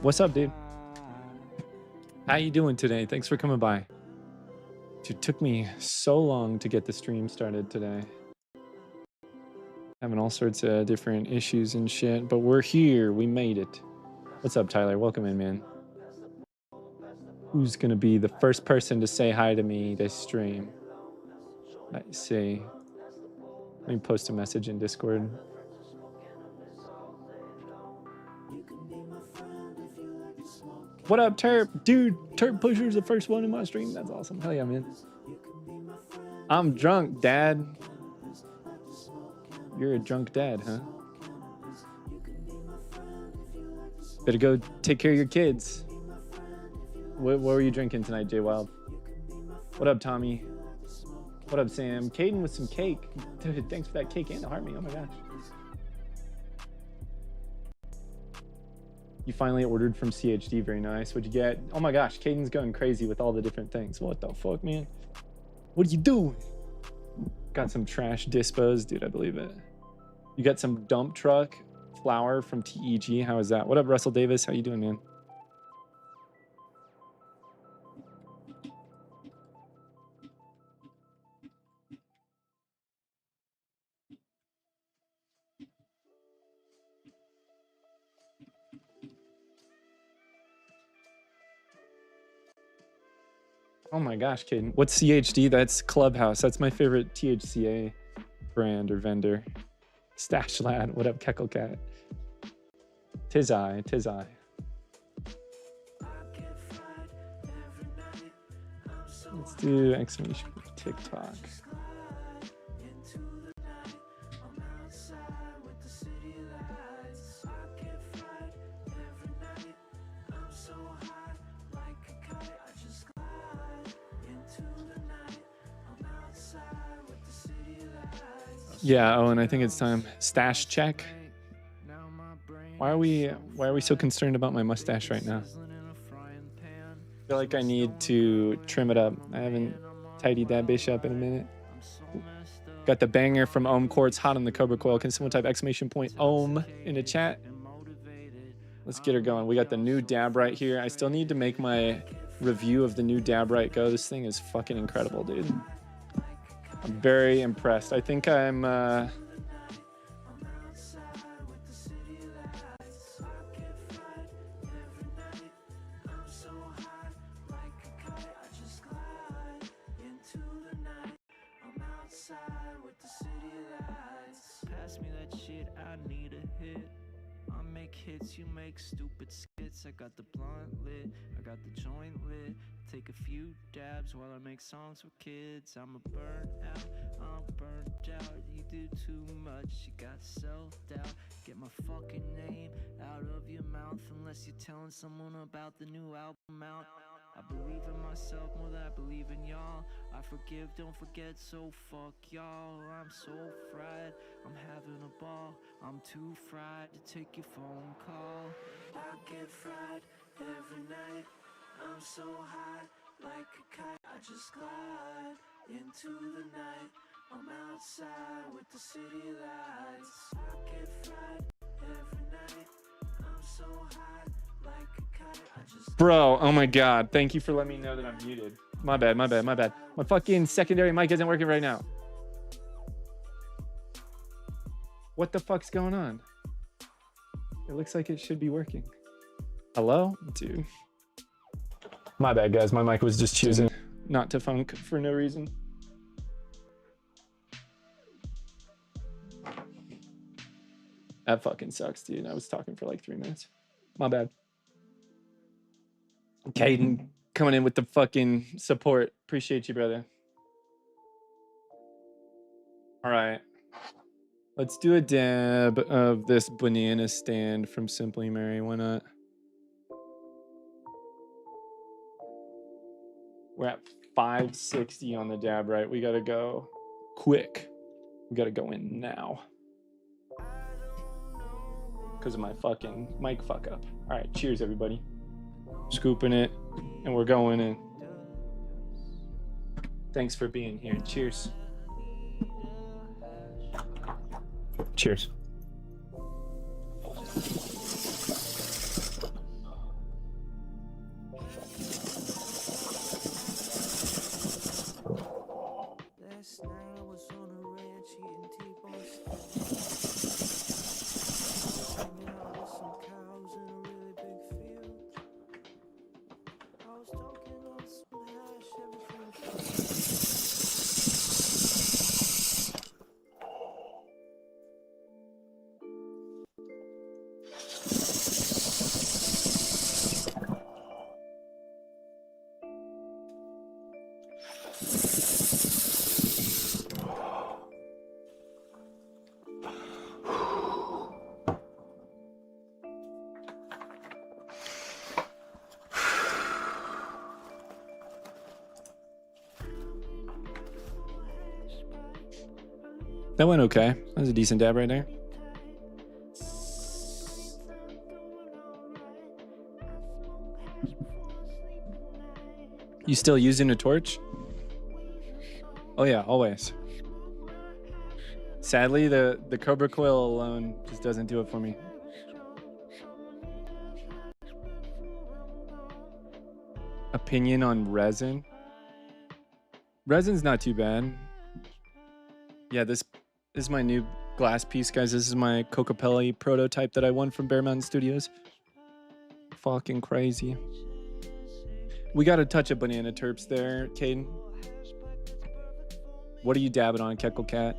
What's up, dude? How you doing today? Thanks for coming by. Dude, it took me so long to get the stream started today. Having all sorts of different issues and shit, but we're here. We made it. What's up, Tyler? Welcome in, man. Who's gonna be the first person to say hi to me this stream? Let's see. Let me post a message in Discord. What up, Terp? Dude, Terp Pusher's the first one in my stream. That's awesome. Hell yeah, man. I'm drunk, Dad. You're a drunk dad, huh? Better go take care of your kids. What were you drinking tonight, Jay Wild? What up, Tommy? What up, Sam? Caden with some cake. Dude, thanks for that cake and the heart me. Oh my gosh. You finally ordered from CHD. Very nice. What'd you get? Oh my gosh, Caden's going crazy with all the different things. What the fuck, man? What are you doing? Got some trash dispos. Dude, I believe it. You got some dump truck flour from TEG. How is that? What up, Russell Davis? How you doing, man? Oh my gosh, Caden. What's CHD? That's Clubhouse. That's my favorite THCA brand or vendor. Stash Lad. What up, Keckle Cat? Tis I. Tis I. Let's do exclamation TikTok. Yeah, oh, and I think it's time. Stash check. Why are we so concerned about my mustache right now? I feel like I need to trim it up. I haven't tidied that bitch up in a minute. Got the banger from Ohm Quartz, hot on the Cobra Coil. Can someone type exclamation point Ohm in the chat? Let's get her going. We got the new dab right here. I still need to make my review of the new dab right go. This thing is fucking incredible, dude. I'm very impressed. I think I'm Pass me that shit, I need a hit. I make hits, you make stupid skits. I got the blunt lit, I got the joint lit. Take a few dabs while I make songs with kids. I'm a burnt out. You do too much, you got self-doubt. Get my fucking name out of your mouth unless you're telling someone about the new album out. I believe in myself more than I believe in y'all. I forgive, don't forget, so fuck y'all. I'm so fried, I'm having a ball. I'm too fried to take your phone call. I get fried every night. I'm so high, like a kite. I just glide into the night. I'm outside with the city lights. I get fried every night. I'm so high, like a kite. I just bro, oh my god. Thank you for letting me know that I'm muted. My bad. My fucking secondary mic isn't working right now. What the fuck's going on? It looks like it should be working. Hello? Dude. My bad, guys. My mic was just choosing not to funk for no reason. That fucking sucks, dude. I was talking for like 3 minutes. My bad. Caden coming in with the fucking support. Appreciate you, brother. All right. Let's do a dab of this banana stand from Simply Mary. Why not? We're at 560 on the dab, right? We gotta go quick. We gotta go in now. Because of my fucking mic fuck up. All right, cheers, everybody. Scooping it, and we're going in. Thanks for being here. Cheers. Cheers. That went okay. That was a decent dab right there. You still using a torch? Oh yeah, always. Sadly, the Cobra Coil alone just doesn't do it for me. Opinion on resin? Resin's not too bad. Yeah, this is my new glass piece, guys. This is my Cocapelli prototype that I won from Bear Mountain Studios. Fucking crazy. We got a touch of banana terps there, Caden. What are you dabbing on, Keckle Cat?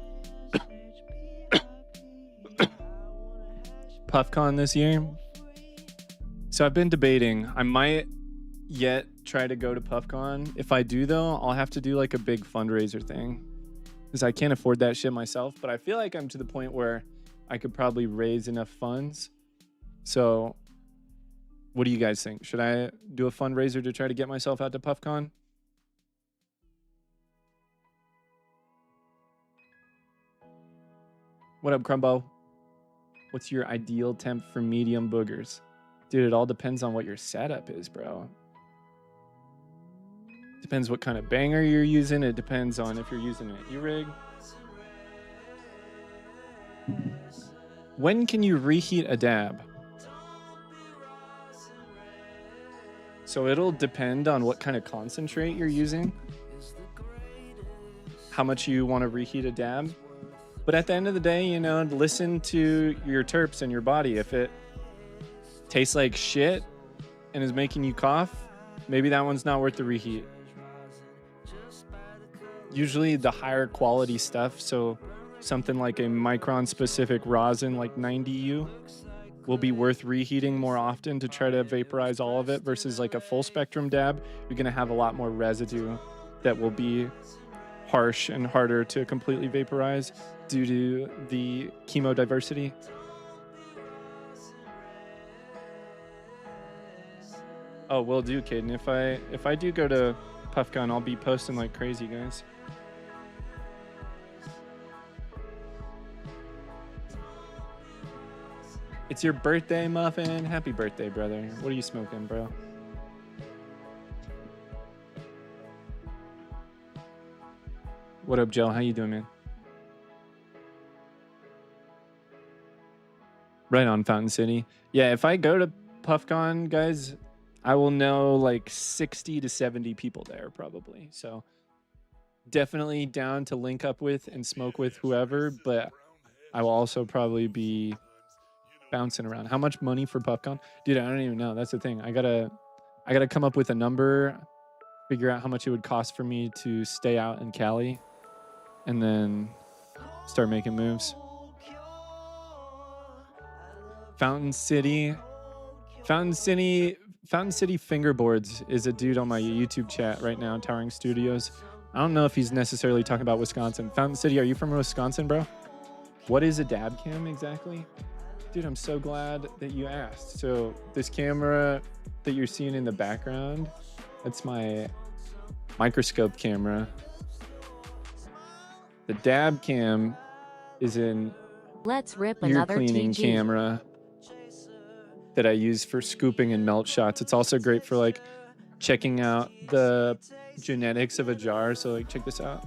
PuffCon this year? So I've been debating. I might yet try to go to PuffCon. If I do, though, I'll have to do like a big fundraiser thing, because I can't afford that shit myself. But I feel like I'm to the point where I could probably raise enough funds. So what do you guys think? Should I do a fundraiser to try to get myself out to PuffCon? What up, Crumbo? What's your ideal temp for medium boogers? Dude, it all depends on what your setup is, bro. Depends what kind of banger you're using. It depends on if you're using an E-rig. When can you reheat a dab? So it'll depend on what kind of concentrate you're using, how much you want to reheat a dab. But at the end of the day, you know, listen to your terps and your body. If it tastes like shit and is making you cough, maybe that one's not worth the reheat. Usually the higher quality stuff, so something like a micron specific rosin like 90U will be worth reheating more often to try to vaporize all of it, versus like a full spectrum dab. You're gonna have a lot more residue that will be harsh and harder to completely vaporize due to the chemodiversity. Oh, will do, Caden. If I do go to PuffCon, I'll be posting like crazy, guys. It's your birthday, Muffin. Happy birthday, brother. What are you smoking, bro? What up, Joe? How you doing, man? Right on, Fountain City. Yeah, if I go to PuffCon, guys, I will know like 60 to 70 people there probably. So definitely down to link up with and smoke with whoever, but I will also probably be bouncing around. How much money for PuffCon? Dude, I don't even know. That's the thing. I gotta come up with a number, figure out how much it would cost for me to stay out in Cali, and then start making moves. Fountain City Fingerboards is a dude on my YouTube chat right now, Towering Studios. I don't know if he's necessarily talking about Wisconsin. Fountain City, are you from Wisconsin, bro? What is a dab cam exactly? Dude, I'm so glad that you asked. So this camera that you're seeing in the background, that's my microscope camera. The dab cam is an Let's rip ear another cleaning TG. camera that I use for scooping and melt shots. It's also great for like checking out the genetics of a jar. So like, check this out.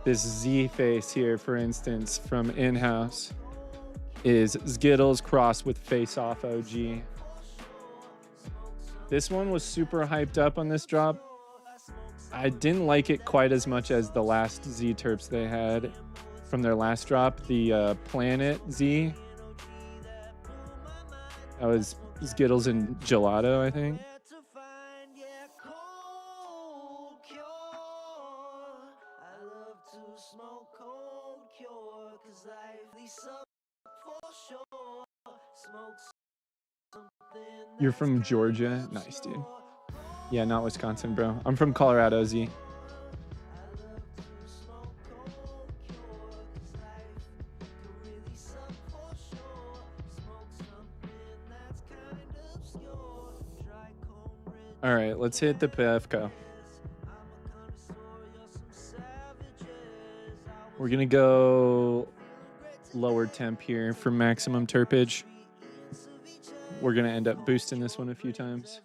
This Z face here, for instance, from In-House is Skittles crossed with Face Off OG. This one was super hyped up on this drop. I didn't like it quite as much as the last Z terps they had from their last drop, the Planet Z. That was Skittles and Gelato, I think. You're from Georgia? Nice, dude. Yeah, not Wisconsin, bro. I'm from Colorado, Z. All right, let's hit the PFCO. We're gonna go lower temp here for maximum terpage. We're gonna end up boosting this one a few times.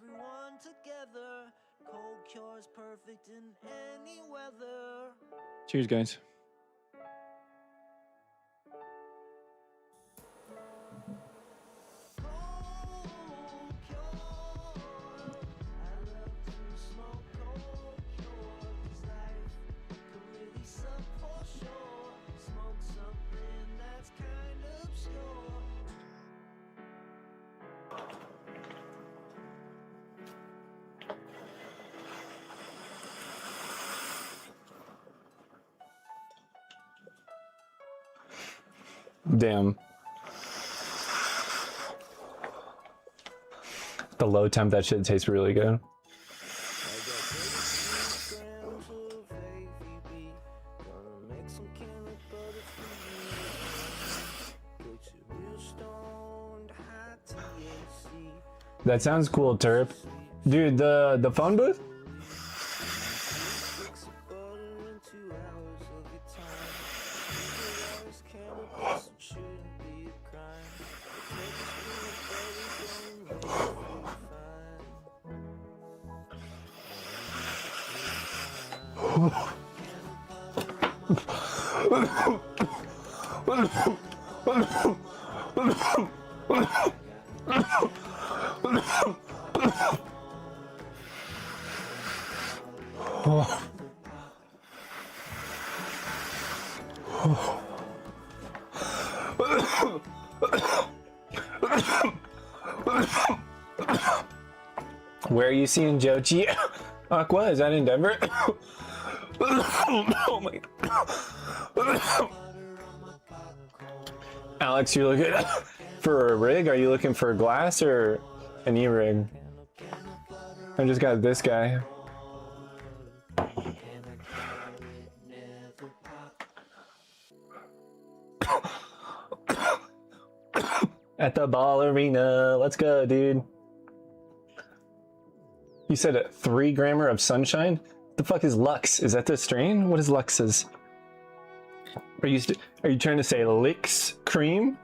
Cheers, guys. Damn. The low temp, that shit tastes really good. That sounds cool, Terp. Dude, the phone booth? Where are you seeing Jochi? Aqua, is that in Denver? Oh my God. Alex, you're looking for a rig? Are you looking for a glass or an E-rig? I just got this guy. At the ball arena. Let's go, dude. You said a 3 grammer of sunshine? The fuck is Lux? Is that the strain? What is Lux's? Are you trying to say Licks Cream?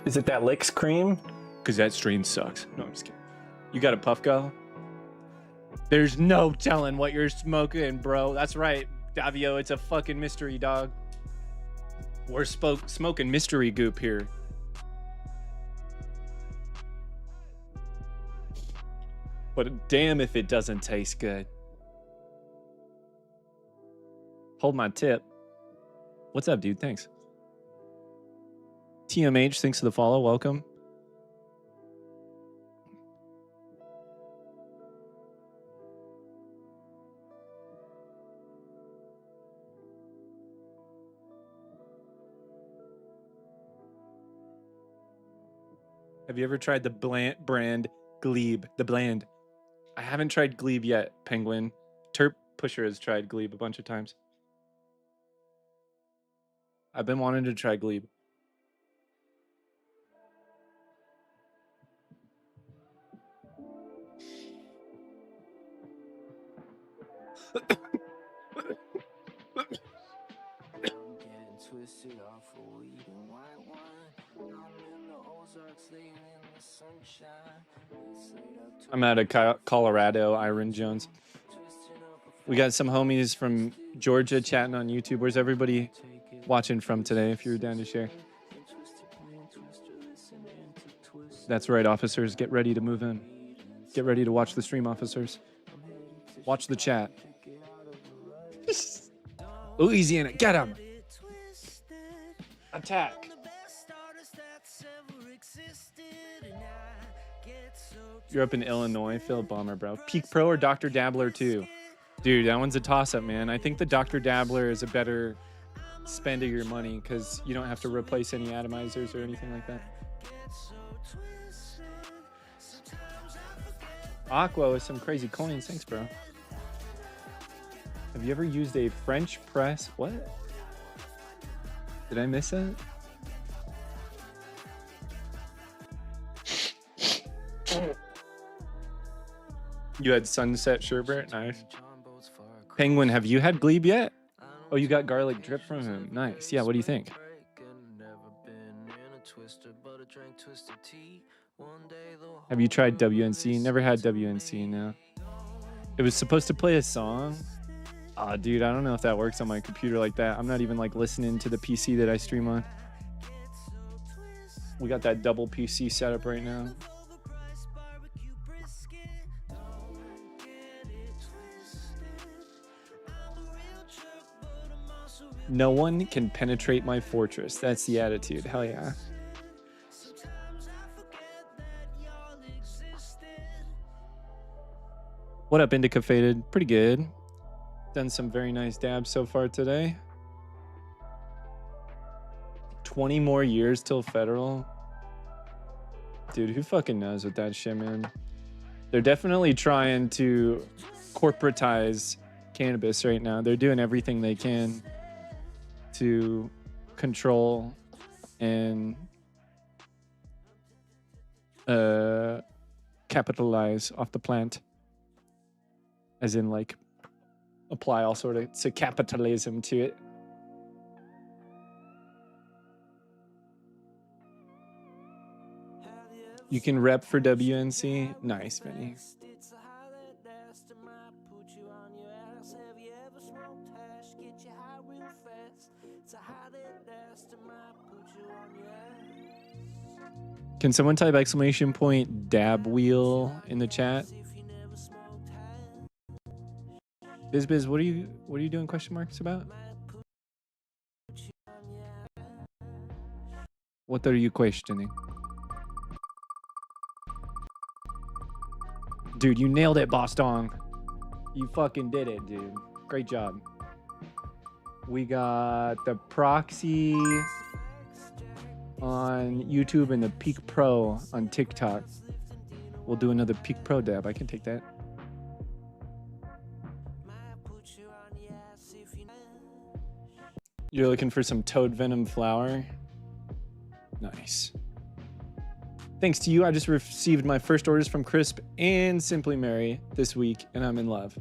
Is it that Licks Cream? Because that strain sucks. No, I'm just kidding. You got a puff go? There's no telling what you're smoking, bro. That's right, Davio. It's a fucking mystery, dog. We're smoking mystery goop here. But damn if it doesn't taste good. Hold my tip. What's up, dude? Thanks. TMH, thanks for the follow. Welcome. Have you ever tried the brand Glebe? The Bland. I haven't tried Glebe yet, Penguin. Terp Pusher has tried Glebe a bunch of times. I've been wanting to try Glebe. I'm out of Colorado, Iron Jones. We got some homies from Georgia chatting on YouTube. Where's everybody watching from today, if you're down to share? That's right, officers. Get ready to move in. Get ready to watch the stream, officers. Watch the chat. Louisiana, get him! Attack! You're up in Illinois, Phil Bomber, bro. Peak Pro or Dr. Dabbler 2? Dude, that one's a toss-up, man. I think the Dr. Dabbler is a better spend of your money because you don't have to replace any atomizers or anything like that. Aqua with some crazy coins. Thanks, bro. Have you ever used a French press? What? Did I miss that? You had Sunset Sherbet? Nice. Penguin, have you had Glebe yet? Oh, you got garlic drip from him. Nice. Yeah, what do you think? Have you tried WNC? Never had WNC, no. It was supposed to play a song. Ah, dude, I don't know if that works on my computer like that. I'm not even like listening to the PC that I stream on. We got that double PC setup right now. No one can penetrate my fortress. That's the attitude. Hell yeah. What up, Indica Faded? Pretty good. Done some very nice dabs so far today. 20 more years till federal. Dude, who fucking knows with that shit, man? They're definitely trying to corporatize cannabis right now. They're doing everything they can to control and capitalize off the plant. As in, like, apply all sort of capitalism to it. You can rep for WNC. Nice, Vinny. Can someone type exclamation point dab wheel in the chat? Biz, what are you doing question marks about? What are you questioning? Dude, you nailed it, Boston. You fucking did it, dude. Great job. We got the Proxy on YouTube and the Peak Pro on TikTok. We'll do another Peak Pro dab. I can take that. You're looking for some toad venom flower? Nice. Thanks to you, I just received my first orders from Crisp and Simply Mary this week, and I'm in love.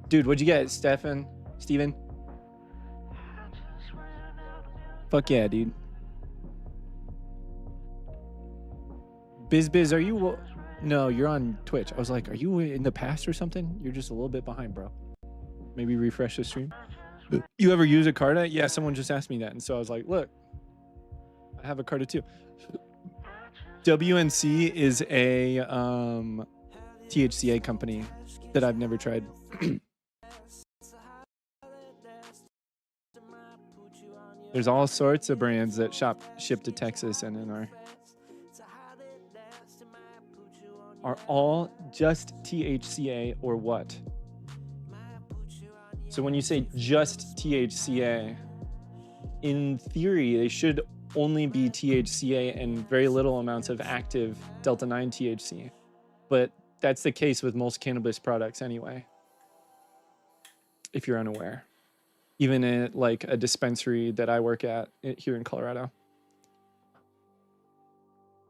Dude, what'd you get, Steven? Fuck yeah, dude. Biz, are you... No, you're on Twitch. I was like, are you in the past or something? You're just a little bit behind, bro. Maybe refresh the stream. You ever use a Carta? Yeah, someone just asked me that. And so I was like, look, I have a Carta too. WNC is a THCA company that I've never tried. There's all sorts of brands that ship to Texas and in are all just THCA or what? So when you say just THCA, in theory, they should only be THCA and very little amounts of active Delta-9 THC. But that's the case with most cannabis products anyway, if you're unaware. Even at like a dispensary that I work at here in Colorado.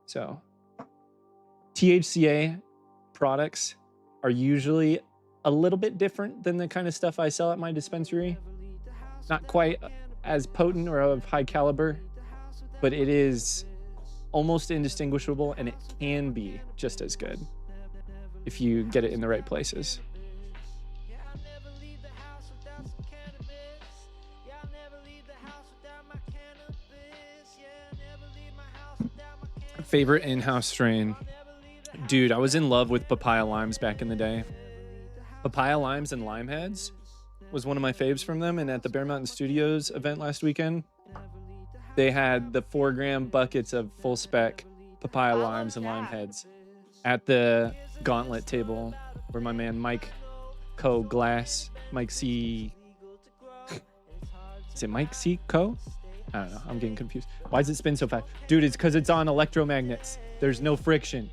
So THCA products are usually a little bit different than the kind of stuff I sell at my dispensary. Not quite as potent or of high caliber, but it is almost indistinguishable, and it can be just as good if you get it in the right places. Favorite in-house strain? Dude, I was in love with papaya limes back in the day. Papaya limes and lime heads was one of my faves from them. And at the Bear Mountain Studios event last weekend, they had the 4-gram buckets of full spec papaya limes and lime heads at the gauntlet table where my man Mike C. Is it Mike C. Co? I don't know. I'm getting confused. Why does it spin so fast? Dude, it's because it's on electromagnets. There's no friction.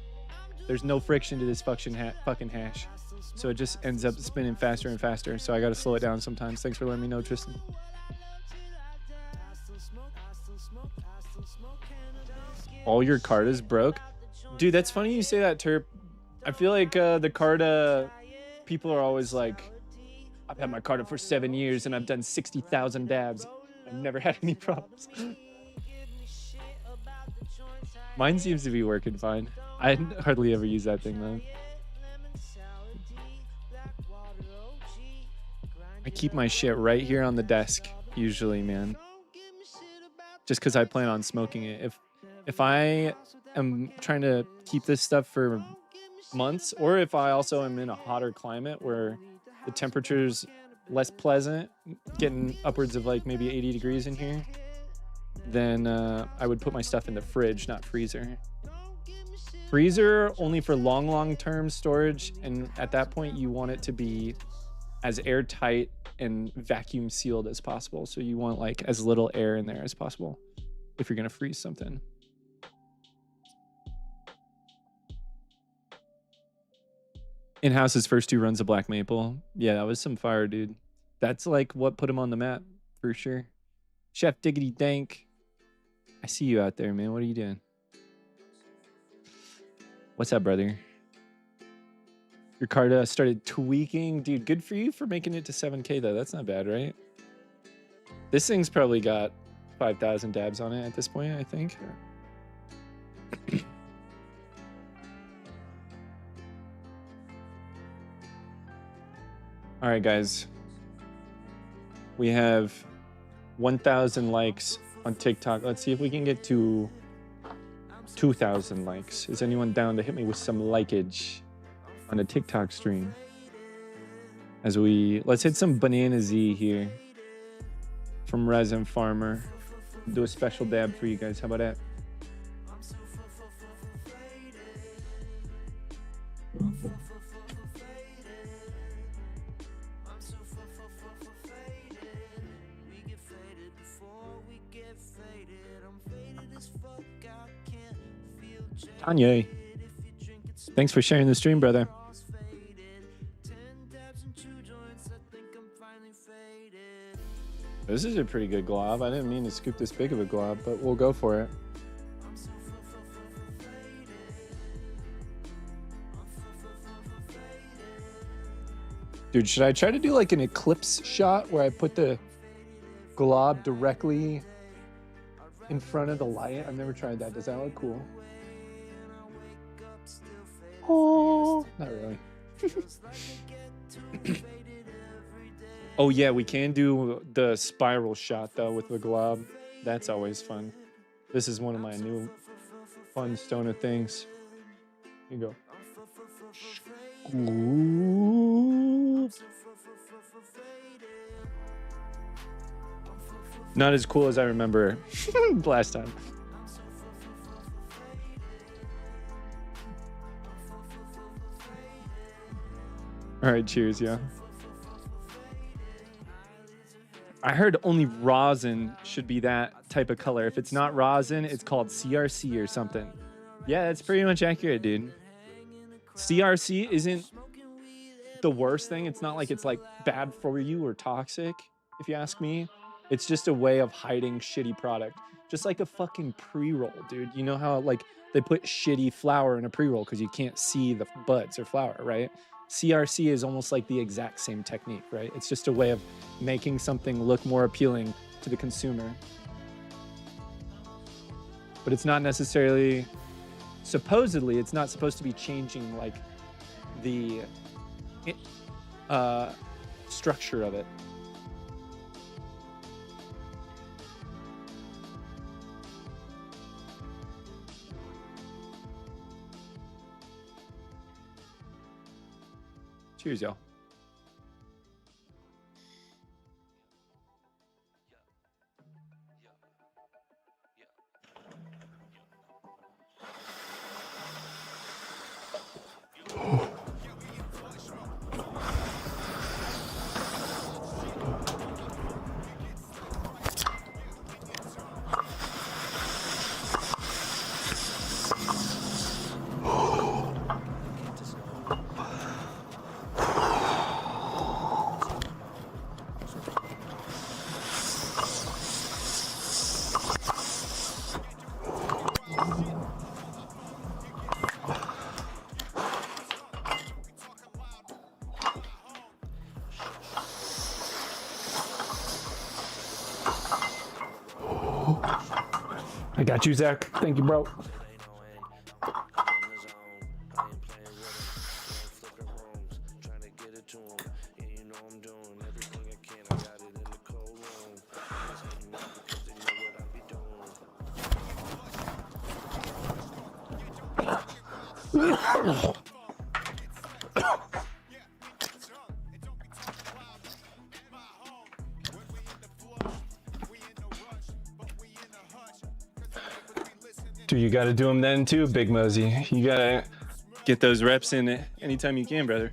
There's no friction to this fucking hash. So it just ends up spinning faster and faster. So I got to slow it down sometimes. Thanks for letting me know, Tristan. All your Cartas broke? Dude, that's funny you say that, Terp. I feel like the Carta people are always like, I've had my Carter for 7 years and I've done 60,000 dabs. I've never had any problems. Mine seems to be working fine. I hardly ever use that thing though. I keep my shit right here on the desk usually, man. Just because I plan on smoking it. If I am trying to keep this stuff for months, or if I also am in a hotter climate where the temperature's less pleasant, getting upwards of like maybe 80 degrees in here, then I would put my stuff in the fridge, not freezer. Freezer only for long term storage, and at that point you want it to be as airtight and vacuum sealed as possible. So you want like as little air in there as possible if you're gonna freeze something. In-house's first 2 runs of Black Maple. Yeah, that was some fire, dude. That's like what put him on the map for sure. Chef Diggity Dank. I see you out there, man. What are you doing? What's up, brother? Your card started tweaking. Dude, good for you for making it to 7K though. That's not bad, right? This thing's probably got 5,000 dabs on it at this point, I think. All right, guys. We have 1,000 likes on TikTok. Let's see if we can get to 2,000 likes. Is anyone down to hit me with some likeage on a TikTok stream? Let's hit some Banana Z here from Resin Farmer. Do a special dab for you guys. How about that? Kanye, thanks for sharing the stream, brother. This is a pretty good glob. I didn't mean to scoop this big of a glob, but we'll go for it. Dude, should I try to do like an eclipse shot where I put the glob directly in front of the light? I've never tried that. Does that look cool? Oh, not really. Oh yeah, we can do the spiral shot though with the glob. That's always fun. This is one of my new fun stoner things. Here you go. Ooh. Not as cool as I remember last time. All right, cheers, yeah. I heard only rosin should be that type of color. If it's not rosin, it's called CRC or something. Yeah, that's pretty much accurate, dude. CRC isn't the worst thing. It's not like it's like bad for you or toxic, if you ask me. It's just a way of hiding shitty product. Just like a fucking pre-roll, dude. You know how like they put shitty flour in a pre-roll because you can't see the buds or flour, right? CRC is almost like the exact same technique, right? It's just a way of making something look more appealing to the consumer. But it's not necessarily, supposedly, it's not supposed to be changing like the structure of it. Cheers, y'all. I got you, Zach. Thank you, bro. Dude, you got to do them then too, Big Mosey. You got to get those reps in anytime you can, brother.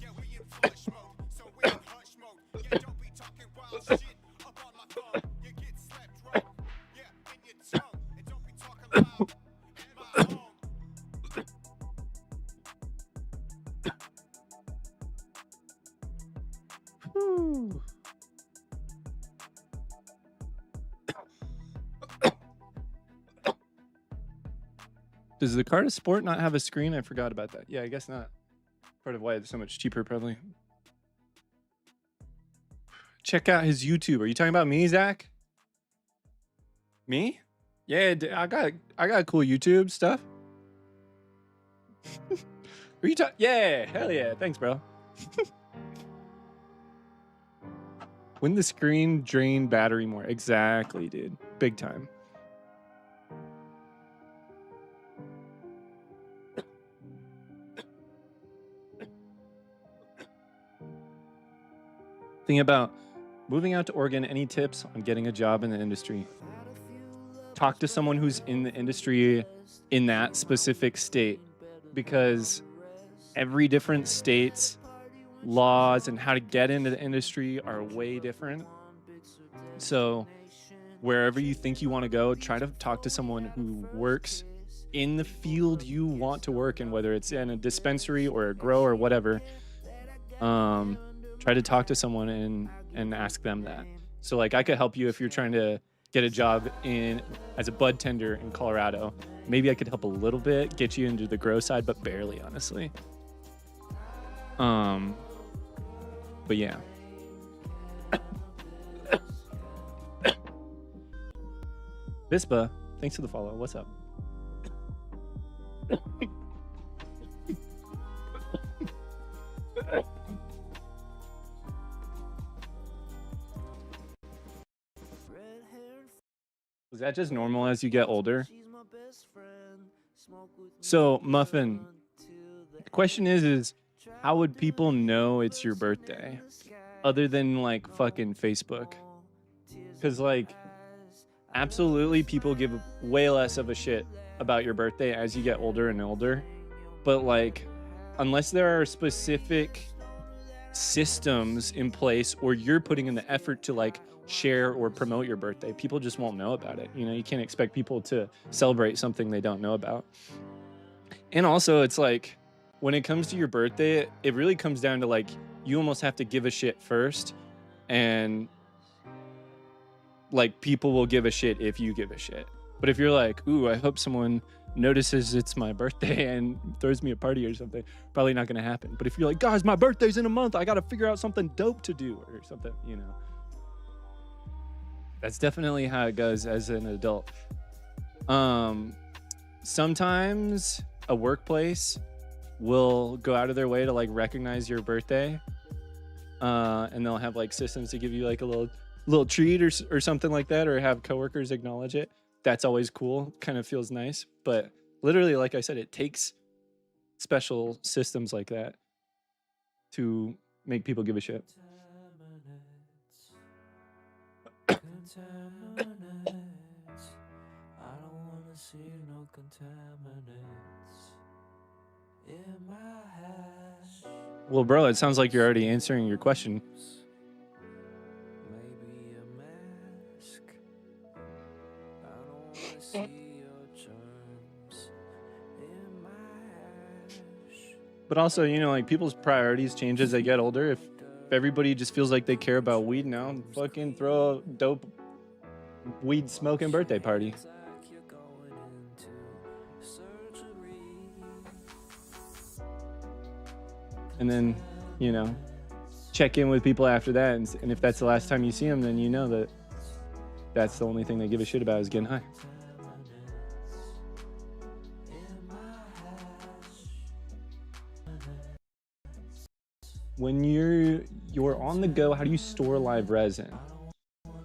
Does the Carta Sport not have a screen? I forgot about that. Yeah, I guess not. Part of why it's so much cheaper, probably. Check out his YouTube. Are you talking about me, Zach? Me? Yeah, I got cool YouTube stuff. Are you talking? Yeah, hell yeah. Thanks, bro. When the screen drain battery more. Exactly, dude. Big time. Thinking about moving out to Oregon. Any tips on getting a job in the industry? Talk to someone who's in the industry in that specific state, because every different state's laws and how to get into the industry are way different. So wherever you think you want to go, try to talk to someone who works in the field you want to work in, whether it's in a dispensary or a grow or whatever. Try to talk to someone and ask them that. So like I could help you if you're trying to get a job as a bud tender in Colorado. Maybe I could help a little bit, get you into the grow side, but barely, honestly. But yeah. Vispa, thanks for the follow. What's up? Is that just normal as you get older? So, Muffin, the question is how would people know it's your birthday other than like fucking Facebook? Because like absolutely people give way less of a shit about your birthday as you get older and older. But like unless there are specific systems in place or you're putting in the effort to like share or promote your birthday, people just won't know about it. You know, you can't expect people to celebrate something they don't know about. And also it's like when it comes to your birthday, it really comes down to like you almost have to give a shit first, and like people will give a shit if you give a shit. But if you're like, ooh, I hope someone notices it's my birthday and throws me a party or something, probably not gonna happen. But if you're like, guys, my birthday's in a month, I gotta figure out something dope to do or something, you know. That's definitely how it goes as an adult. Sometimes a workplace will go out of their way to like recognize your birthday, and they'll have like systems to give you like a little treat or something like that, or have coworkers acknowledge it. That's always cool. Kind of feels nice. But literally, like I said, it takes special systems like that to make people give a shit. Well, bro, it sounds like you're already answering your question. But also, you know, like people's priorities change as they get older. If everybody just feels like they care about weed now, fucking throw a dope weed smoking birthday party. And then, you know, check in with people after that. And if that's the last time you see them, then you know that that's the only thing they give a shit about is getting high. when you're on the go, how do you store live resin?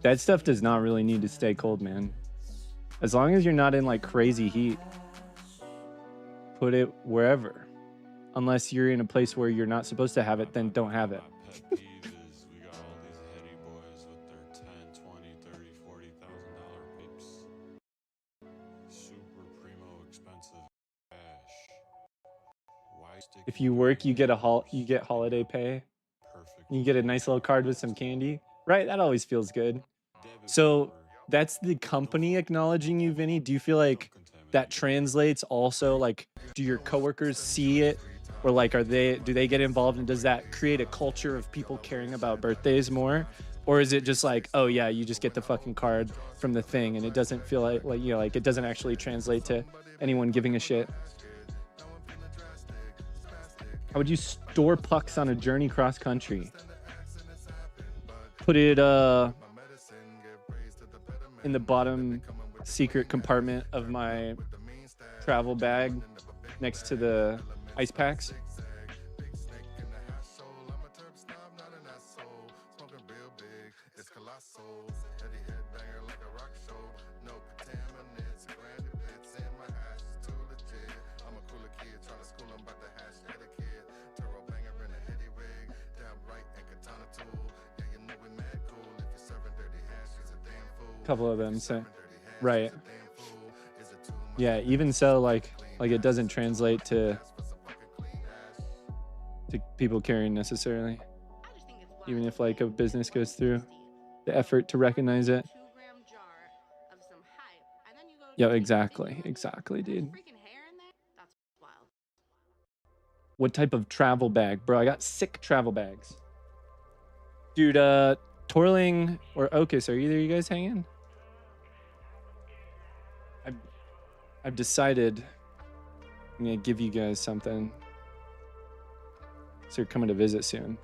That stuff does not really need to stay cold, man. As long as you're not in like crazy heat, put it wherever. Unless you're in a place where you're not supposed to have it, then don't have it. If you work, you get holiday pay. You get a nice little card with some candy, right? That always feels good. So that's the company acknowledging you, Vinny. Do you feel like that translates also? Like, do your coworkers see it, or like, do they get involved, and does that create a culture of people caring about birthdays more? Or is it just like, oh yeah, you just get the fucking card from the thing, and it doesn't feel like you know, like it doesn't actually translate to anyone giving a shit? How would you store pucks on a journey cross country? Put it in the bottom secret compartment of my travel bag next to the ice packs. Couple of them say, right. Yeah, even so, like it doesn't translate to people caring necessarily. Even if like a business goes through the effort to recognize it. Yeah, exactly, dude. What type of travel bag? Bro, I got sick travel bags. Dude, Torling or Okus, are either of you guys hanging? I've decided I'm gonna give you guys something. So you're coming to visit soon.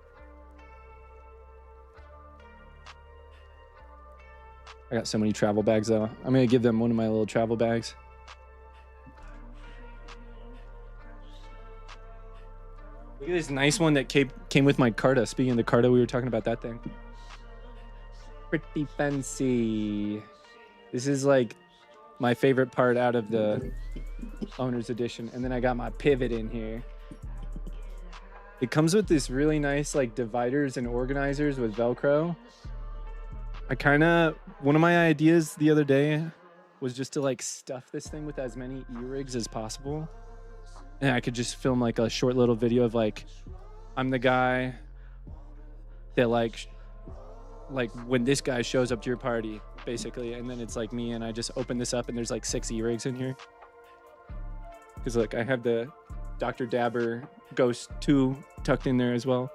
I got so many travel bags though. I'm gonna give them one of my little travel bags. Look at this nice one that came with my Carta. Speaking of the Carta, we were talking about that thing. Pretty fancy. This is like my favorite part out of the owner's edition. And then I got my pivot in here. It comes with this really nice like dividers and organizers with Velcro. One of my ideas the other day was just to like stuff this thing with as many e-rigs as possible. And I could just film like a short little video of like, I'm the guy that like when this guy shows up to your party, basically, and then it's like me, and I just open this up and there's like 6 e-rigs in here. Because like I have the Dr. Dabber Ghost 2 tucked in there as well.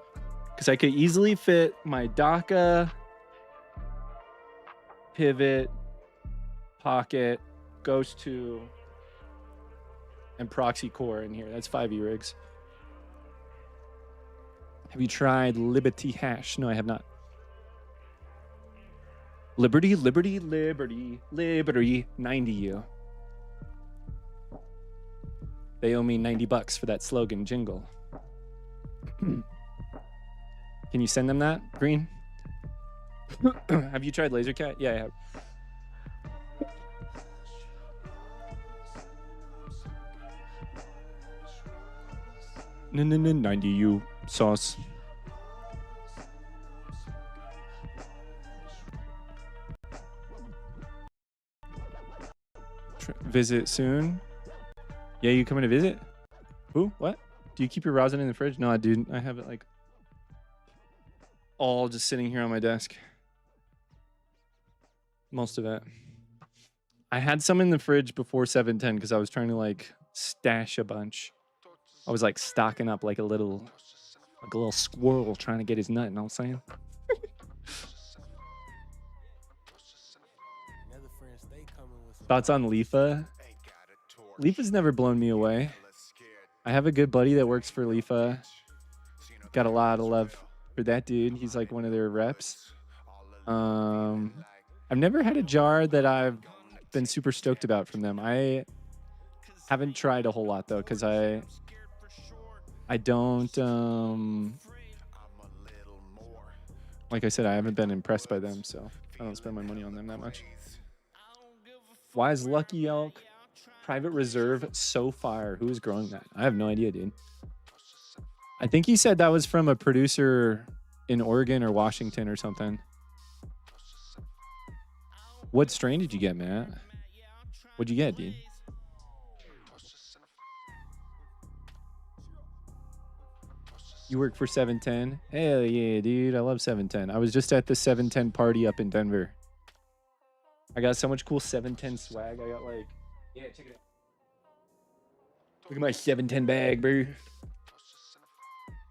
Because I could easily fit my DACA, pivot, pocket, Ghost 2, and proxy core in here. That's 5 e-rigs. Have you tried Liberty Hash? No, I have not. Liberty, 90 you. They owe me $90 for that slogan jingle. Can you send them that, Green? Have you tried LaserCat? Yeah, I have. No, 90 you sauce. Visit soon. Yeah, you coming to visit? Who? What? Do you keep your rosin in the fridge? No, I do. I have it like all just sitting here on my desk. Most of it. I had some in the fridge before 7:10 because I was trying to like stash a bunch. I was like stocking up like a little squirrel trying to get his nut. You know what I'm saying? Thoughts on Lifa? Lifa's never blown me away. I have a good buddy that works for Lifa. Got a lot of love for that dude. He's like one of their reps. I've never had a jar that I've been super stoked about from them. I haven't tried a whole lot though, because I don't Like I said, I haven't been impressed by them, so I don't spend my money on them that much. Why is Lucky Elk Private Reserve so fire? Who is growing that? I have no idea, dude. I think he said that was from a producer in Oregon or Washington or something. What strain did you get, Matt? What'd you get, dude? You work for 710? Hell yeah, dude. I love 710. I was just at the 710 party up in Denver. I got so much cool 710 swag. I got like... Yeah, check it out. Look at my 710 bag, bro.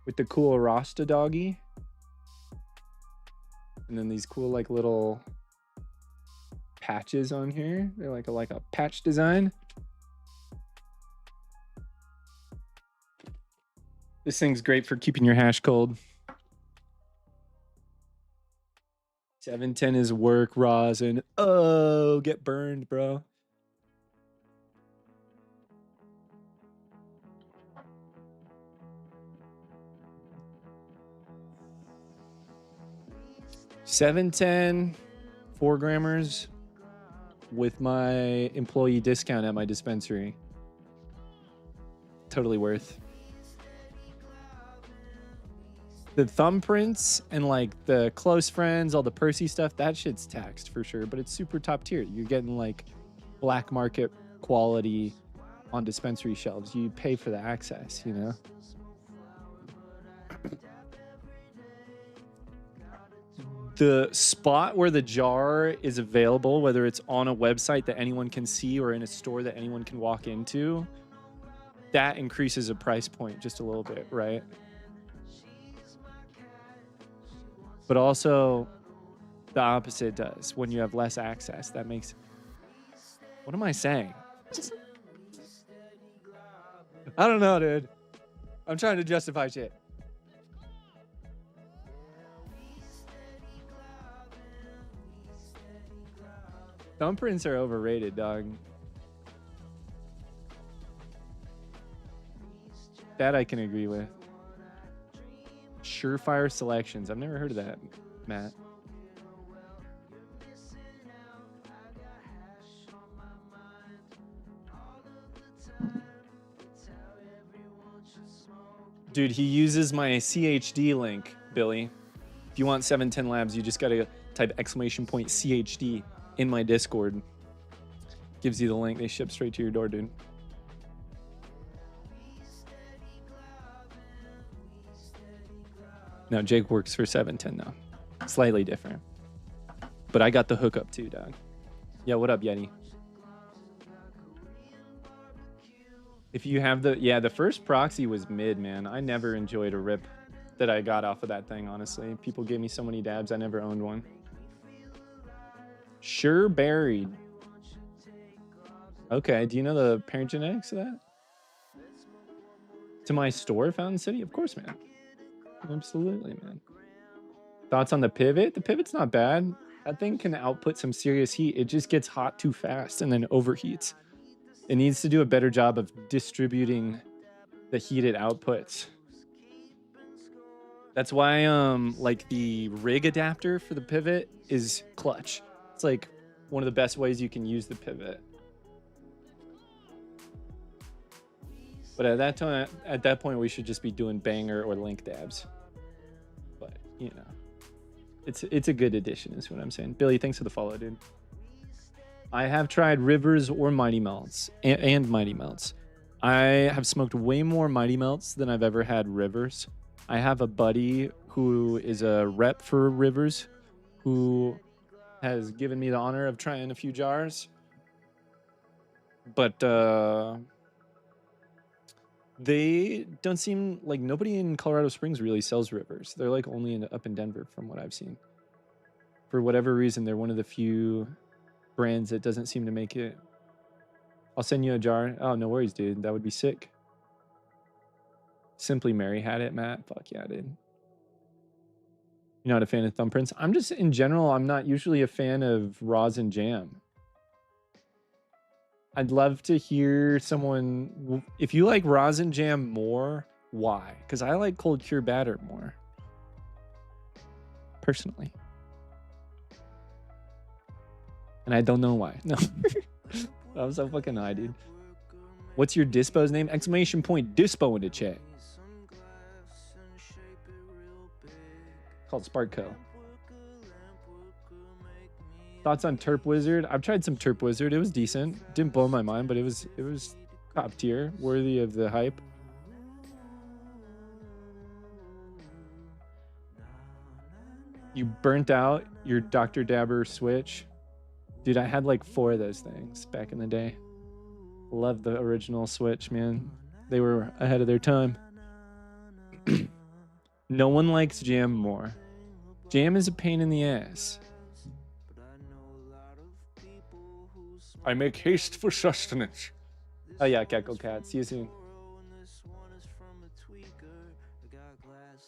With the cool Rasta doggy. And then these cool like little patches on here. They're like a patch design. This thing's great for keeping your hash cold. 710 is work, rosin. Oh, get burned, bro. $7.10, 4 grammers with my employee discount at my dispensary. Totally worth. The thumbprints and like the close friends, all the Percy stuff, that shit's taxed for sure, but it's super top tier. You're getting like black market quality on dispensary shelves. You pay for the access, you know? The spot where the jar is available, whether it's on a website that anyone can see or in a store that anyone can walk into, that increases a price point just a little bit, right? But also the opposite does. When you have less access, that makes... What am I saying? I don't know, dude. I'm trying to justify shit. Thumbprints are overrated, dog. That I can agree with. Surefire Selections. I've never heard of that, Matt. Dude, he uses my CHD link, Billy. If you want 710 Labs, you just gotta type !CHD in my Discord. Gives you the link. They ship straight to your door, dude. Now, Jake works for 710 now. Slightly different. But I got the hookup too, dog. Yeah, what up, Yeti? If you have the... Yeah, the first proxy was mid, man. I never enjoyed a rip that I got off of that thing, honestly. People gave me so many dabs, I never owned one. Sure buried. Okay, do you know the parent genetics of that? To my store, Fountain City? Of course, man. Absolutely, man. Thoughts on the pivot? The pivot's not bad. That thing can output some serious heat. It just gets hot too fast and then overheats. It needs to do a better job of distributing the heated outputs. That's why like the rig adapter for the pivot is clutch. It's like one of the best ways you can use the pivot. But at that point, we should just be doing banger or link dabs. But you know, it's a good addition, is what I'm saying. Billy, thanks for the follow, dude. I have tried Rivers or Mighty Melts and Mighty Melts. I have smoked way more Mighty Melts than I've ever had Rivers. I have a buddy who is a rep for Rivers, who has given me the honor of trying a few jars. But they don't seem like... Nobody in Colorado Springs really sells Rivers. They're like only up in Denver from what I've seen. For whatever reason, they're one of the few brands that doesn't seem to make it. I'll send you a jar. Oh, no worries, dude. That would be sick. Simply Mary had it, Matt. Fuck yeah, dude. You're not a fan of thumbprints? I'm just, in general, I'm not usually a fan of rosin jam. I'd love to hear someone... If you like rosin jam more, why? Because I like cold cure batter more. personally. And I don't know why. No. I'm so fucking high, dude. What's your dispo's name? Exclamation point dispo in the chat. Called Sparkco. Thoughts on Terp Wizard? I've tried some Terp Wizard. It was decent. Didn't blow my mind, but it was top tier, worthy of the hype. You burnt out your Dr. Dabber Switch. Dude, I had like 4 of those things back in the day. Love the original Switch, man. They were ahead of their time. No one likes jam more. Jam is a pain in the ass. I make haste for sustenance. Oh yeah, Gecko Cat. See you soon.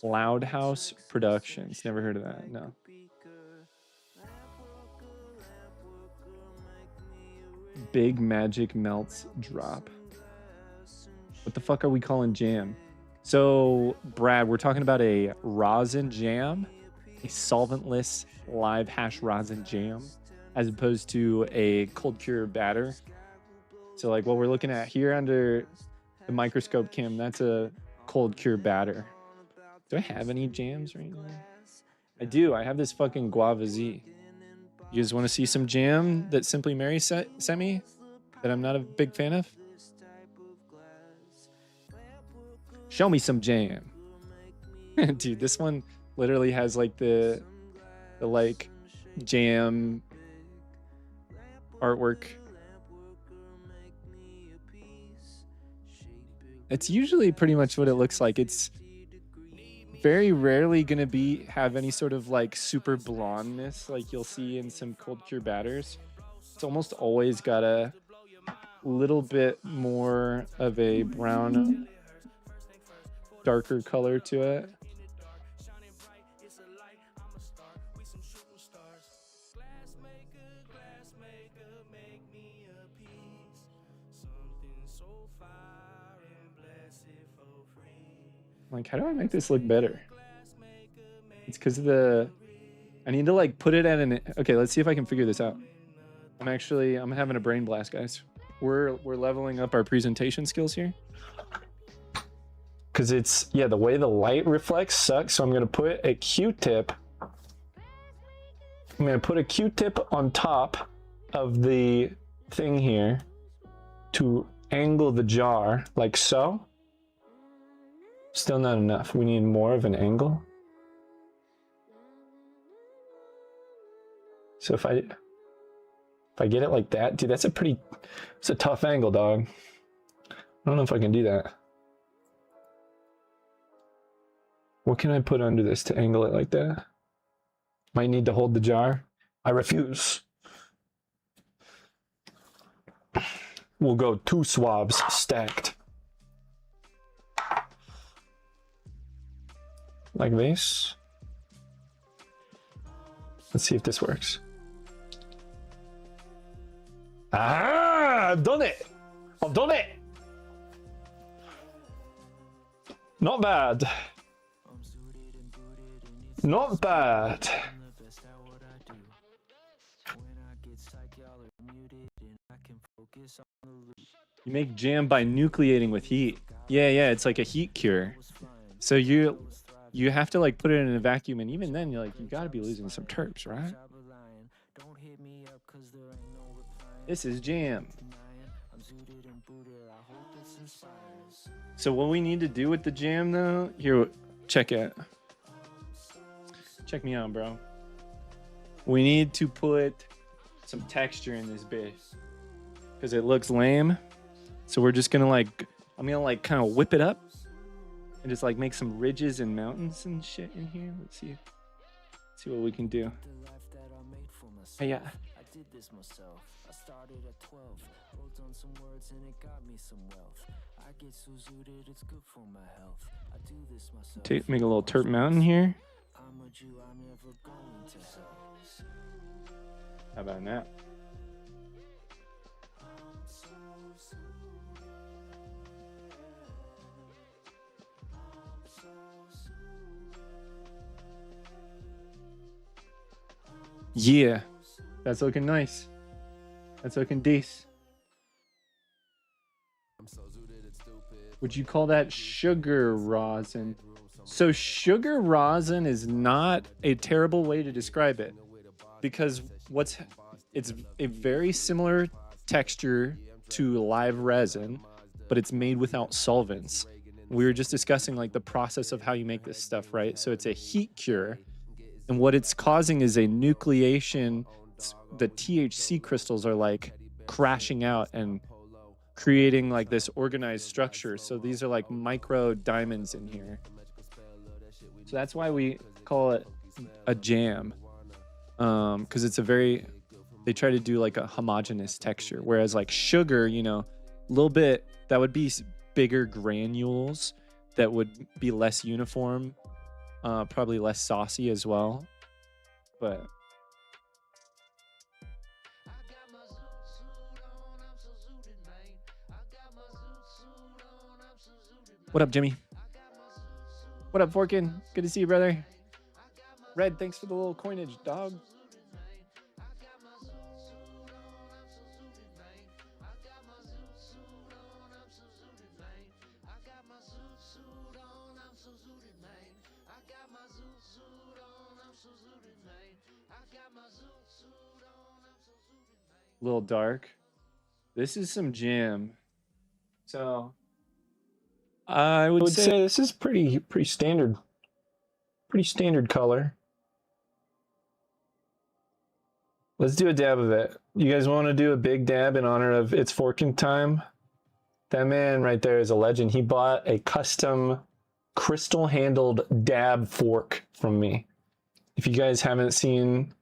Loud House Productions. Never heard of that. No. Big Magic Melts Drop. What the fuck are we calling jam? So, Brad, we're talking about a rosin jam, a solventless live hash rosin jam, as opposed to a cold cure batter. So, like what we're looking at here under the microscope, Kim, that's a cold cure batter. Do I have any jams right now? I do. I have this fucking Guava Z. You guys want to see some jam that Simply Mary sent me that I'm not a big fan of? Show me some jam. Dude, this one literally has like the like jam artwork. It's usually pretty much what it looks like. It's very rarely gonna have any sort of like super blondness like you'll see in some cold cure batters. It's almost always got a little bit more of a brown, darker color to it. Like, how do I make this look better? It's because of I need to like put it at an, okay, let's see if I can figure this out. I'm having a brain blast, guys. We're leveling up our presentation skills here. Because it's, yeah, the way the light reflects sucks. So I'm going to put a Q-tip. I'm going to put a Q-tip on top of the thing here to angle the jar like so. Still not enough. We need more of an angle. So if I get it like that, dude, it's a tough angle, dog. I don't know if I can do that. What can I put under this to angle it like that? Might need to hold the jar. I refuse. We'll go 2 swabs stacked. Like this. Let's see if this works. Ah, I've done it. I've done it. Not bad. Not bad. You make jam by nucleating with heat. Yeah, it's like a heat cure. So you have to like put it in a vacuum, and even then you gotta be losing some terps, right? This is jam. So what we need to do with the jam though, here, check it. Check me out, bro. We need to put some texture in this bitch because it looks lame. So we're just gonna I'm gonna kind of whip it up and just like make some ridges and mountains and shit in here. Let's see what we can do. Hey, yeah. I did this myself. I started at 12, wrote down some words and it got me some wealth. I get so zooted, it's good for my health. I do this myself. Make a little terp mountain here. I'm a Jew, I'm never going to hell. How about that? Yeah, that's looking nice. That's looking decent. Would you call that sugar rosin? So sugar rosin is not a terrible way to describe it, because it's a very similar texture to live resin, but it's made without solvents. We were just discussing like the process of how you make this stuff, right? So it's a heat cure, and what it's causing is a nucleation. The THC crystals are like crashing out and creating like this organized structure. So these are like micro diamonds in here. So that's why we call it a jam, because it's they try to do like a homogeneous texture, whereas like sugar, you know, a little bit, that would be bigger granules that would be less uniform, probably less saucy as well. But what up, Jimmy? What up, Forkin? Good to see you, brother. Red, thanks for the little coinage, dog. A little dark. This is some jam. So I would say this is pretty standard. Pretty standard color. Let's do a dab of it. You guys want to do a big dab in honor of It's Forking Time? That man right there is a legend. He bought a custom crystal-handled dab fork from me. If you guys haven't seen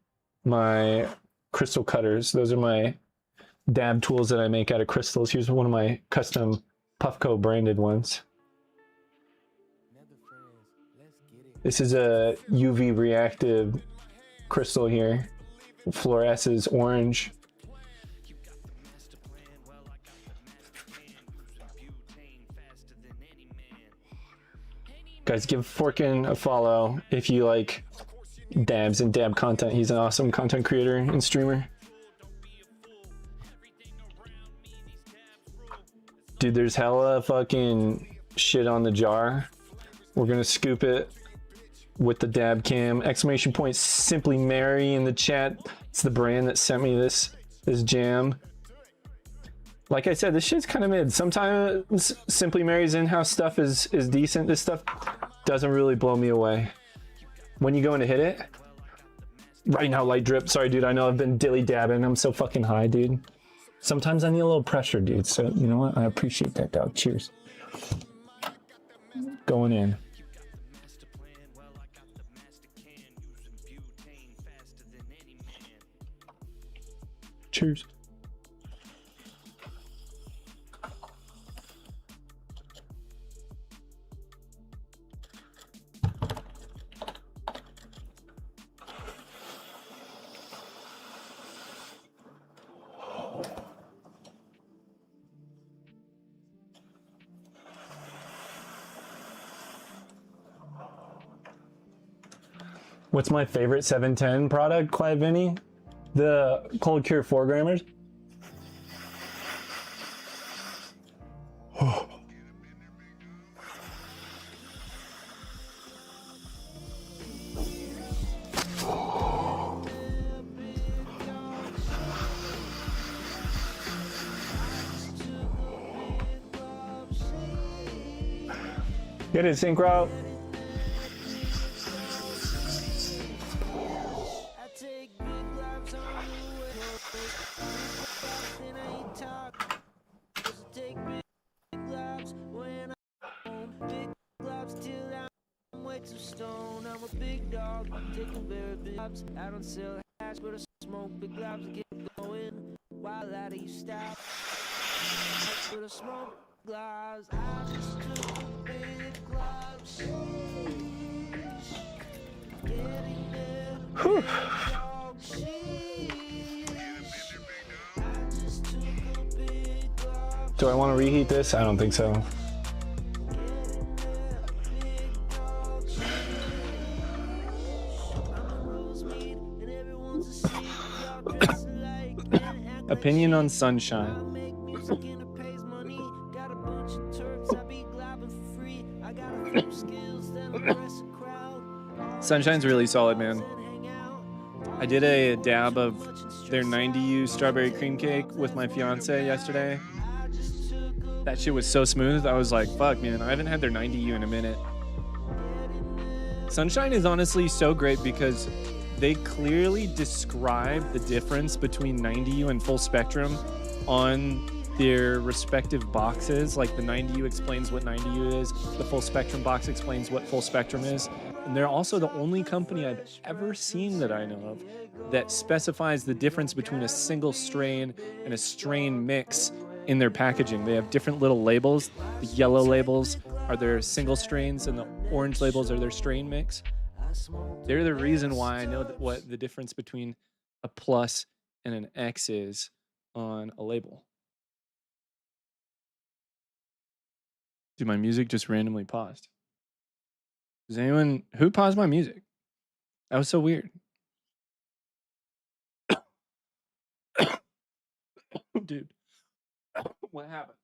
my crystal cutters, those are my dab tools that I make out of crystals. Here's one of my custom Puffco branded ones. This is a UV reactive crystal here. Fluoresces orange. Guys, give Forkin a follow if you like dabs and dab content. He's an awesome content creator and streamer. Dude, there's hella fucking shit on the jar. We're gonna scoop it with the dab cam. Exclamation point Simply Mary in the chat. It's the brand that sent me this jam. Like I said, this shit's kind of mid. Sometimes Simply Mary's in-house stuff is decent. This stuff doesn't really blow me away. When you go in to hit it, right now, light drip. Sorry, dude, I know I've been dilly dabbing. I'm so fucking high, dude. Sometimes I need a little pressure, dude. So, you know what? I appreciate that, dog. Cheers. Going in. Cheers. What's my favorite 710 product, Clive Vinny? The Cold Cure 4 grammers. Get it, Synchro. I don't sell hash, but I smoke big globs and get going. While out of you stop, but I smoke globs. I just took big globs. Getting there, big dog sheesh. I just took a big glob. Do I want to reheat this? I don't think so. Opinion on Sunshine. Sunshine's really solid, man. I did a dab of their 90U strawberry cream cake with my fiance yesterday. That shit was so smooth. I was like, fuck, man, I haven't had their 90U in a minute. Sunshine is honestly so great because they clearly describe the difference between 90U and full spectrum on their respective boxes. Like the 90U explains what 90U is, the full spectrum box explains what full spectrum is. And they're also the only company I've ever seen that I know of that specifies the difference between a single strain and a strain mix in their packaging. They have different little labels. The yellow labels are their single strains and the orange labels are their strain mix. They're the reason why I know what the difference between a plus and an X is on a label. Dude, my music just randomly paused. Does anyone, who paused my music? That was so weird. Dude, what happened?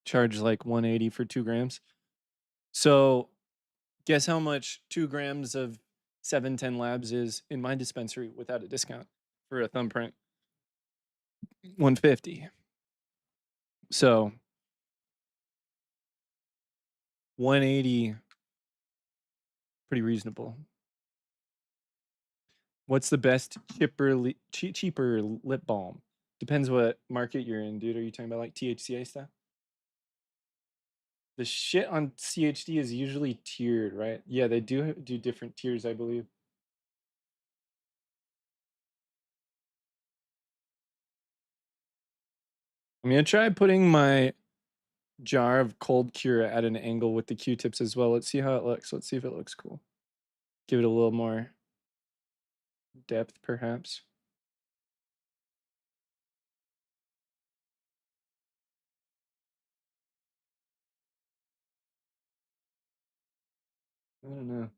Charge like 180 for 2 grams. So guess how much 2 grams of 710 Labs is in my dispensary without a discount for a thumbprint? 150. So 180, pretty reasonable. What's the best cheaper lip balm? Depends what market you're in, dude. Are you talking about like THCA stuff? The shit on CHD is usually tiered, right? Yeah, they do different tiers, I believe. I'm gonna try putting my jar of cold cure at an angle with the Q-tips as well. Let's see how it looks. Let's see if it looks cool. Give it a little more depth, perhaps. I don't know.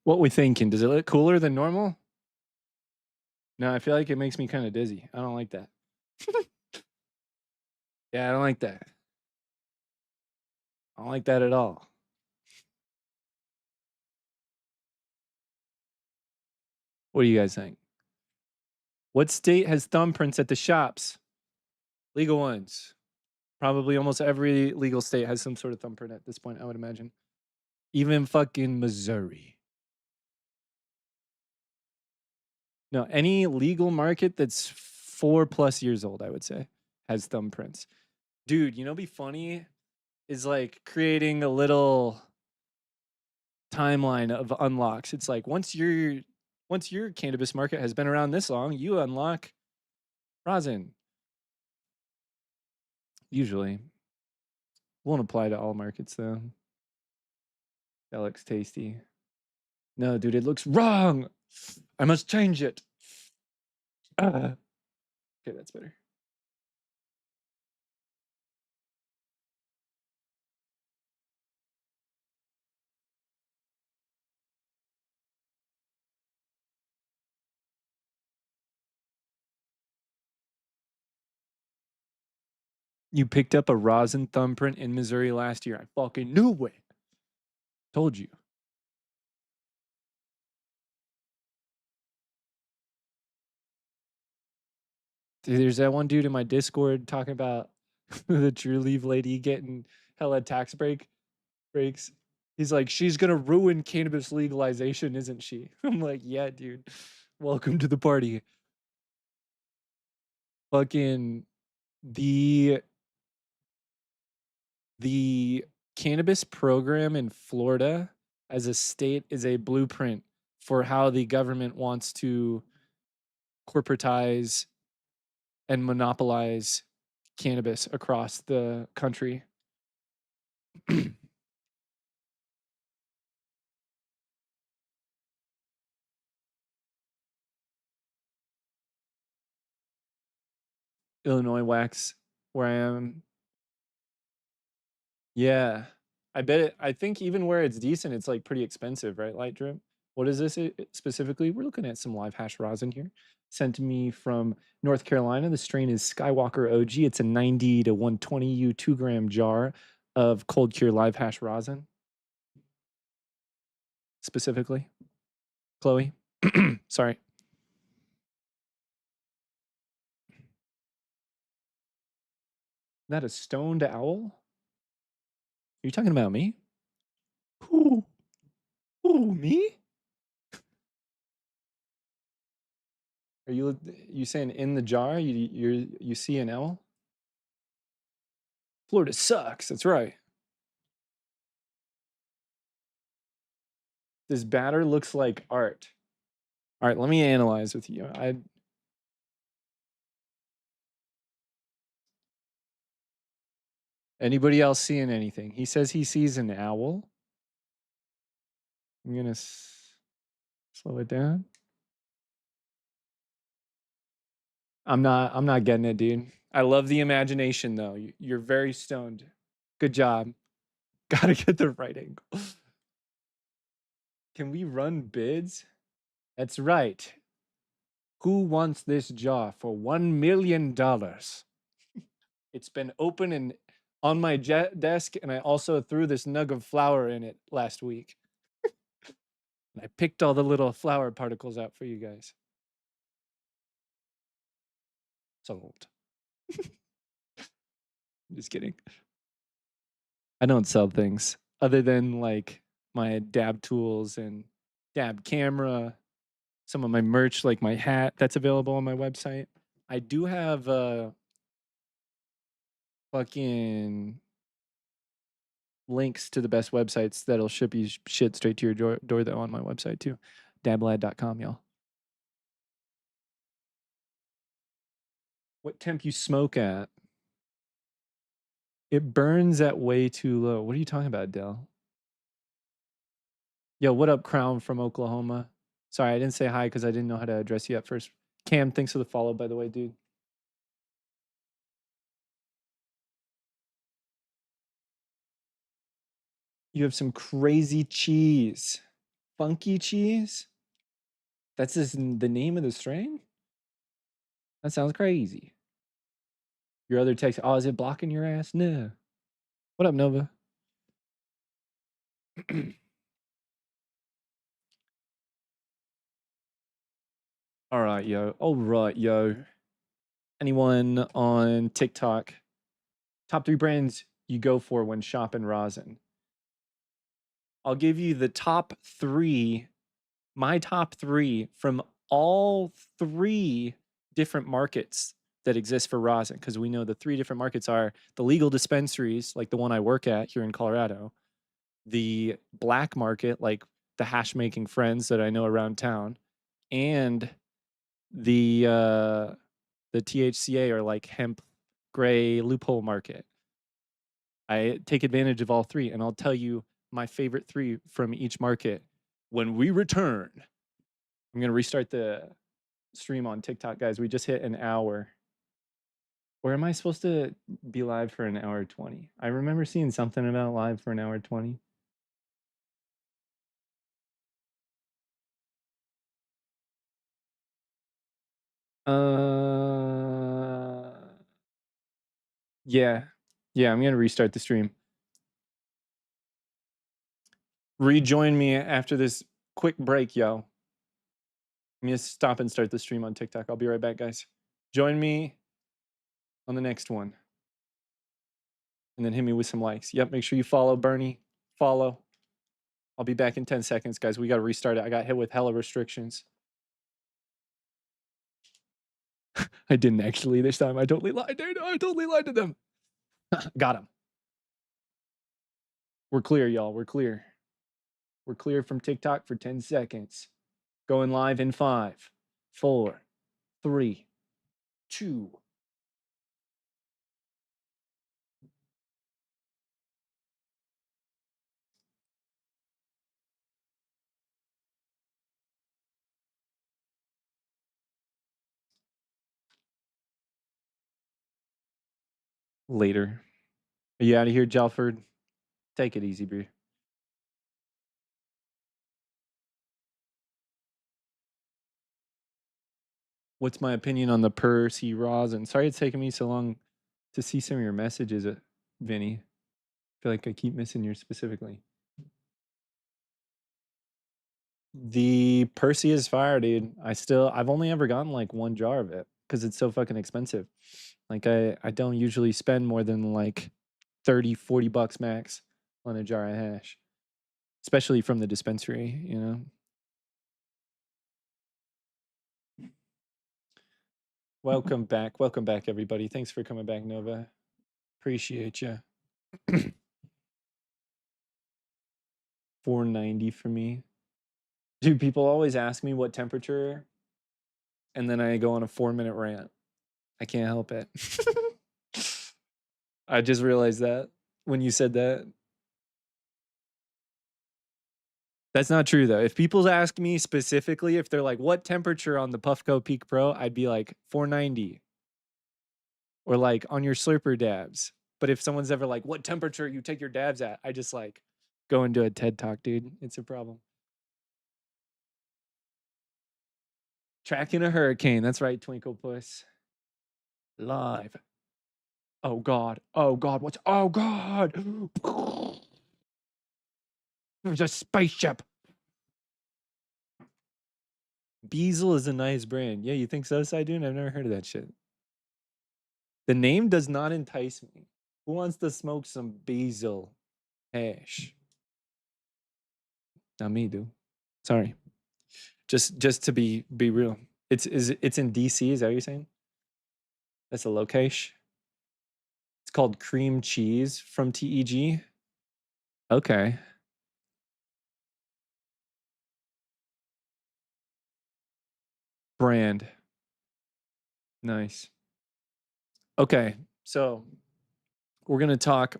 What we thinking? Does it look cooler than normal? No, I feel like it makes me kind of dizzy. I don't like that. Yeah, I don't like that. I don't like that at all. What do you guys think? What state has thumbprints at the shops? Legal ones. Probably almost every legal state has some sort of thumbprint at this point, I would imagine. Even fucking Missouri. No, any legal market that's 4+ years old, I would say, has thumbprints. Dude, you know, be funny is like creating a little timeline of unlocks. It's like once your cannabis market has been around this long, you unlock rosin. Usually. Won't apply to all markets though. That looks tasty. No, dude, it looks wrong. I must change it. Okay, that's better. You picked up a rosin thumbprint in Missouri last year. I fucking knew it. Told you. Dude, there's that one dude in my Discord talking about the True Leave lady getting hella tax breaks. He's like, she's gonna ruin cannabis legalization, isn't she? I'm like, yeah, dude. Welcome to the party. Fucking the cannabis program in Florida as a state is a blueprint for how the government wants to corporatize and monopolize cannabis across the country. Illinois wax, where I am. Yeah. I bet it, I think even where it's decent, it's like pretty expensive, right? Light drip. What is this specifically? We're looking at some live hash rosin here. Sent to me from North Carolina. The strain is Skywalker OG. It's a 90 to 120 U 2-gram jar of cold cure live hash rosin. Specifically, Chloe. Sorry. Is that a stoned owl? Are you talking about me? Who? Who, me? Are you saying in the jar you see an owl? Florida sucks. That's right. This batter looks like art. All right, let me analyze with you. Anybody else seeing anything? He says he sees an owl. I'm gonna slow it down. I'm not getting it, dude. I love the imagination though. You're very stoned. Good job. Gotta get the right angle. Can we run bids? That's right. Who wants this jar for $1 million? It's been open and on my desk, and I also threw this nug of flour in it last week. And I picked all the little flour particles out for you guys. Sold. Just kidding. I don't sell things other than like my dab tools and dab camera, some of my merch, like my hat that's available on my website. I do have fucking links to the best websites that'll ship you shit straight to your door though on my website too. DabLad.com, y'all. What temp you smoke at? It burns at way too low. What are you talking about, Dell? Yo, what up, Crown from Oklahoma? Sorry, I didn't say hi because I didn't know how to address you at first. Cam, thanks for the follow, by the way, dude. You have some crazy cheese. Funky cheese? That's the name of the strain? That sounds crazy. Your other text, oh, is it blocking your ass? No. What up, Nova? All right, yo. All right, yo. Anyone on TikTok? Top 3 brands you go for when shopping rosin. I'll give you the top 3, my top 3 from all 3 different markets that exist for rosin, because we know the 3 different markets are the legal dispensaries, like the one I work at here in Colorado, the black market, like the hash making friends that I know around town, and the THCA or like hemp gray loophole market. I take advantage of all 3, and I'll tell you my favorite 3 from each market when we return. I'm going to restart the stream on TikTok, guys. We just hit an hour. Or am I supposed to be live for an hour 20? I remember seeing something about live for an hour 20. Yeah. Yeah, I'm going to restart the stream. Rejoin me after this quick break, yo. I'm going to stop and start the stream on TikTok. I'll be right back, guys. Join me on the next one. And then hit me with some likes. Yep, make sure you follow Bernie. Follow. I'll be back in 10 seconds, guys. We got to restart it. I got hit with hella restrictions. I didn't actually this time. I totally lied, dude. I totally lied to them. Got him. We're clear, y'all. We're clear. We're clear from TikTok for 10 seconds. Going live in 5, 4, 3, 2. later. Are you out of here, Jalford? Take it easy, bro. What's my opinion on the Percy rosin? Sorry it's taking me so long to see some of your messages, Vinny. I feel like I keep missing yours specifically. The Percy is fire, dude. I've only ever gotten like one jar of it because it's so fucking expensive. Like I don't usually spend more than like 30-40 bucks max on a jar of hash, especially from the dispensary, you know. Welcome back everybody. Thanks for coming back, Nova. Appreciate you. 490 for me. Dude, people always ask me what temperature, and then I go on a 4-minute rant. I can't help it. I just realized that when you said that. That's not true though. If people ask me specifically, if they're like, what temperature on the Puffco Peak Pro, I'd be like 490. Or like on your slurper dabs. But if someone's ever like, what temperature you take your dabs at, I just like go into a TED talk, dude. It's a problem. Tracking a hurricane. That's right, Twinkle Puss. Live. Oh God. Oh God. What's oh God? There's a spaceship. Beazle is a nice brand. Yeah, you think so, Sidun? I've never heard of that shit. The name does not entice me. Who wants to smoke some Beazle hash? Not me, dude. Sorry. Just to be real. It's in DC, is that what you're saying? That's a location. It's called Cream Cheese from TEG. Okay. Brand. Nice. Okay, so we're gonna talk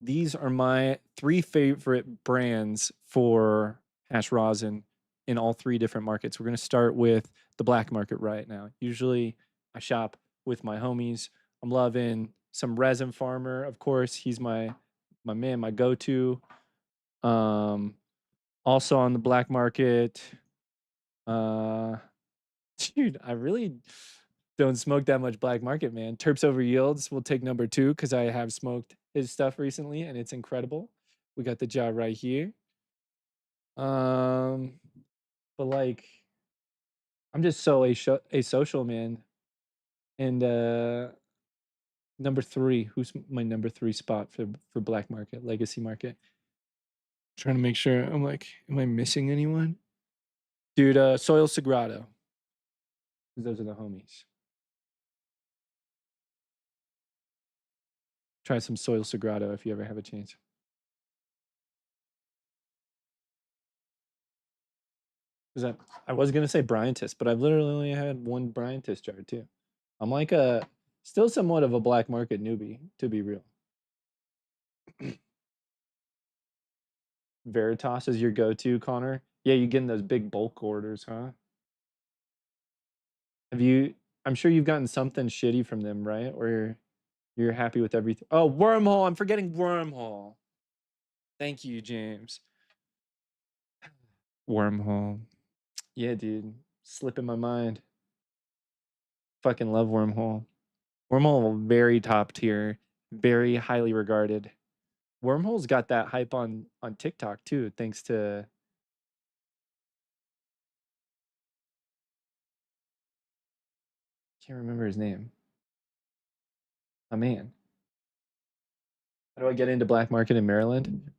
these are my 3 favorite brands for hash rosin in all 3 different markets. We're gonna start with the black market right now. Usually I shop with my homies. I'm loving some Resin Farmer, of course. He's my man, my go-to. Also on the black market, dude, I really don't smoke that much black market, man. Terps Over Yields will take number 2 because I have smoked his stuff recently and it's incredible. We got the jar right here. But like, I'm just so asocial, man. And number 3, who's my number 3 spot for black market, legacy market? Trying to make sure. I'm like, am I missing anyone? Dude, Soil Sagrado. Those are the homies. Try some Soil Sagrado if you ever have a chance. I was gonna say Bryantist, but I've literally only had one Bryantist jar too. I'm like still somewhat of a black market newbie, to be real. Veritas is your go-to, Connor. Yeah, you getting those big bulk orders, huh? I'm sure you've gotten something shitty from them, right? Or you're happy with everything. Oh, Wormhole. I'm forgetting Wormhole. Thank you, James. Wormhole. Yeah, dude. Slip in my mind. Fucking love Wormhole. Wormhole, very top tier, very highly regarded. Wormhole's got that hype on TikTok too, thanks to can't remember his name. Oh man. How do I get into black market in Maryland?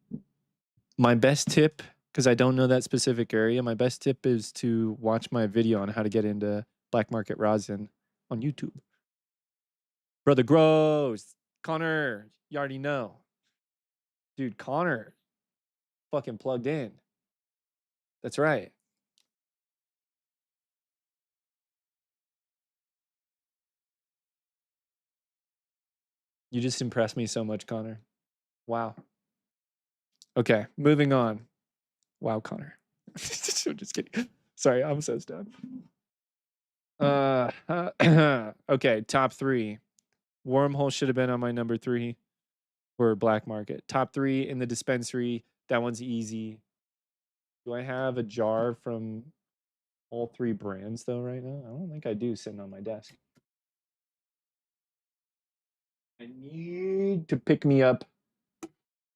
My best tip, because I don't know that specific area, my best tip is to watch my video on how to get into black market rosin on YouTube. Brother Gross, Connor, you already know. Dude, Connor fucking plugged in. That's right. You just impressed me so much, Connor. Wow. Okay, moving on. Wow, Connor. I'm just kidding. Sorry, I'm so stoned. Okay, top 3. Wormhole should have been on my number 3 for Black Market. Top 3 in the dispensary. That one's easy. Do I have a jar from all 3 brands though right now? I don't think I do sitting on my desk. I need to pick me up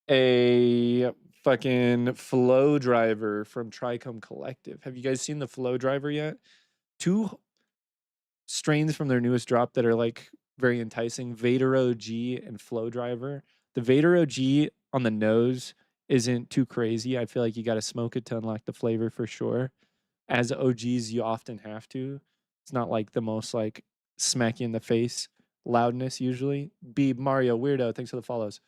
a fucking Flow Driver from Trichome Collective. Have you guys seen the Flow Driver yet? 2 strains from their newest drop that are like very enticing, Vader OG and Flow Driver. The Vader OG on the nose isn't too crazy. I feel like you got to smoke it to unlock the flavor for sure. As OGs, you often have to. It's not like the most like smacky in the face loudness usually. B Mario Weirdo, thanks for the follows.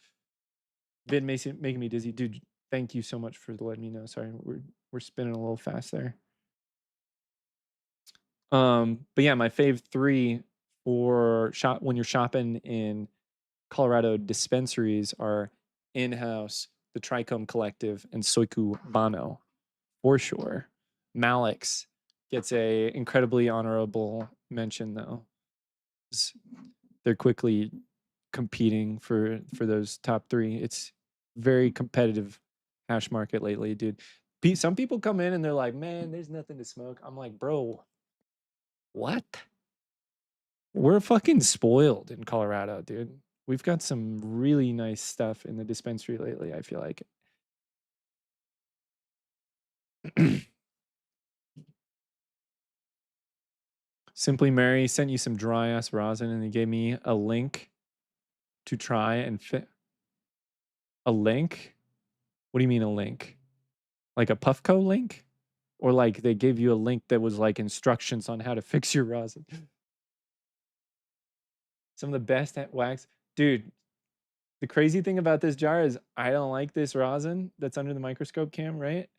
Vid making me dizzy, dude. Thank you so much for letting me know. Sorry, we're spinning a little fast there. But yeah, my fave 3 for shop when you're shopping in Colorado dispensaries are In-House, the Trichome Collective, and Soiku Bano, for sure. Malik's gets a incredibly honorable mention though. They're quickly competing for those top 3. It's very competitive hash market lately, dude. Some people come in and they're like, man, there's nothing to smoke. I'm like, bro, what? We're fucking spoiled in Colorado, dude. We've got some really nice stuff in the dispensary lately, I feel like. Simply Mary sent you some dry ass rosin and he gave me a link to try and fit. A link? What do you mean a link? Like a Puffco link? Or like they gave you a link that was like instructions on how to fix your rosin? Some of the best wax. Dude, the crazy thing about this jar is I don't like this rosin that's under the microscope cam, right?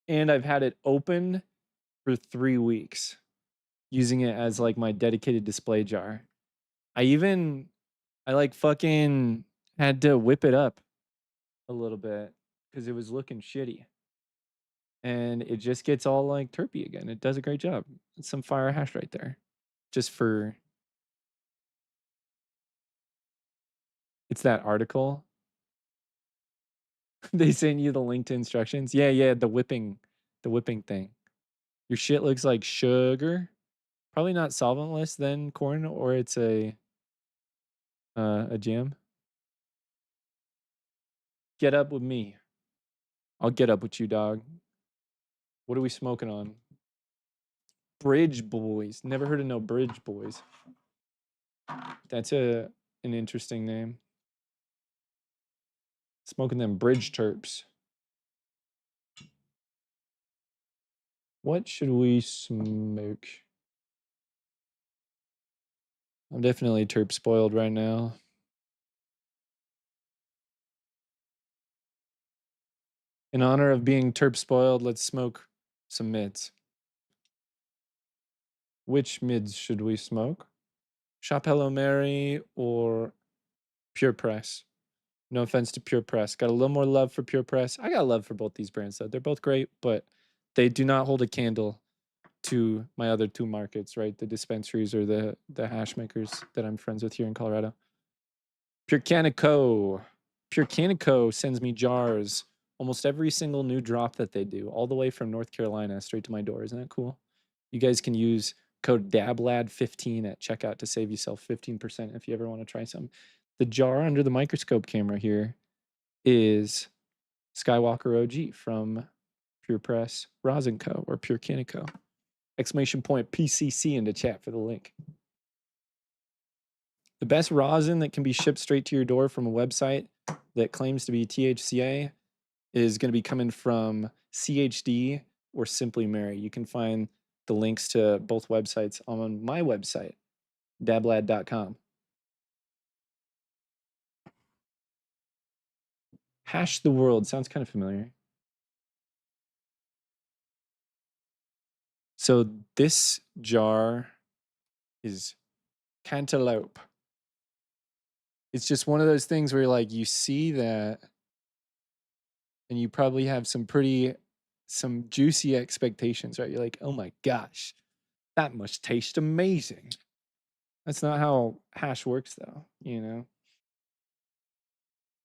And I've had it open for 3 weeks, using it as like my dedicated display jar. I like fucking had to whip it up a little bit because it was looking shitty. And it just gets all like terpy again. It does a great job. It's some fire hash right there. Just for it's that article. They sent you the link to instructions. Yeah, the whipping thing. Your shit looks like sugar. Probably not solventless then corn, or it's a jam. Get up with me. I'll get up with you, dog. What are we smoking on? Bridge Boys. Never heard of no Bridge Boys. That's an interesting name. Smoking them bridge terps. What should we smoke? I'm definitely terp spoiled right now. In honor of being terp spoiled, let's smoke some mids. Which mids should we smoke? Shop Hello Mary or Pure Press? No offense to Pure Press. Got a little more love for Pure Press. I got love for both these brands though. They're both great, but they do not hold a candle to my other 2 markets, right? The dispensaries or the hash makers that I'm friends with here in Colorado. Pure Canico. Pure Canico sends me jars almost every single new drop that they do, all the way from North Carolina straight to my door. Isn't that cool? You guys can use code DabLad15 at checkout to save yourself 15% if you ever want to try some. The jar under the microscope camera here is Skywalker OG from Pure Press Rosin Co. or Pure Canico. Exclamation point PCC into chat for the link. The best rosin that can be shipped straight to your door from a website that claims to be THCA is going to be coming from CHD or Simply Mary. You can find the links to both websites on my website, dablad.com. Hash the World sounds kind of familiar. So this jar is cantaloupe. It's just one of those things where like you see that and you probably have some juicy expectations, right? You're like, oh my gosh, That must taste amazing. That's not how hash works, though, you know?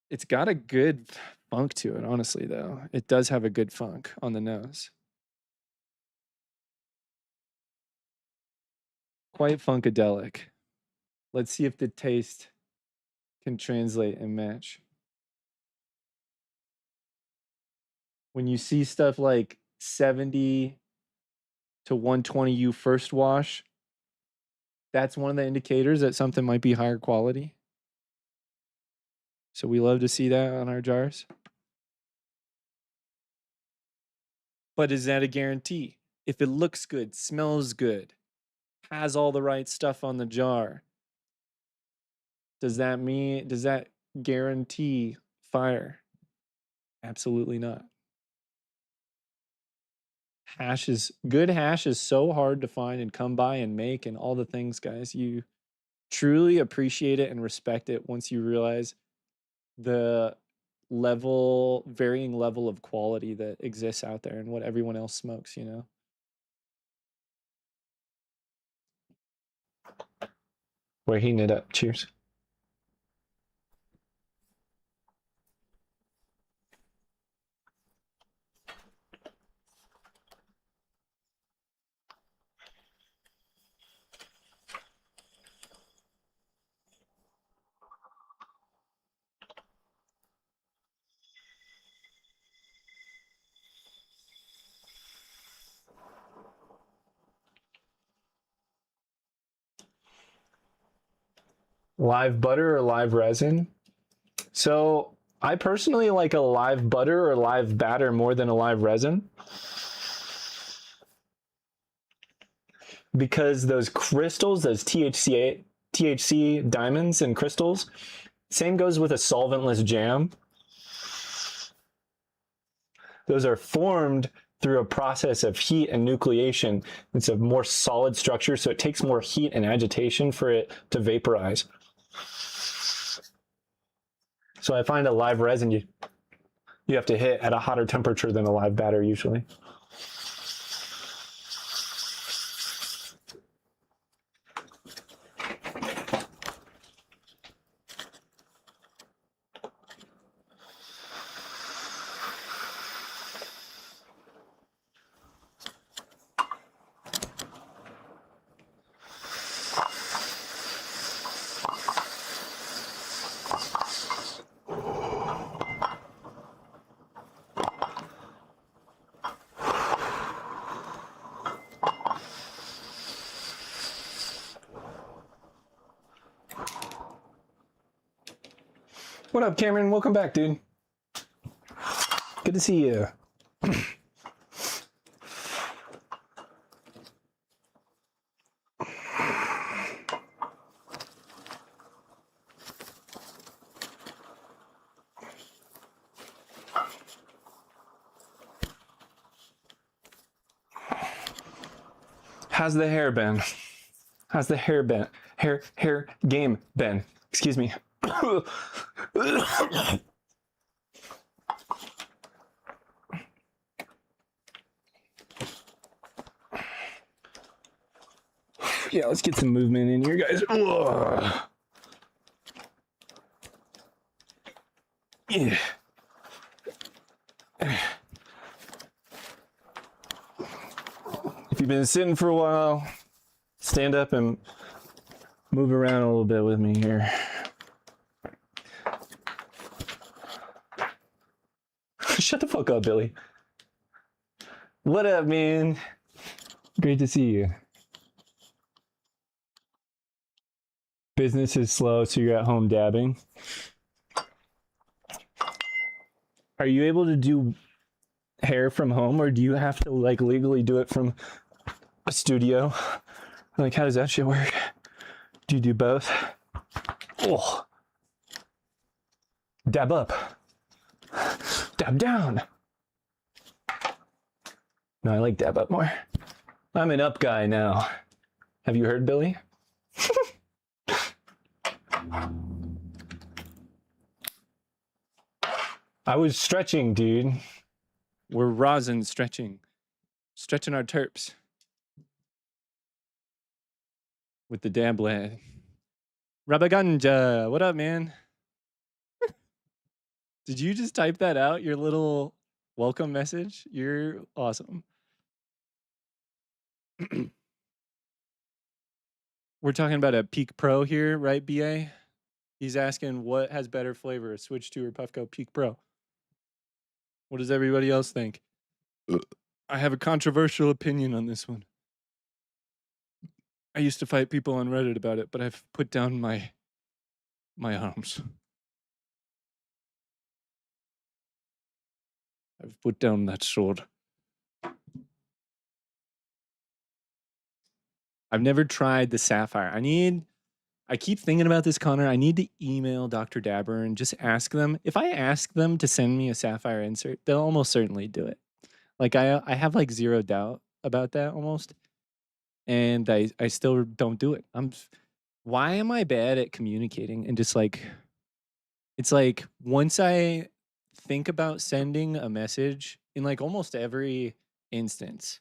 It's got a good funk to it, honestly, though. It does have a good funk on the nose. Quite funkadelic. Let's see if the taste can translate and match. When you see stuff like 70 to 120 U first wash, that's one of the indicators that something might be higher quality. So we love to see that on our jars. But is that a guarantee? If it looks good, smells good, has all the right stuff on the jar, does that guarantee fire? Absolutely not. Good hash is so hard to find and come by and make and all the things, guys. You truly appreciate it and respect it once you realize the varying level of quality that exists out there and what everyone else smokes, you know? We're heating it up. Cheers. Live butter or live resin? So I personally like a live butter or live batter more than a live resin, because those crystals, those THC diamonds and crystals, same goes with a solventless jam. Those are formed through a process of heat and nucleation. It's a more solid structure, so it takes more heat and agitation for it to vaporize. So I find a live resin you have to hit at a hotter temperature than a live batter usually. What up, Cameron? Welcome back, dude. Good to see you. How's the hair been? How's the hair been? Hair game been? Excuse me. Yeah, let's get some movement in here, guys. Yeah. If you've been sitting for a while, stand up and move around a little bit with me here. Shut the fuck up, Billy. What up, man? Great to see you. Business is slow, so you're at home dabbing. Are you able to do hair from home, or do you have to like legally do it from a studio? Like, how does that shit work? Do you do both? Oh. Dab up. Dab down. No, I like dab up more. I'm an up guy now. Have you heard, Billy? I was stretching, dude. We're rosin stretching our terps. with the DabLad. Rabaganja, what up, man? Did you just type that out? Your little welcome message? You're awesome. We're talking about a Peak Pro here, right, BA? He's asking what has better flavor, a Switch 2 or Puffco Peak Pro? What does everybody else think? I have a controversial opinion on this one. I used to fight people on Reddit about it, but I've put down my arms. I've put down that sword. I've never tried the Sapphire. I keep thinking about this, Connor. I need to email Dr. Dabber and just ask them. If I ask them to send me a Sapphire insert, they'll almost certainly do it. Like I have like zero doubt about that almost. And I still don't do it. Why am I bad at communicating and just like, it's like once I think about sending a message in like almost every instance,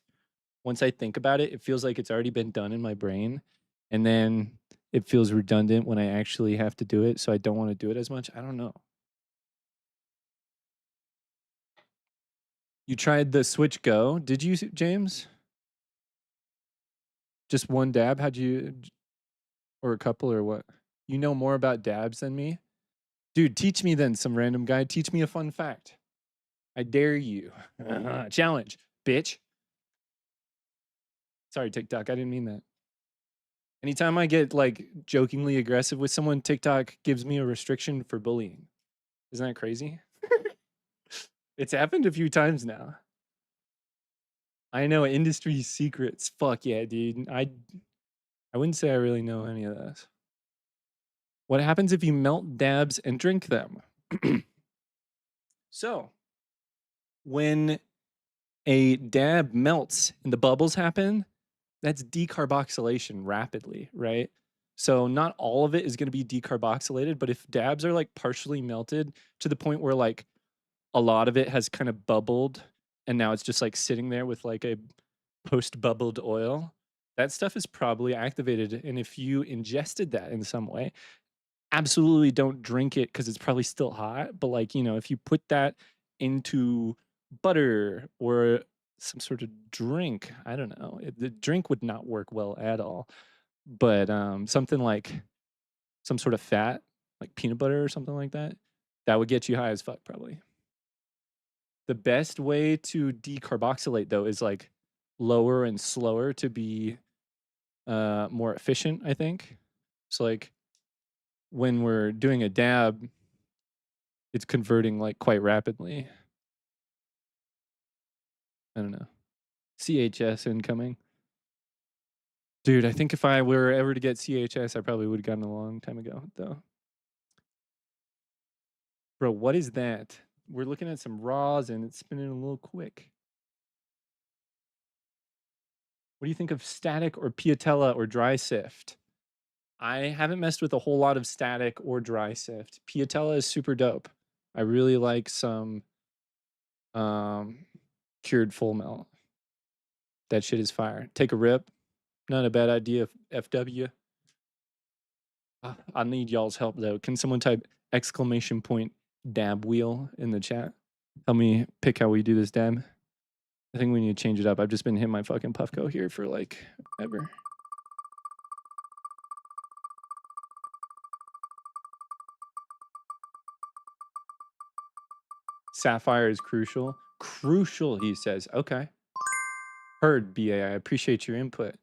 once I think about it, it feels like it's already been done in my brain. And then it feels redundant when I actually have to do it. So I don't want to do it as much. I don't know. You tried the Switch Go. Did you, James? Just one dab? How'd you, or a couple or what? You know more about dabs than me? Dude, teach me then, some random guy. Teach me a fun fact. I dare you. Challenge, bitch. Sorry, TikTok. I didn't mean that. Anytime I get like jokingly aggressive with someone, TikTok gives me a restriction for bullying. Isn't that crazy? It's happened a few times now. I know industry secrets. Fuck yeah, dude. I wouldn't say I really know any of this. What happens if you melt dabs and drink them? So, when a dab melts and the bubbles happen, that's decarboxylation rapidly, right? So not all of it is going to be decarboxylated, but if dabs are like partially melted to the point where like a lot of it has kind of bubbled and now it's just like sitting there with like a post-bubbled oil, that stuff is probably activated. And if you ingested that in some way, absolutely don't drink it because it's probably still hot. But like, you know, if you put that into butter or some sort of drink, I don't know, the drink would not work well at all. But something like some sort of fat, like peanut butter or something like that, that would get you high as fuck probably. The best way to decarboxylate though is like lower and slower to be more efficient, I think. So like when we're doing a dab, it's converting like quite rapidly. I don't know. CHS incoming. Dude, I think if I were ever to get CHS, I probably would have gotten a long time ago, though. Bro, what is that? We're looking at some raws and it's spinning a little quick. What do you think of static or piatella or dry sift? I haven't messed with a whole lot of static or dry sift. Piatella is super dope. I really like some cured full melt. That shit is fire. Take a rip. Not a bad idea, FW. I need y'all's help though. Can someone type exclamation point dab wheel in the chat? Help me pick how we do this dab. I think we need to change it up. I've just been hitting my fucking Puffco here for like ever. Sapphire is crucial. Crucial, he says. Okay. Heard, BA. I appreciate your input.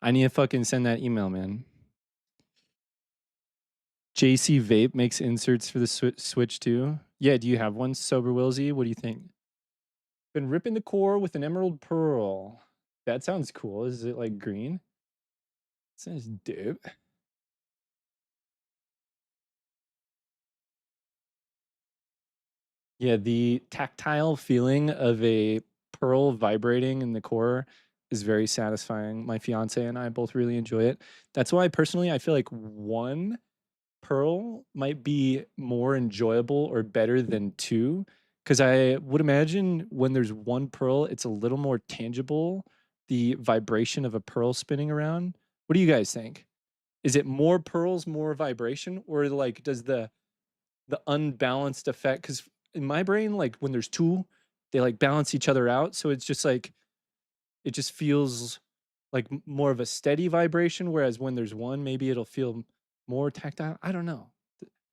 I need to fucking send that email, man. JC Vape makes inserts for the Switch too. Yeah, do you have one, Sober Willsy? What do you think? Been ripping the core with an emerald pearl. That sounds cool. Is it like green? Sounds dope. Yeah, the tactile feeling of a pearl vibrating in the core is very satisfying. My fiance and I both really enjoy it. That's why personally I feel like one pearl might be more enjoyable or better than two. Because I would imagine when there's one pearl, it's a little more tangible, the vibration of a pearl spinning around. What do you guys think? is it more pearls, more vibration, or like does the unbalanced effect? Because in my brain, like when there's two, they like balance each other out. So it's just like it just feels like more of a steady vibration. Whereas when there's one, maybe it'll feel more tactile. I don't know.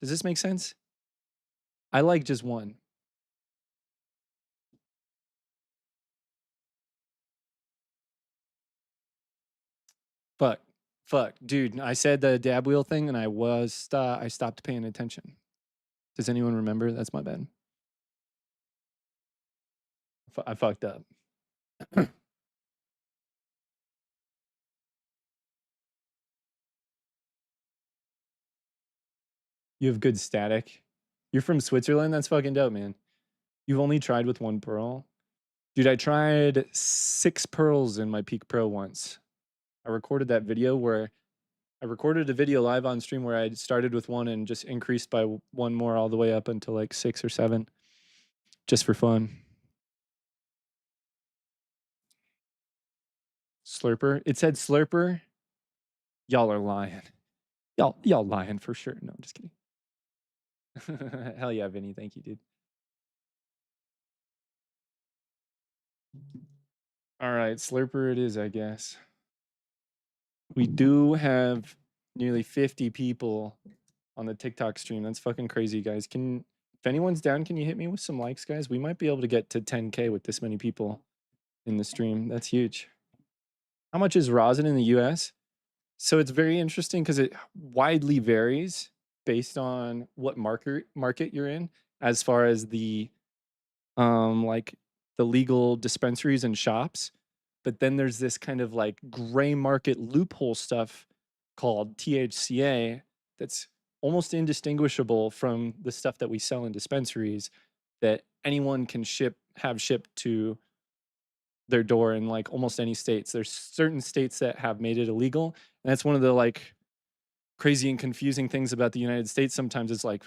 Does this make sense? I like just one. Fuck, dude. I said the dab wheel thing, and I stopped paying attention. Does anyone remember? That's my bad. I fucked up. You have good static. You're from Switzerland? That's fucking dope, man. You've only tried with one pearl? Dude, I tried 6 pearls in my Peak Pro once. I recorded that video where I recorded a video live on stream where I started with one and just increased by one more all the way up until like 6 or 7 just for fun. Slurper? It said slurper? Y'all are lying. Y'all lying for sure. No, I'm just kidding. Hell yeah, Vinny. Thank you, dude. All right, slurper it is, I guess. We do have nearly 50 people on the TikTok stream. That's fucking crazy, guys. If anyone's down, can you hit me with some likes, guys? We might be able to get to 10K with this many people in the stream. That's huge. How much is rosin in the US? So it's very interesting because it widely varies based on what market you're in, as far as the like the legal dispensaries and shops. But then there's this kind of like gray market loophole stuff called THCA that's almost indistinguishable from the stuff that we sell in dispensaries that anyone can have shipped to their door in like almost any states. There's certain states that have made it illegal, and that's one of the like crazy and confusing things about the United States. Sometimes it's like,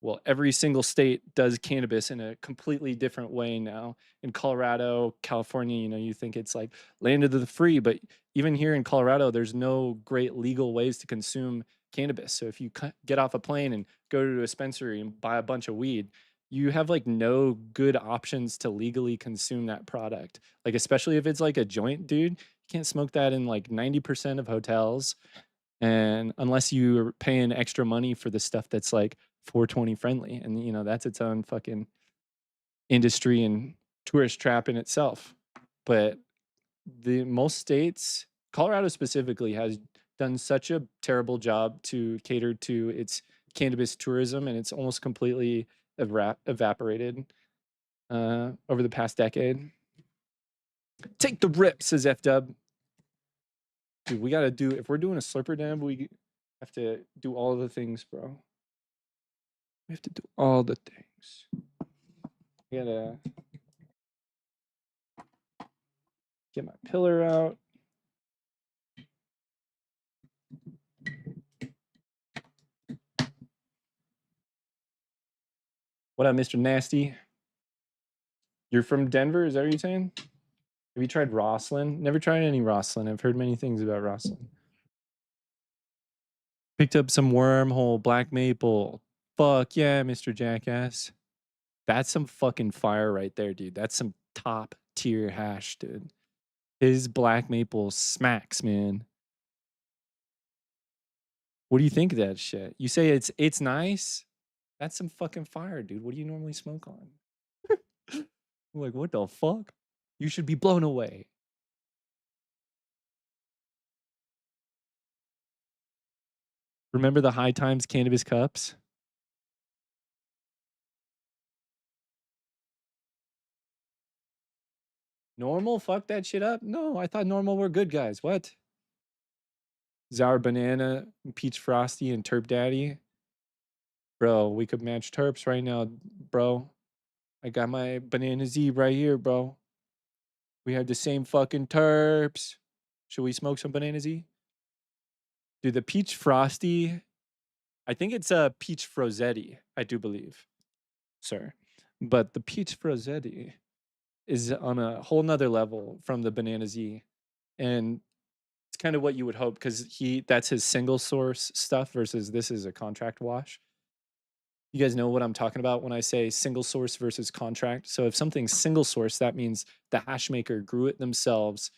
well, every single state does cannabis in a completely different way now. In Colorado, California, you think it's like land of the free, but even here in Colorado, there's no great legal ways to consume cannabis. So if you get off a plane and go to a dispensary and buy a bunch of weed, you have like no good options to legally consume that product. Like, especially if it's like a joint, dude, you can't smoke that in like 90% of hotels. And unless you're paying extra money for the stuff that's like 420 friendly, and that's its own fucking industry and tourist trap in itself. But the most states, Colorado specifically, has done such a terrible job to cater to its cannabis tourism, and it's almost completely evaporated over the past decade. Take the rip, says F-Dub. Dude, we gotta do, if we're doing a slurper dab, we have to do all the things, bro. We have to do all the things. I gotta get my pillar out. What up, Mr. Nasty? You're from Denver? Is that what you're saying? Have you tried Roslyn? Never tried any Roslyn. I've heard many things about Roslyn. Picked up some wormhole, black maple. Fuck yeah, Mr. Jackass. That's some fucking fire right there, dude. That's some top tier hash, dude. His black maple smacks, man. What do you think of that shit? You say it's nice? That's some fucking fire, dude. What do you normally smoke on? I'm like, what the fuck? You should be blown away. Remember the High Times cannabis cups? Normal? Fuck that shit up? No, I thought Normal were good guys. What? Sour Banana, Peach Frosty, and Terp Daddy? Bro, we could match terps right now, bro. I got my Banana Z right here, bro. We have the same fucking terps. Should we smoke some Banana Z? Dude, the Peach Frosty, I think it's a Peach Frozetti, I do believe, sir. But the Peach Frozetti is on a whole nother level from the Banana Z. And it's kind of what you would hope, because that's his single source stuff versus this is a contract wash. You guys know what I'm talking about when I say single source versus contract. So if something's single source, that means the hash maker grew it themselves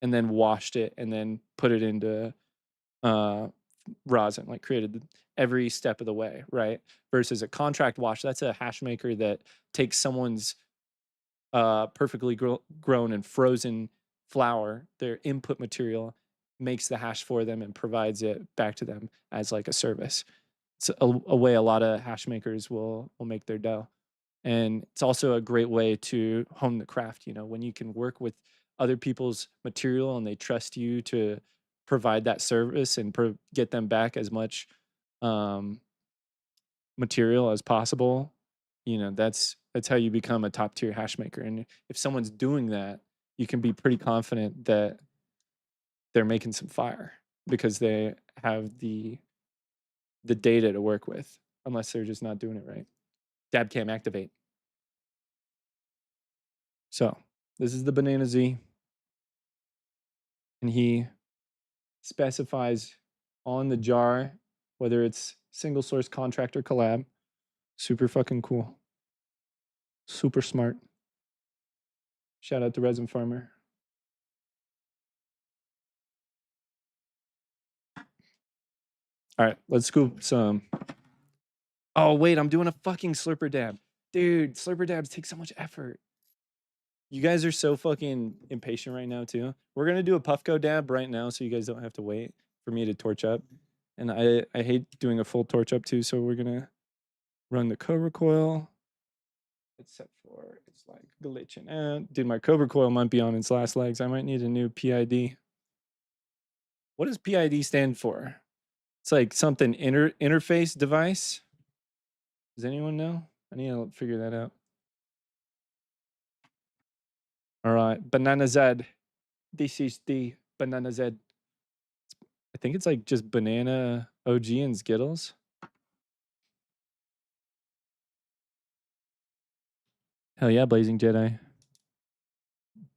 and then washed it and then put it into rosin, like created every step of the way, right? Versus a contract wash, that's a hash maker that takes someone's perfectly grown and frozen flour, their input material, makes the hash for them and provides it back to them as like a service. It's a way a lot of hash makers will make their dough. And it's also a great way to hone the craft, you know, when you can work with other people's material and they trust you to provide that service and get them back as much material as possible. You know, that's how you become a top tier hash maker. And if someone's doing that, you can be pretty confident that they're making some fire because they have the data to work with, unless they're just not doing it right. Dabcam activate. So this is the Banana Z. And he specifies on the jar whether it's single source, contract, or collab. Super fucking cool. Super smart. Shout out to Resin Farmer. All right, let's scoop some. Oh, wait, I'm doing a fucking slurper dab. Dude, slurper dabs take so much effort. You guys are so fucking impatient right now, too. We're going to do a Puffco dab right now so you guys don't have to wait for me to torch up. And I hate doing a full torch up, too, so we're going to run the Cobra coil. Except for it's like glitching out. Dude, my Cobra coil might be on its last legs. I might need a new PID. What does PID stand for? It's like something interface device. Does anyone know? I need to figure that out. All right, Banana Z. This is the Banana Z. I think it's like just banana OG and Skittles. Hell yeah, Blazing Jedi.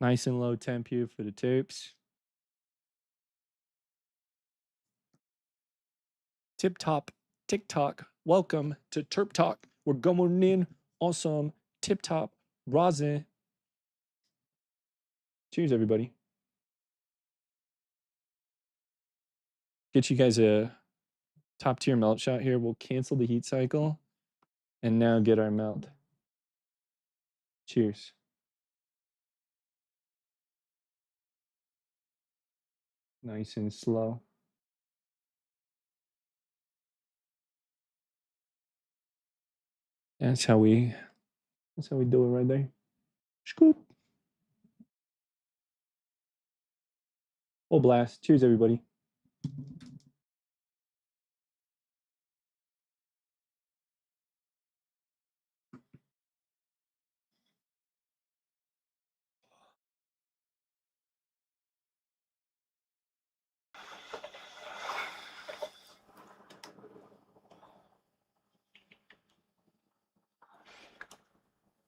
Nice and low temp here for the tapes. Tip top TikTok. Welcome to Terp Talk. We're going in on some tip top rosin. Cheers, everybody. Get you guys a top tier melt shot here. We'll cancel the heat cycle and now get our melt. Cheers. Nice and slow. That's how we do it right there. Scoop. Full blast. Cheers, everybody.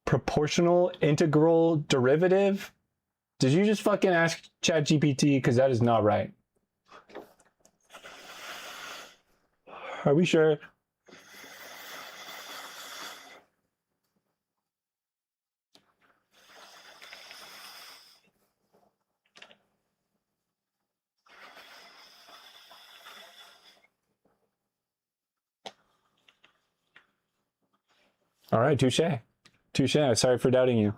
Proportional integral derivative? Did you just fucking ask ChatGPT? Because that is not right. Are we sure? All right, touche. Touche. Sorry for doubting you.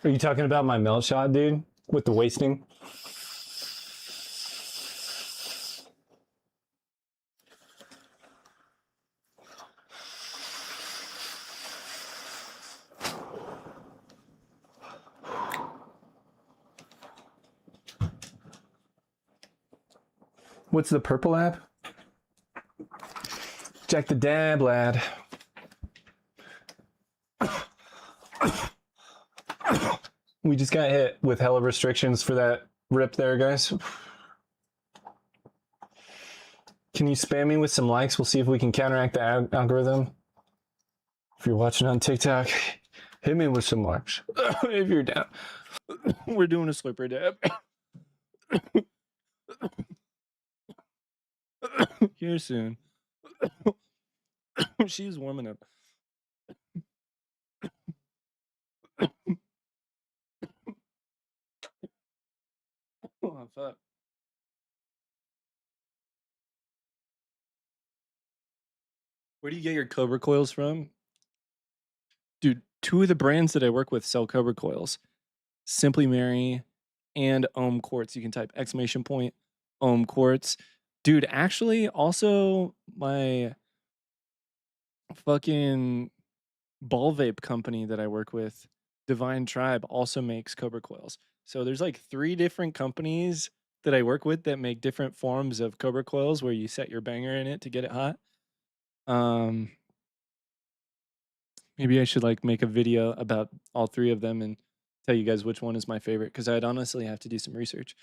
Are you talking about my melt shot, dude? With the wasting? What's the purple app? Check the DabLad. We just got hit with hella restrictions for that rip there, guys. Can you spam me with some likes? We'll see if we can counteract the algorithm. If you're watching on TikTok, hit me with some likes. If you're down. We're doing a slipper dab. Here soon. She's warming up. Oh, fuck. Where do you get your Cobra coils from? Dude, two of the brands that I work with sell Cobra coils. Simply Mary and Ohm Quartz. You can type exclamation point Ohm Quartz. Dude, actually, also my fucking ball vape company that I work with, Divine Tribe, also makes Cobra coils. So there's like 3 different companies that I work with that make different forms of Cobra coils where you set your banger in it to get it hot. Maybe I should like make a video about all 3 of them and tell you guys which one is my favorite, because I'd honestly have to do some research.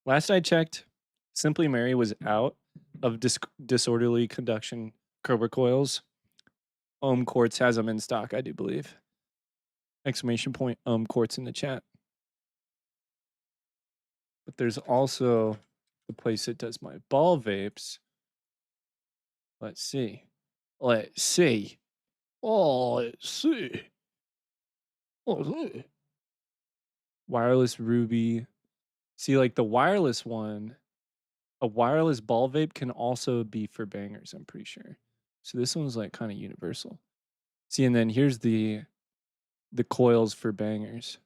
Last I checked, Simply Mary was out of disorderly conduction Cobra coils. Ohm Quartz has them in stock, I do believe. Exclamation point Ohm Quartz in the chat. But there's also the place that does my ball vapes. Let's see. Let's see. Oh, let's see. Let's see. Wireless Ruby. See, like the wireless one, a wireless ball vape can also be for bangers, I'm pretty sure. So this one's like kind of universal. See, and then here's the coils for bangers.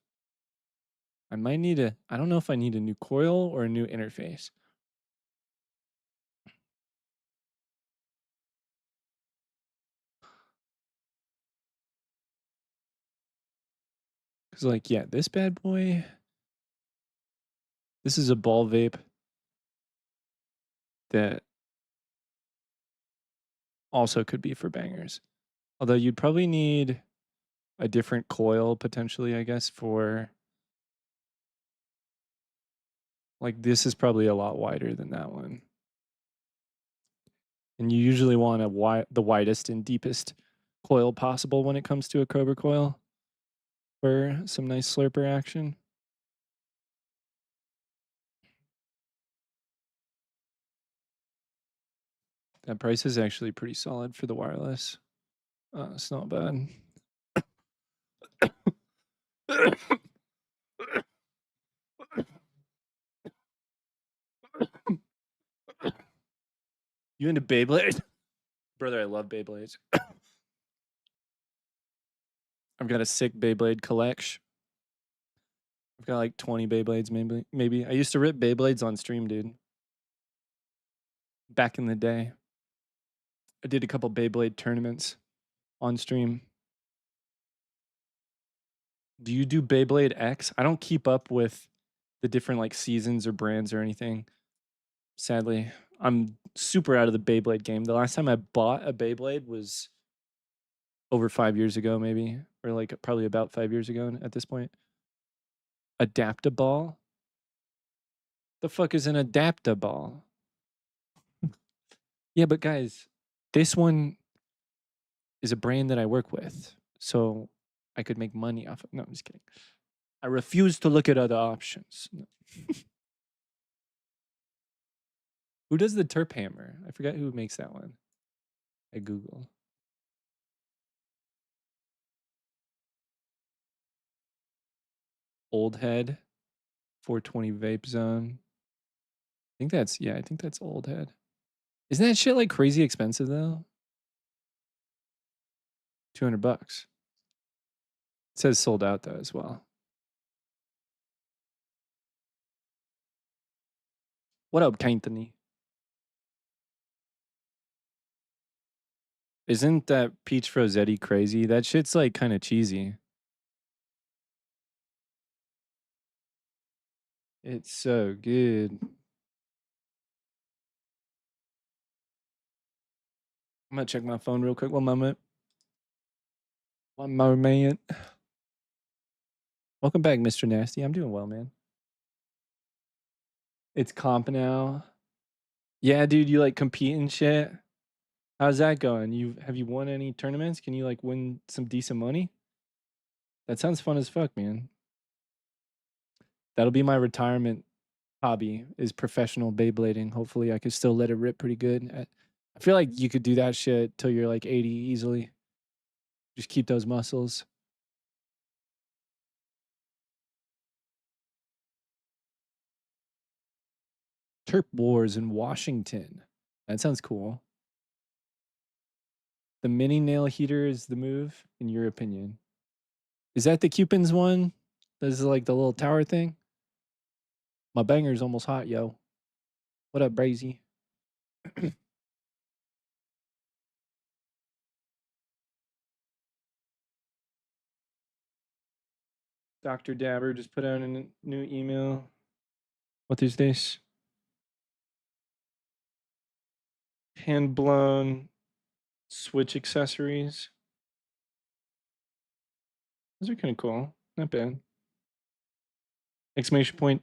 I might need I don't know if I need a new coil or a new interface. Cause like, yeah, this bad boy, this is a ball vape that also could be for bangers. Although you'd probably need a different coil potentially, I guess, for like this is probably a lot wider than that one. And you usually want the widest and deepest coil possible when it comes to a Cobra coil for some nice slurper action. That price is actually pretty solid for the wireless. It's not bad. You into Beyblade? Brother, I love Beyblades. I've got a sick Beyblade collection. I've got like 20 Beyblades, maybe. I used to rip Beyblades on stream, dude. Back in the day. I did a couple Beyblade tournaments on stream. Do you do Beyblade X? I don't keep up with the different like seasons or brands or anything. Sadly, I'm super out of the Beyblade game. The last time I bought a Beyblade was over 5 years ago, maybe, or like probably about 5 years ago at this point. Adaptaball? The fuck is an adaptaball? Yeah, but guys, this one is a brand that I work with, so I could make money off it. No, I'm just kidding. I refuse to look at other options. No. Who does the Terp Hammer? I forgot who makes that one. I Google. Old Head, 420 Vape Zone. I think that's Old Head. Isn't that shit like crazy expensive though? $200. It says sold out though as well. What up, Anthony? Isn't that Peach Frozetti crazy? That shit's like kind of cheesy. It's so good. I'm gonna check my phone real quick. One moment. One moment. Welcome back, Mr. Nasty. I'm doing well, man. It's comp now. Yeah, dude, you like compete and shit. How's that going? Have you won any tournaments? Can you like win some decent money? That sounds fun as fuck, man. That'll be my retirement hobby is professional Beyblading. Hopefully I could still let it rip pretty good. I feel like you could do that shit till you're like 80 easily. Just keep those muscles. Turp Wars in Washington. That sounds cool. The mini nail heater is the move, in your opinion. Is that the Cupins one? This is like the little tower thing? My banger's almost hot, yo. What up, Brazy? Dr. Dabber just put out a new email. What is this? Hand blown switch accessories. Those are kind of cool. Not bad. Exclamation point.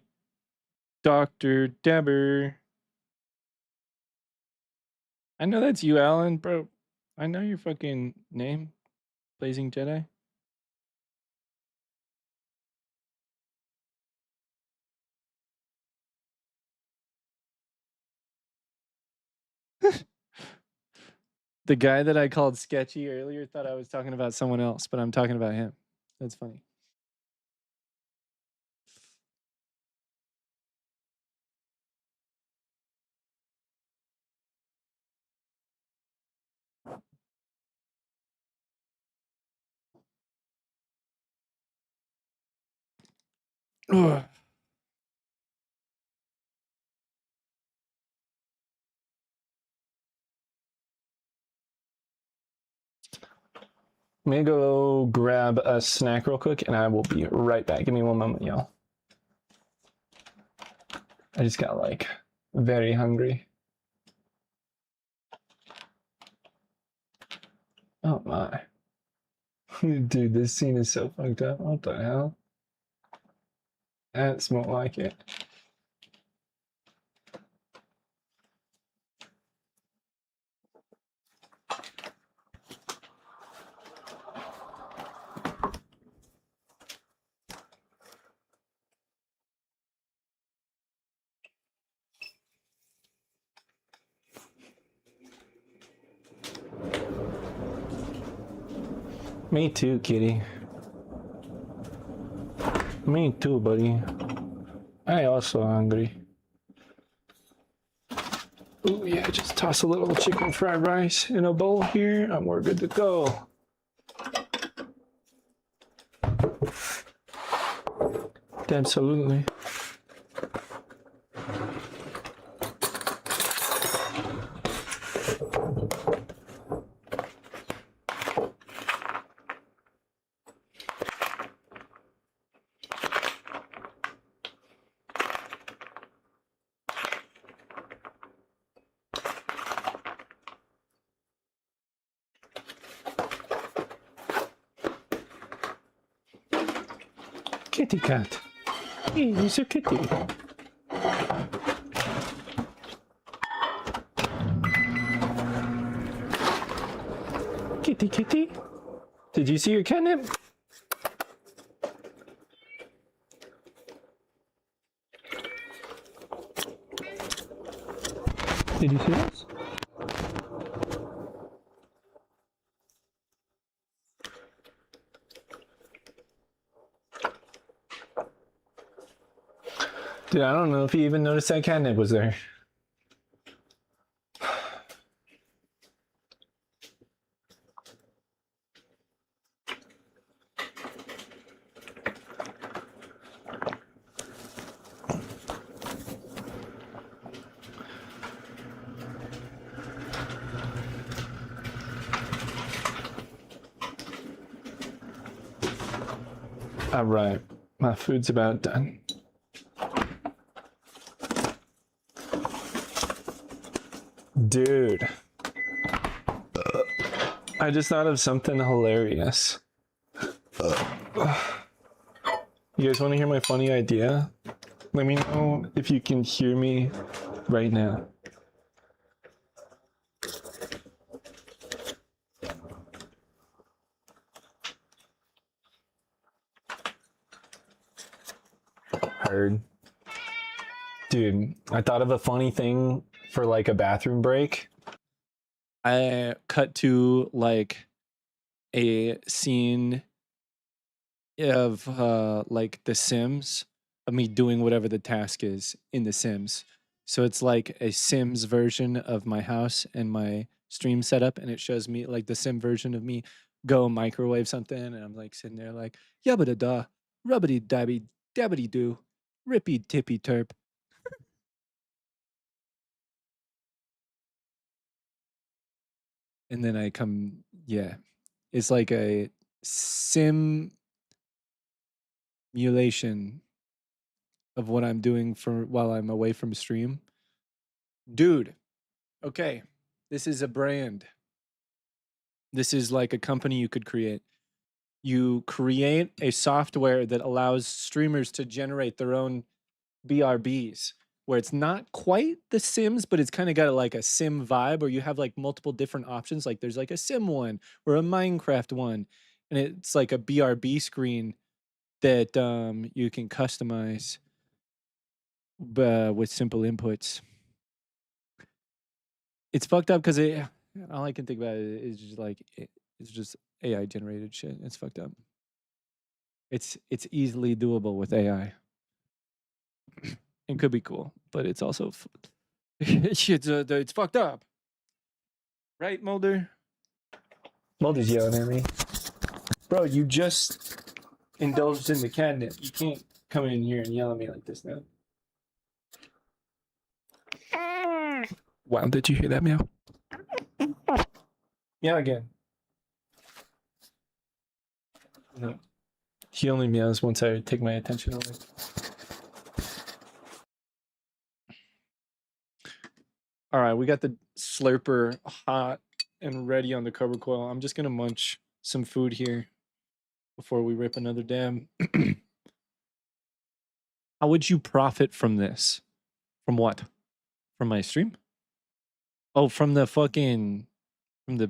Dr. Dabber. I know that's you, Alan, bro. I know your fucking name. Blazing Jedi. The guy that I called sketchy earlier thought I was talking about someone else, but I'm talking about him. That's funny. Ugh. I'm gonna go grab a snack real quick and I will be right back. Give me one moment, y'all. I just got like very hungry. Oh my. Dude, this scene is so fucked up. What the hell? That smelled like it. Me too, kitty. Me too, buddy. I also hungry. Ooh, yeah, just toss a little chicken fried rice in a bowl here and we're good to go. Absolutely. Kitty cat. Hey, he's a kitty. Kitty, kitty. Did you see your catnip? Did you see this? Dude, I don't know if he even noticed that catnip was there. All right, my food's about done. Dude. I just thought of something hilarious. You guys want to hear my funny idea? Let me know if you can hear me right now. Heard. Dude, I thought of a funny thing for like a bathroom break. I cut to like a scene of like The Sims, of me doing whatever the task is in The Sims. So it's like a Sims version of my house and my stream setup, and it shows me like the Sim version of me go microwave something, and I'm like sitting there like yabba da da, rubbity dabby dabbity doo, rippy tippy terp. And then I come, yeah, it's like a simulation of what I'm doing for while I'm away from stream. Dude, okay, this is a brand. This is like a company you could create. You create a software that allows streamers to generate their own BRBs, where it's not quite the Sims, but it's kind of got like a Sim vibe, where you have like multiple different options. Like there's like a Sim one or a Minecraft one, and it's like a BRB screen that you can customize with simple inputs. It's fucked up because all I can think about it is just like it's just AI generated shit. It's fucked up. It's easily doable with AI. It could be cool, but it's also it's fucked up, right, Mulder? Mulder's yelling at me, bro. You just indulged in the catnip. You can't come in here and yell at me like this now. Wow, did you hear that meow? Meow again. No. He only meows once I take my attention away. All right, we got the slurper hot and ready on the Cobra Coil. I'm just gonna munch some food here before we rip another dab. How would you profit from this? From what? From my stream? Oh, from the fucking from the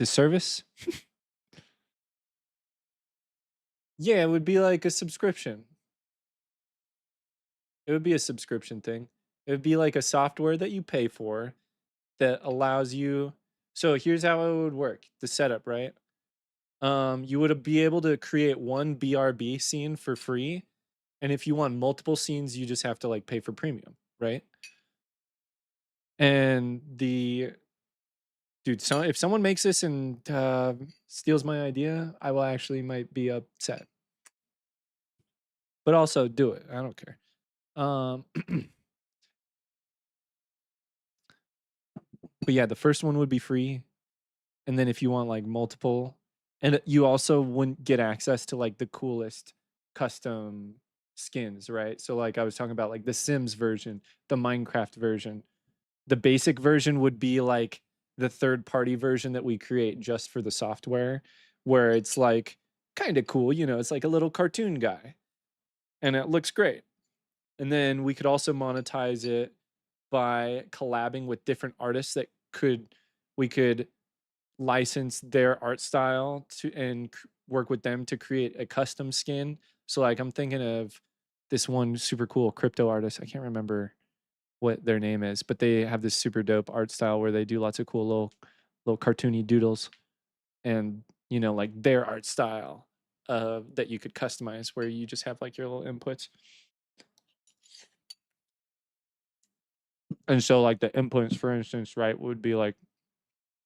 service? Yeah, it would be like a subscription. It would be a subscription thing. It would be like a software that you pay for that allows you. So here's how it would work. The setup, right? You would be able to create one BRB scene for free, and if you want multiple scenes, you just have to like pay for premium, right? And the dude, so if someone makes this and steals my idea, I will actually might be upset. But also do it. I don't care. But yeah, the first one would be free, and then if you want like multiple, and you also wouldn't get access to like the coolest custom skins, right? So like I was talking about like the Sims version, the Minecraft version. The basic version would be like the third party version that we create just for the software, where it's like kind of cool, you know, it's like a little cartoon guy and it looks great. And then we could also monetize it by collabing with different artists that we could license their art style to and work with them to create a custom skin. So like I'm thinking of this one super cool crypto artist. I can't remember what their name is, but they have this super dope art style where they do lots of cool little cartoony doodles, and you know, like their art style that you could customize, where you just have like your little inputs. And so like the inputs, for instance, right, would be like,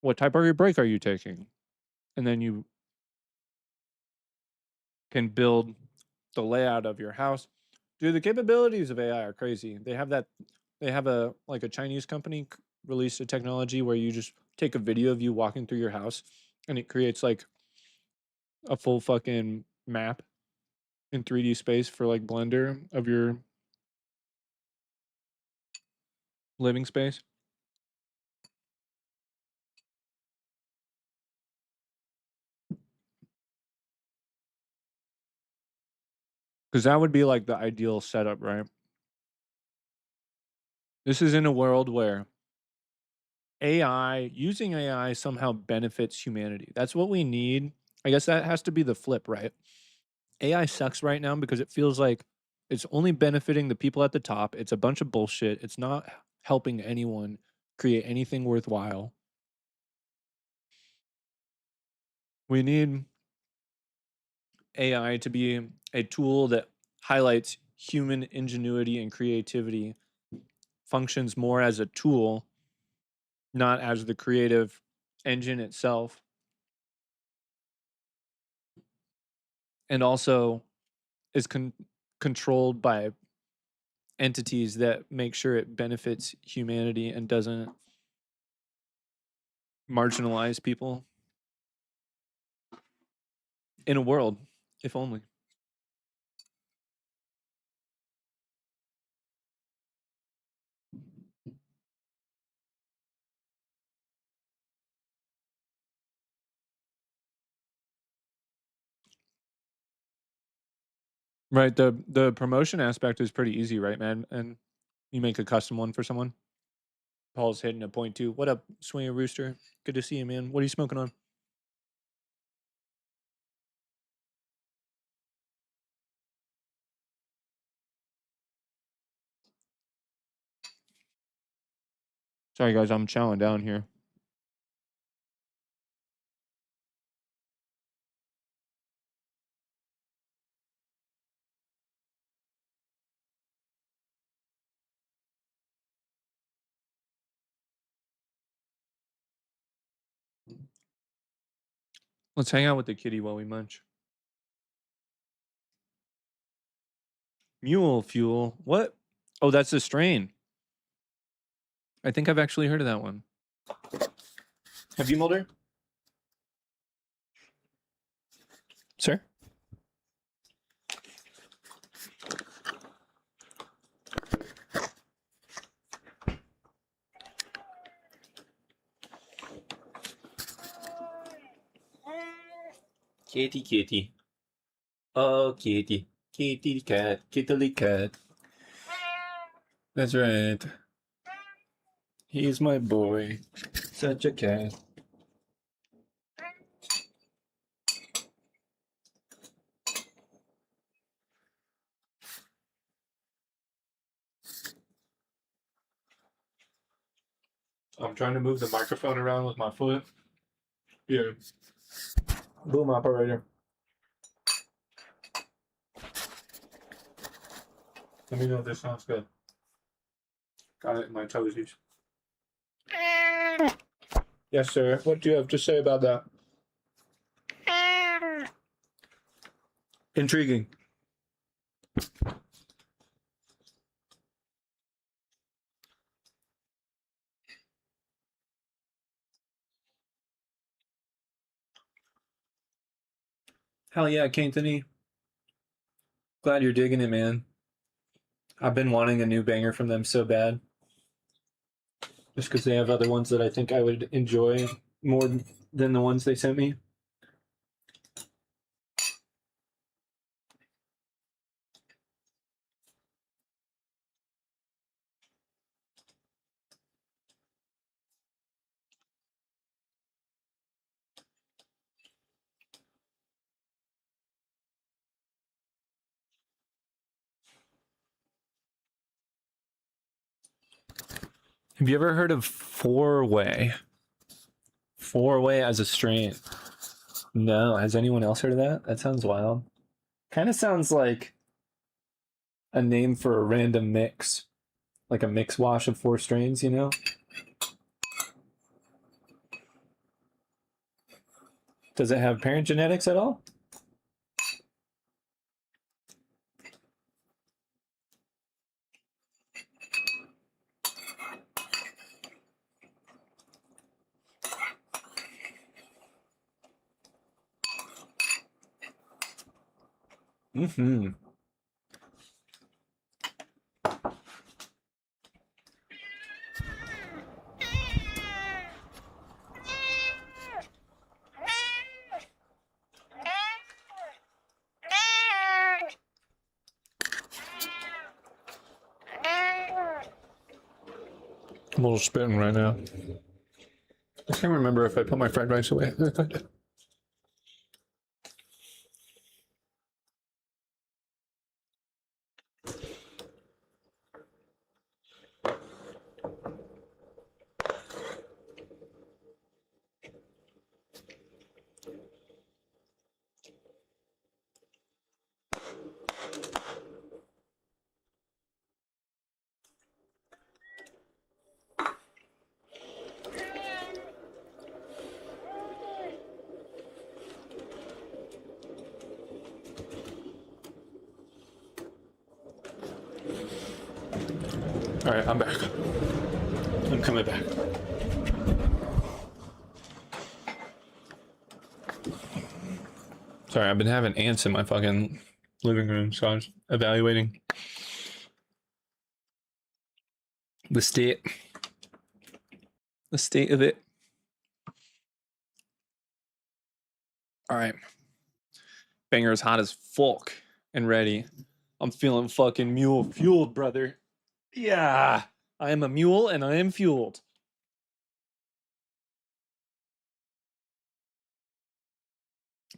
what type of break are you taking? And then you can build the layout of your house. Dude, the capabilities of AI are crazy. They have a like a Chinese company released a technology where you just take a video of you walking through your house and it creates like a full fucking map in 3D space for like Blender of your living space. Because that would be like the ideal setup, right? This is in a world where using AI somehow benefits humanity. That's what we need. I guess that has to be the flip, right? AI sucks right now because it feels like it's only benefiting the people at the top. It's a bunch of bullshit. It's not helping anyone create anything worthwhile. We need AI to be a tool that highlights human ingenuity and creativity, functions more as a tool, not as the creative engine itself. And also is controlled by entities that make sure it benefits humanity and doesn't marginalize people in a world, if only. Right. The promotion aspect is pretty easy, right, man? And you make a custom one for someone. Paul's hitting a point too. What up, Swinging Rooster? Good to see you, man. What are you smoking on? Sorry, guys, I'm chowing down here. Let's hang out with the kitty while we munch. Mule fuel. What? Oh, that's the strain. I think I've actually heard of that one. Have you, Mulder? Sir? Kitty, kitty. Oh, kitty. Kitty cat. Kitty cat. That's right. He's my boy. Such a cat. I'm trying to move the microphone around with my foot. Here. Boom operator. Let me know if this sounds good. Got it in my toesies. Yes, sir. What do you have to say about that? Intriguing. Hell yeah, Anthony. Glad you're digging it, man. I've been wanting a new banger from them so bad. Just because they have other ones that I think I would enjoy more than the ones they sent me. Have you ever heard of four-way? Four-way as a strain. No. Has anyone else heard of that? That sounds wild. Kind of sounds like a name for a random mix. Like a mix wash of four strains, you know? Does it have parent genetics at all? Mm-hmm. I'm a little spitting right now. I can't remember if I put my fried rice away. All right, I'm back. I'm coming back. Sorry, I've been having ants in my fucking living room, so I was evaluating the state of it. All right. Banger is hot as fuck and ready. I'm feeling fucking mule fueled, brother. Yeah, I am a mule and I am fueled.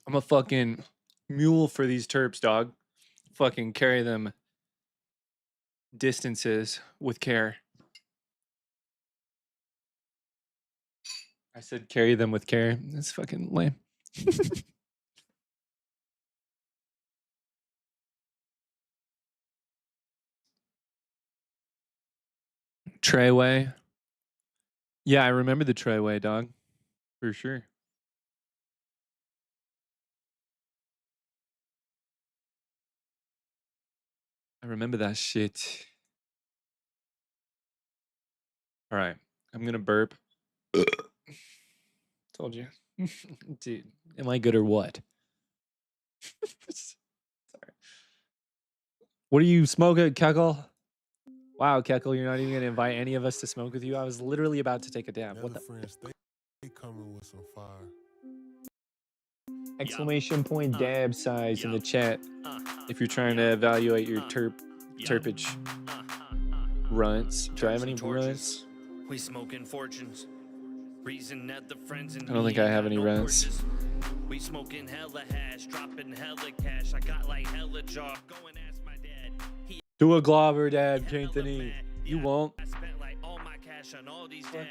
I'm a fucking mule for these terps, dog. Fucking carry them distances with care. I said carry them with care. That's fucking lame. Treyway. Yeah, I remember the Treyway, dog. For sure. I remember that shit. All right. I'm going to burp. Told you. Dude, am I good or what? Sorry. What are you smoking, Keckle? Wow, Keckle, you're not even going to invite any of us to smoke with you? I was literally about to take a dab. What the? They coming with some fire. Exclamation point dab size in the chat if you're trying to evaluate your terpage runts. Do I have any runts? We smoking fortunes. Reason that the friends and I don't think I have any runts. We smoking hella hash, dropping hella cash. I got like hella job. Go and ask my dad. Do a Glover, Dad, Anthony. You won't. I spent like all my cash on all these dabs.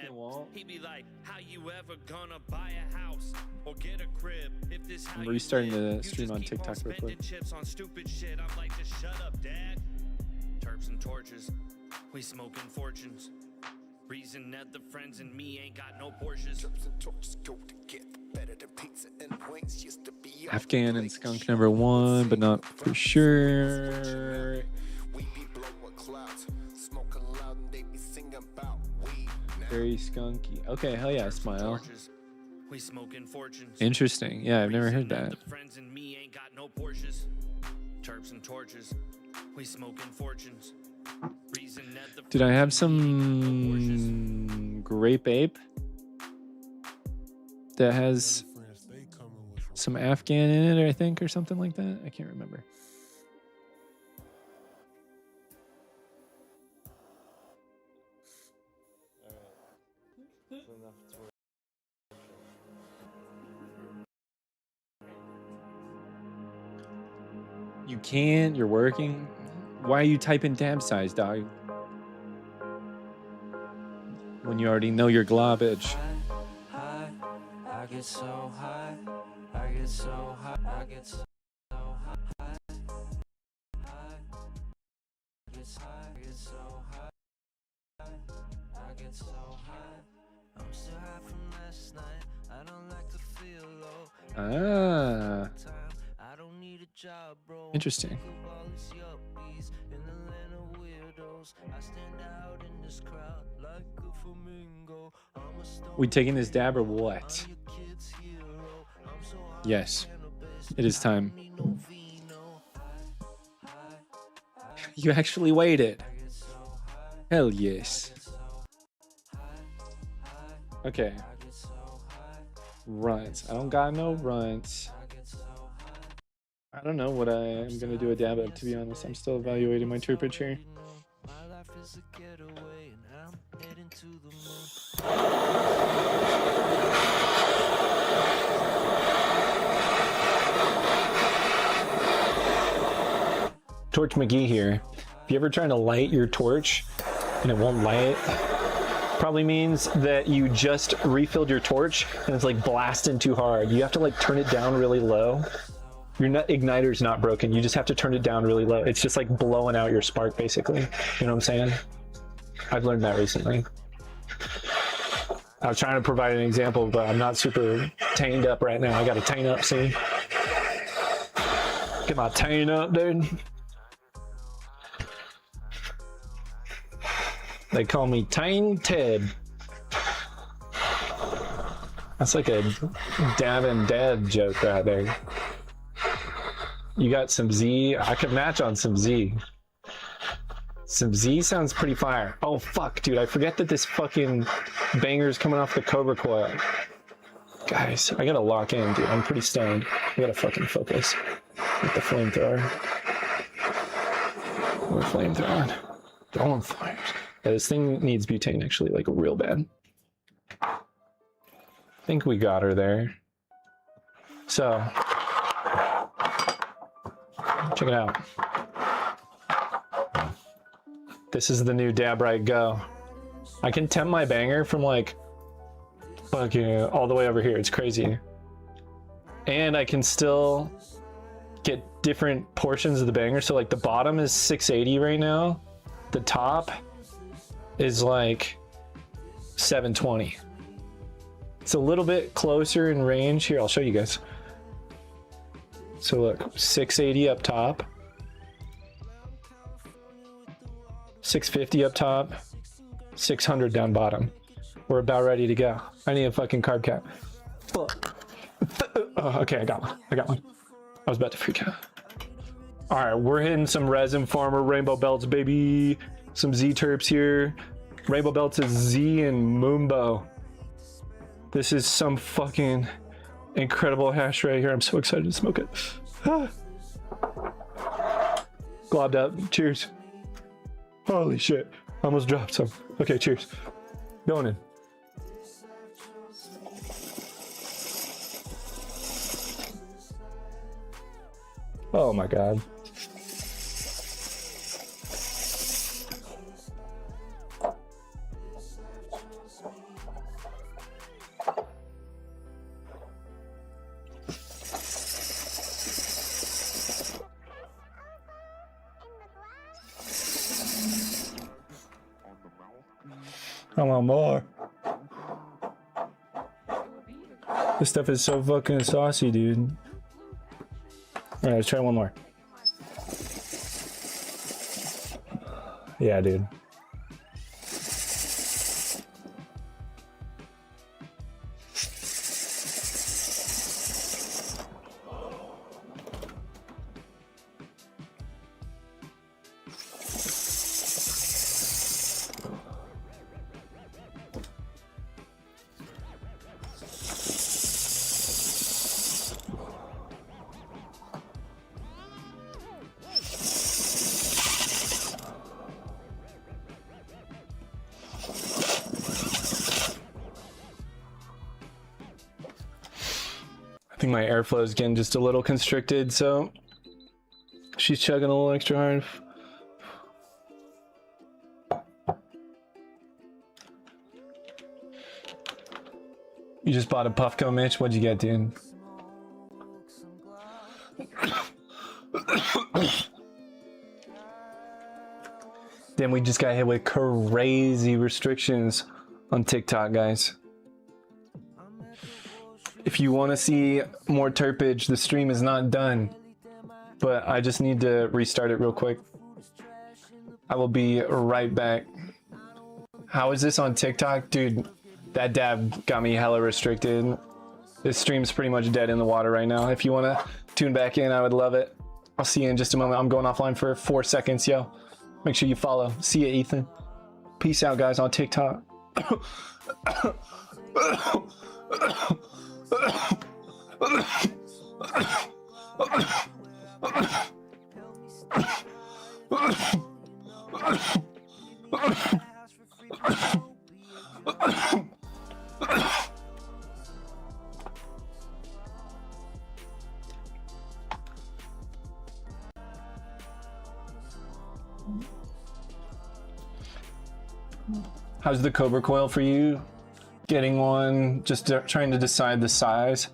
He'd be like, how you ever gonna buy a house or get a crib if this I'm restarting the stream on TikTok real quick. Chips on stupid shit. I'm like, just shut up, Dad. Terps and torches. We smoking fortunes. Reason that the friends and me ain't got no Porsches. Afghan and skunk #1, but not for sure. Very skunky. Okay, hell yeah, smile. Interesting. Yeah, I've never heard that. Friends and me ain't got no Porsches. Terps and torches. We smoking fortunes. Did I have some grape ape that has some Afghan in it, I think, or something like that? I can't remember. You can't, you're working. Why are you typing dab size, dog? When you already know your globage. I get so high. I get so high. I get so high. I get so high. I get so high. I'm still high from last night. I don't like to feel low. Ah. I don't need a job, bro. Interesting. I stand out in this crowd like a flamingo. We taking this dab or what? Yes, it is time. You actually waited. Hell yes. Okay. Runts. I don't got no runts. I don't know what I am gonna do a dab of, to be honest. I'm still evaluating my terpage here. heading to the moon. Torch McGee here. If you ever trying to light your torch and it won't light, probably means that you just refilled your torch and it's like blasting too hard. You have to like turn it down really low. Your igniter's not broken. You just have to turn it down really low. It's just like blowing out your spark basically. You know what I'm saying? I've learned that recently. I was trying to provide an example, but I'm not super tained up right now. I got to taint up, see? Get my taint up, dude. They call me Tang Ted. That's like a dab and dad joke right there. You got some Z? I could match on some Z. Some Z sounds pretty fire. Oh fuck, dude, I forget that this fucking banger is coming off the Cobra coil. Guys, I gotta lock in, dude. I'm pretty stoned. I gotta fucking focus with the flamethrower. We're flamethrowing. Going fires. Yeah, this thing needs butane actually, like real bad. I think we got her there. So, check it out. This is the new DabRad Go. I can temp my banger from like fucking all the way over here. It's crazy. And I can still get different portions of the banger. So like the bottom is 680 right now. The top is like 720. It's a little bit closer in range. Here, I'll show you guys. So look, 680 up top, 650 up top, 600 down bottom. We're about ready to go. I need a fucking carb cap. Fuck. Oh, okay, I got one. I got one. I was about to freak out. All right, we're hitting some Resin Farmer Rainbow Belts, baby. Some Z-Terps here. Rainbow Belts is Z and Moonbow. This is some fucking incredible hash right here. I'm so excited to smoke it. Globbed up. Cheers. Holy shit. I almost dropped some. Okay, cheers. Going in. Oh my God. I want more. This stuff is so fucking saucy, dude. All right, let's try one more. Yeah, dude. I think my airflow is getting just a little constricted, so she's chugging a little extra hard. You just bought a Puffco, Mitch? What'd you get, dude? Then we just got hit with crazy restrictions on TikTok, guys. If you want to see more terpage, the stream is not done, but I just need to restart it real quick. I will be right back. How is this on TikTok? Dude, that dab got me hella restricted. This stream's pretty much dead in the water right now. If you want to tune back in, I would love it. I'll see you in just a moment. I'm going offline for 4 seconds, yo. Make sure you follow. See ya, Ethan. Peace out, guys, on TikTok. How's the Cobra coil for you? Getting one, just trying to decide the size.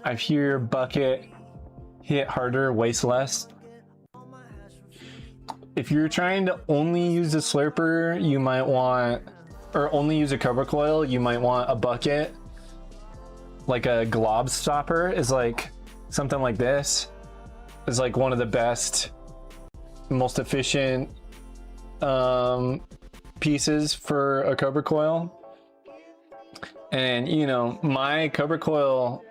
I hear bucket hit harder, waste less. If you're trying to only use a slurper, you might want, or only use a Cobra coil, you might want a bucket. Like a glob stopper is like something like this. Is like one of the best, most efficient pieces for a Cobra coil. And you know, my Cobra coil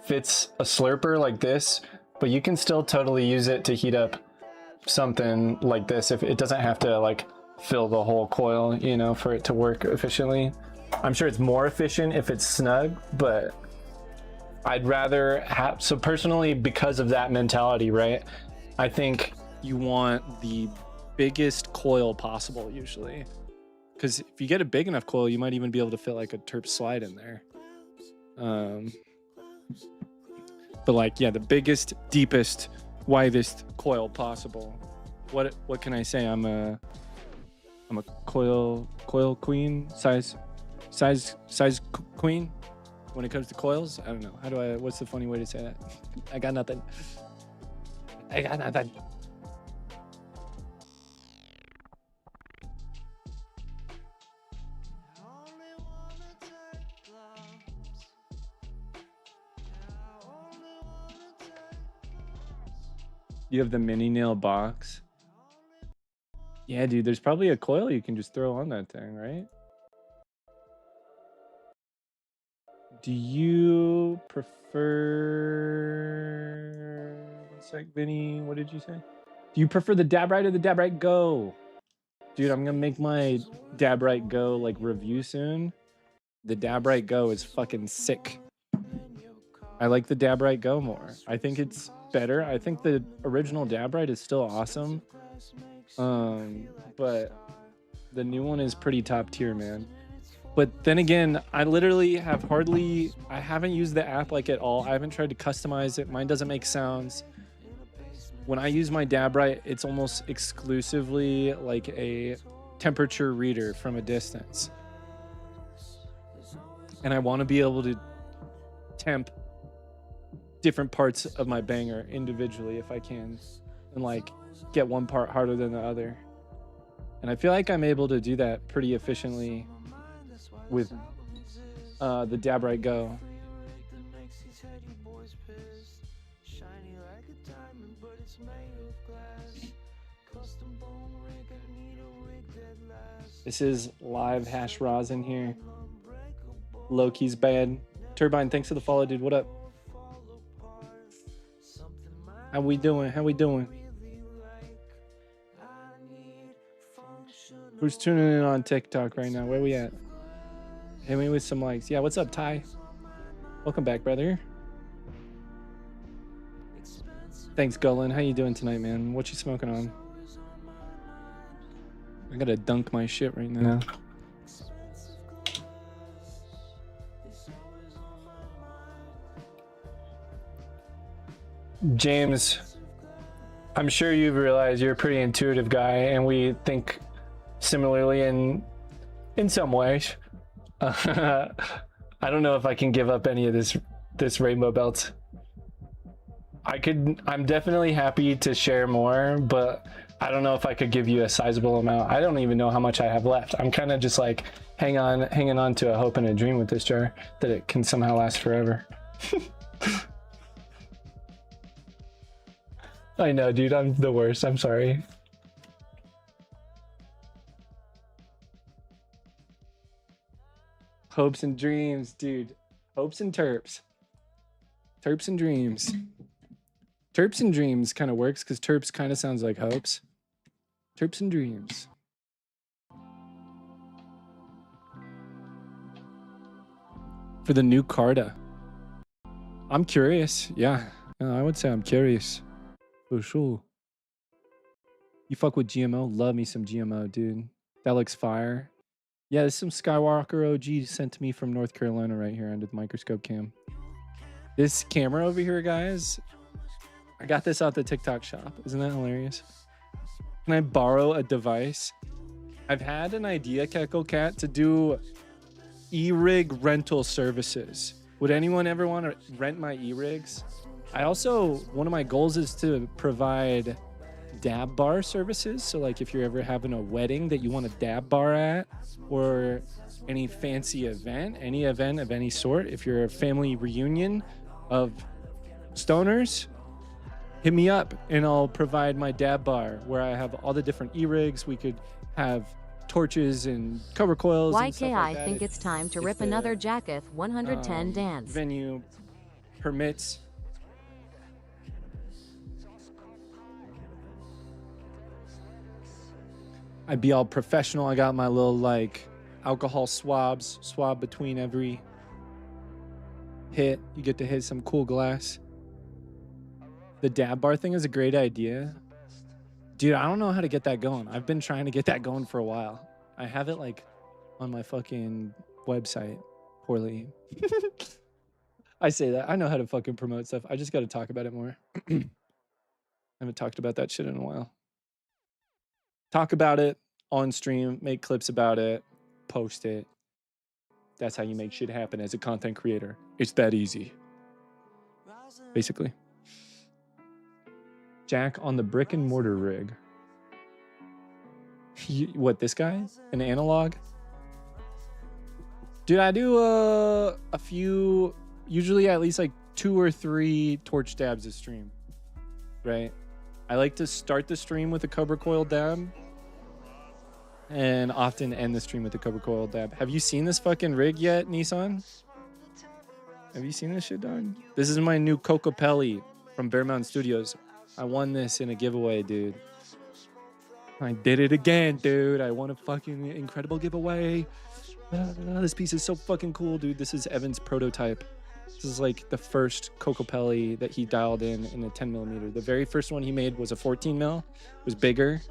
fits a slurper like this, but you can still totally use it to heat up something like this if it doesn't have to like fill the whole coil, you know, for it to work efficiently. I'm sure it's more efficient if it's snug, but I'd rather have, so personally, because of that mentality, right, I think You want the biggest coil possible usually, because if you get a big enough coil, you might even be able to fit like a terp slide in there. But like, yeah, the biggest, deepest, widest coil possible. What can I say? I'm a coil queen, size queen when it comes to coils. I don't know. What's the funny way to say that? I got nothing. You have the mini nail box. Yeah, dude, there's probably a coil you can just throw on that thing, right? Do you prefer... One sec, Vinny, what did you say? Do you prefer the DabRad or the DabRad Go? Dude, I'm gonna make my DabRad Go like review soon. The DabRad Go is fucking sick. I like the DabRad Go more. I think it's better. I think the original DabRad is still awesome. But the new one is pretty top tier, man. But then again, I literally have I haven't used the app like at all. I haven't tried to customize it. Mine doesn't make sounds. When I use my DabRad, it's almost exclusively like a temperature reader from a distance. And I want to be able to temp different parts of my banger individually if I can, and like get one part harder than the other. And I feel like I'm able to do that pretty efficiently with the DabRad Go. This is live hash rosin here. Loki's bad. Turbine, thanks for the follow, dude. What up? How we doing? How we doing? Who's tuning in on TikTok right now? Where we at? Hit me with some likes. Yeah, what's up, Ty? Welcome back, brother. Thanks, Gullin. How you doing tonight, man? What you smoking on? I gotta dunk my shit right now. James, I'm sure you've realized you're a pretty intuitive guy, and we think similarly in some ways. I don't know if I can give up any of this rainbow belt. I'm definitely happy to share more, but I don't know if I could give you a sizable amount. I don't even know how much I have left. I'm kind of just like hanging on to a hope and a dream with this jar that it can somehow last forever. I know, dude, I'm the worst. I'm sorry. Hopes and dreams, dude. Hopes and terps. Terps and dreams. Terps and dreams kind of works because terps kind of sounds like hopes. Terps and dreams. For the new Carta. I'm curious. Yeah, I would say I'm curious. For sure. You fuck with GMO? Love me some GMO, dude. That looks fire. Yeah, there's some Skywalker OG sent to me from North Carolina right here under the microscope cam. This camera over here, guys, I got this out the TikTok shop. Isn't that hilarious? Can I borrow a device? I've had an idea, Keckle Cat, to do e-rig rental services. Would anyone ever want to rent my e-rigs? I also, one of my goals is to provide dab bar services. So like if you're ever having a wedding that you want a dab bar at, or any fancy event, any event of any sort, if you're a family reunion of stoners, hit me up and I'll provide my dab bar where I have all the different e-rigs. We could have torches and cover coils and stuff YK, like I that. think it's time to rip another Jacketh 110 dance. Venue permits. I'd be all professional. I got my little like alcohol swab between every hit. You get to hit some cool glass. The dab bar thing is a great idea. Dude, I don't know how to get that going. I've been trying to get that going for a while. I have it like on my fucking website poorly. I say that. I know how to fucking promote stuff. I just got to talk about it more. I haven't talked about that shit in a while. Talk about it on stream, make clips about it, post it. That's how you make shit happen as a content creator. It's that easy. Basically. Jack on the brick and mortar rig. What, this guy? An analog? Dude, I do a few, usually at least like 2 or 3 torch dabs a stream, right? I like to start the stream with a Cobra Coil dab and often end the stream with a Cobra Coil dab. Have you seen this fucking rig yet, Nissan? Have you seen this shit, dog? This is my new Cocopelli from Bear Mountain Studios. I won this in a giveaway, dude. I did it again, dude. I won a fucking incredible giveaway. This piece is so fucking cool, dude. This is Evan's prototype. This is like the first Cocopelli that he dialed in a 10 millimeter. The very first one he made was a 14 mil. It was bigger.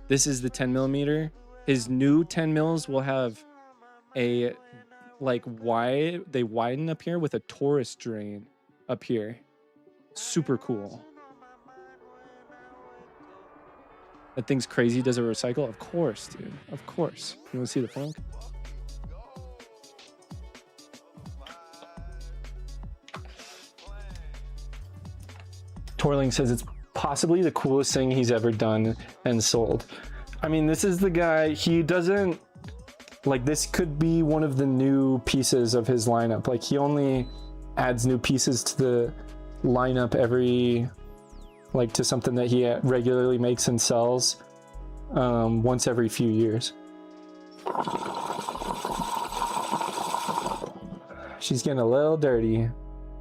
This is the 10 millimeter. His new 10 mils will have a like wide, they widen up here with a Taurus drain up here. Super cool. That thing's crazy. Does it recycle? Of course, dude. Of course. You want to see the funk? Torling says it's possibly the coolest thing he's ever done and sold. I mean, this is the guy, he doesn't, like, this could be one of the new pieces of his lineup. Like, he only adds new pieces to the lineup every, like, to something that he regularly makes and sells once every few years. She's getting a little dirty,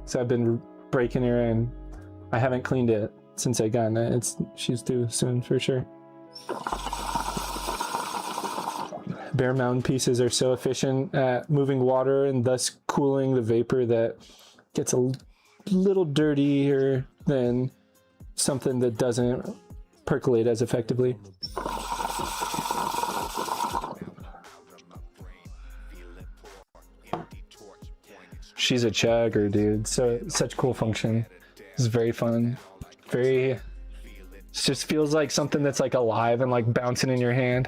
so I've been breaking her in. I haven't cleaned it since I got it. She's due soon for sure. Bear Mountain pieces are so efficient at moving water and thus cooling the vapor that gets a little dirtier than something that doesn't percolate as effectively. She's a chugger, dude. So such cool function. It's very fun. It just feels like something that's like alive and like bouncing in your hand.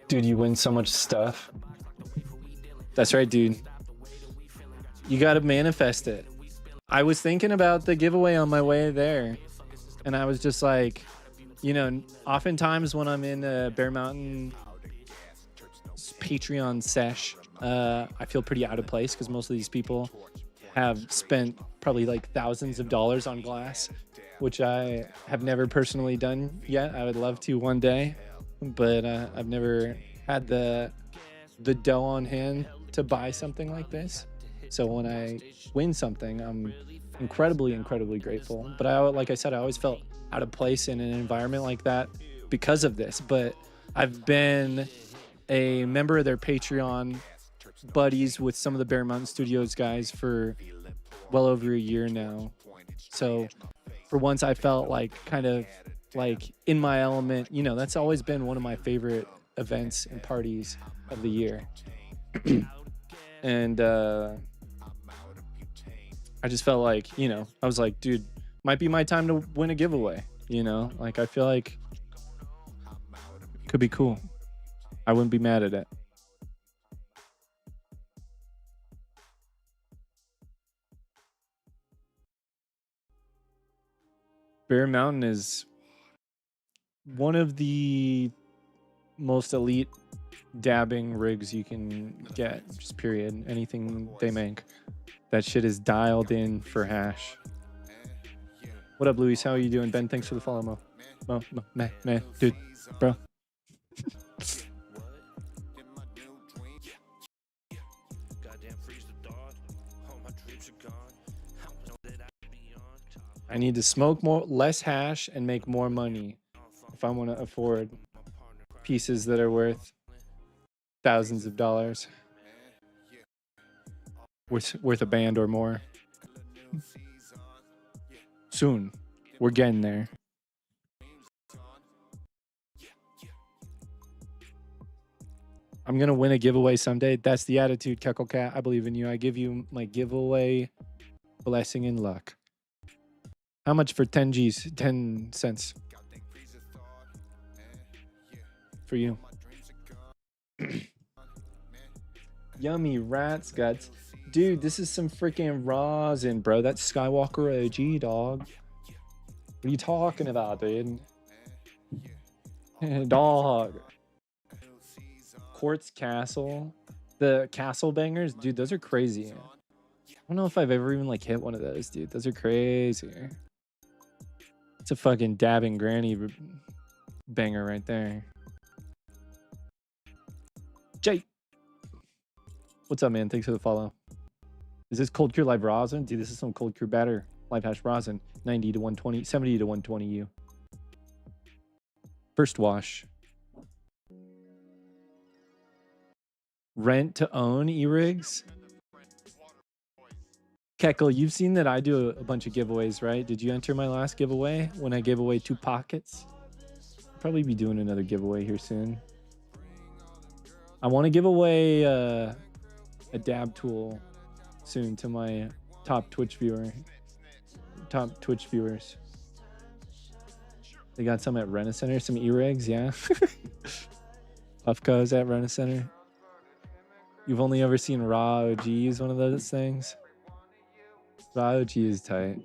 Dude, you win so much stuff. That's right, dude. You gotta manifest it. I was thinking about the giveaway on my way there, and I was just like, you know, oftentimes when I'm in Bear Mountain Patreon sesh, I feel pretty out of place because most of these people have spent probably like thousands of dollars on glass, which I have never personally done yet. I would love to one day, but I've never had the dough on hand to buy something like this. So when I win something, I'm incredibly grateful. But like I said, I always felt out of place in an environment like that because of this. But I've been a member of their Patreon buddies with some of the Bear Mountain Studios guys for well over a year now. So for once I felt like kind of like in my element. You know, that's always been one of my favorite events and parties of the year. And I just felt like, you know, I was like, dude, might be my time to win a giveaway. You know, like I feel like it could be cool. I wouldn't be mad at it. Bear Mountain is one of the most elite dabbing rigs you can get, just period. Anything they make. That shit is dialed in for hash. What up, Luis? How are you doing? Ben, thanks for the follow, man, dude, bro. I need to smoke less hash and make more money if I want to afford pieces that are worth thousands of dollars. Worth a band or more. Soon. We're getting there. I'm going to win a giveaway someday. That's the attitude, Keckle Cat. I believe in you. I give you my giveaway blessing and luck. How much for 10 G's? 10 cents. For you. Yummy rat's guts. Dude, this is some freaking rosin, bro. That's Skywalker OG, dog. What are you talking about, dude? Dog. Quartz Castle. The Castle Bangers, dude, those are crazy. I don't know if I've ever even like hit one of those, dude. Those are crazy. It's a fucking dabbing granny banger right there. Jay. What's up, man? Thanks for the follow. Is this Cold Cure Live Rosin? Dude, this is some Cold Cure batter. Live hash rosin. 90 to 120, 70 to 120 U. First wash. Rent to own e-rigs. Keckle, you've seen that I do a bunch of giveaways, right? Did you enter my last giveaway when I gave away 2 pockets? I'll probably be doing another giveaway here soon. I want to give away a dab tool soon to my top Twitch viewers. They got some at Rena Center, some e-rigs, yeah. Puffco's at Rena Center. You've only ever seen Raw OG use one of those things? Raw OG is tight.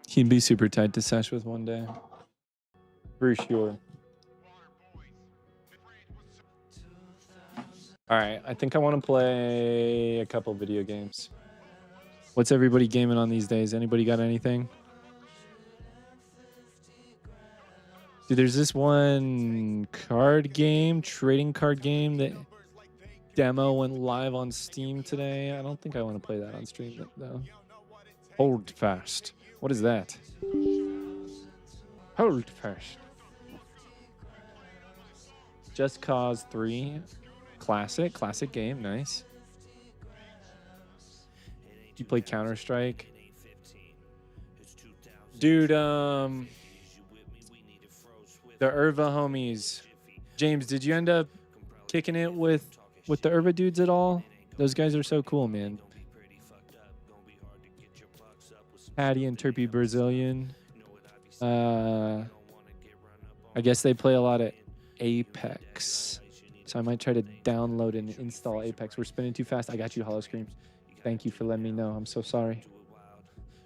He'd be super tight to sesh with one day. For sure. All right, I think I want to play a couple video games. What's everybody gaming on these days? Anybody got anything? Dude, there's this one card game, trading card game that demo went live on Steam today. I don't think I want to play that on stream though. Hold fast. What is that? Hold fast. Just Cause 3. Classic game, nice. You play Counter-Strike? Dude, the Irva homies. James, did you end up kicking it with the Irva dudes at all? Those guys are so cool, man. Patty and Terpy Brazilian. I guess they play a lot of Apex. So I might try to download and install Apex. We're spinning too fast. I got you, Hollow Scream. Thank you for letting me know. I'm so sorry.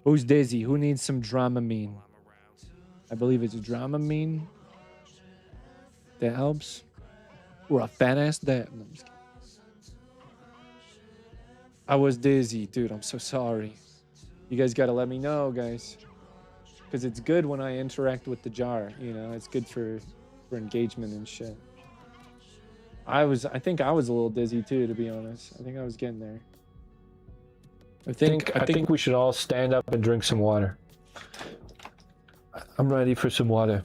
Who's Daisy? Who needs some Dramamine? I believe it's Dramamine. That helps. Or a fat ass dab. No, I'm just kidding. I was dizzy, dude. I'm so sorry. You guys got to let me know, guys. Because it's good when I interact with the jar. You know, it's good for engagement and shit. I think I was a little dizzy too, to be honest. I think I was getting there. I think we should all stand up and drink some water. I'm ready for some water.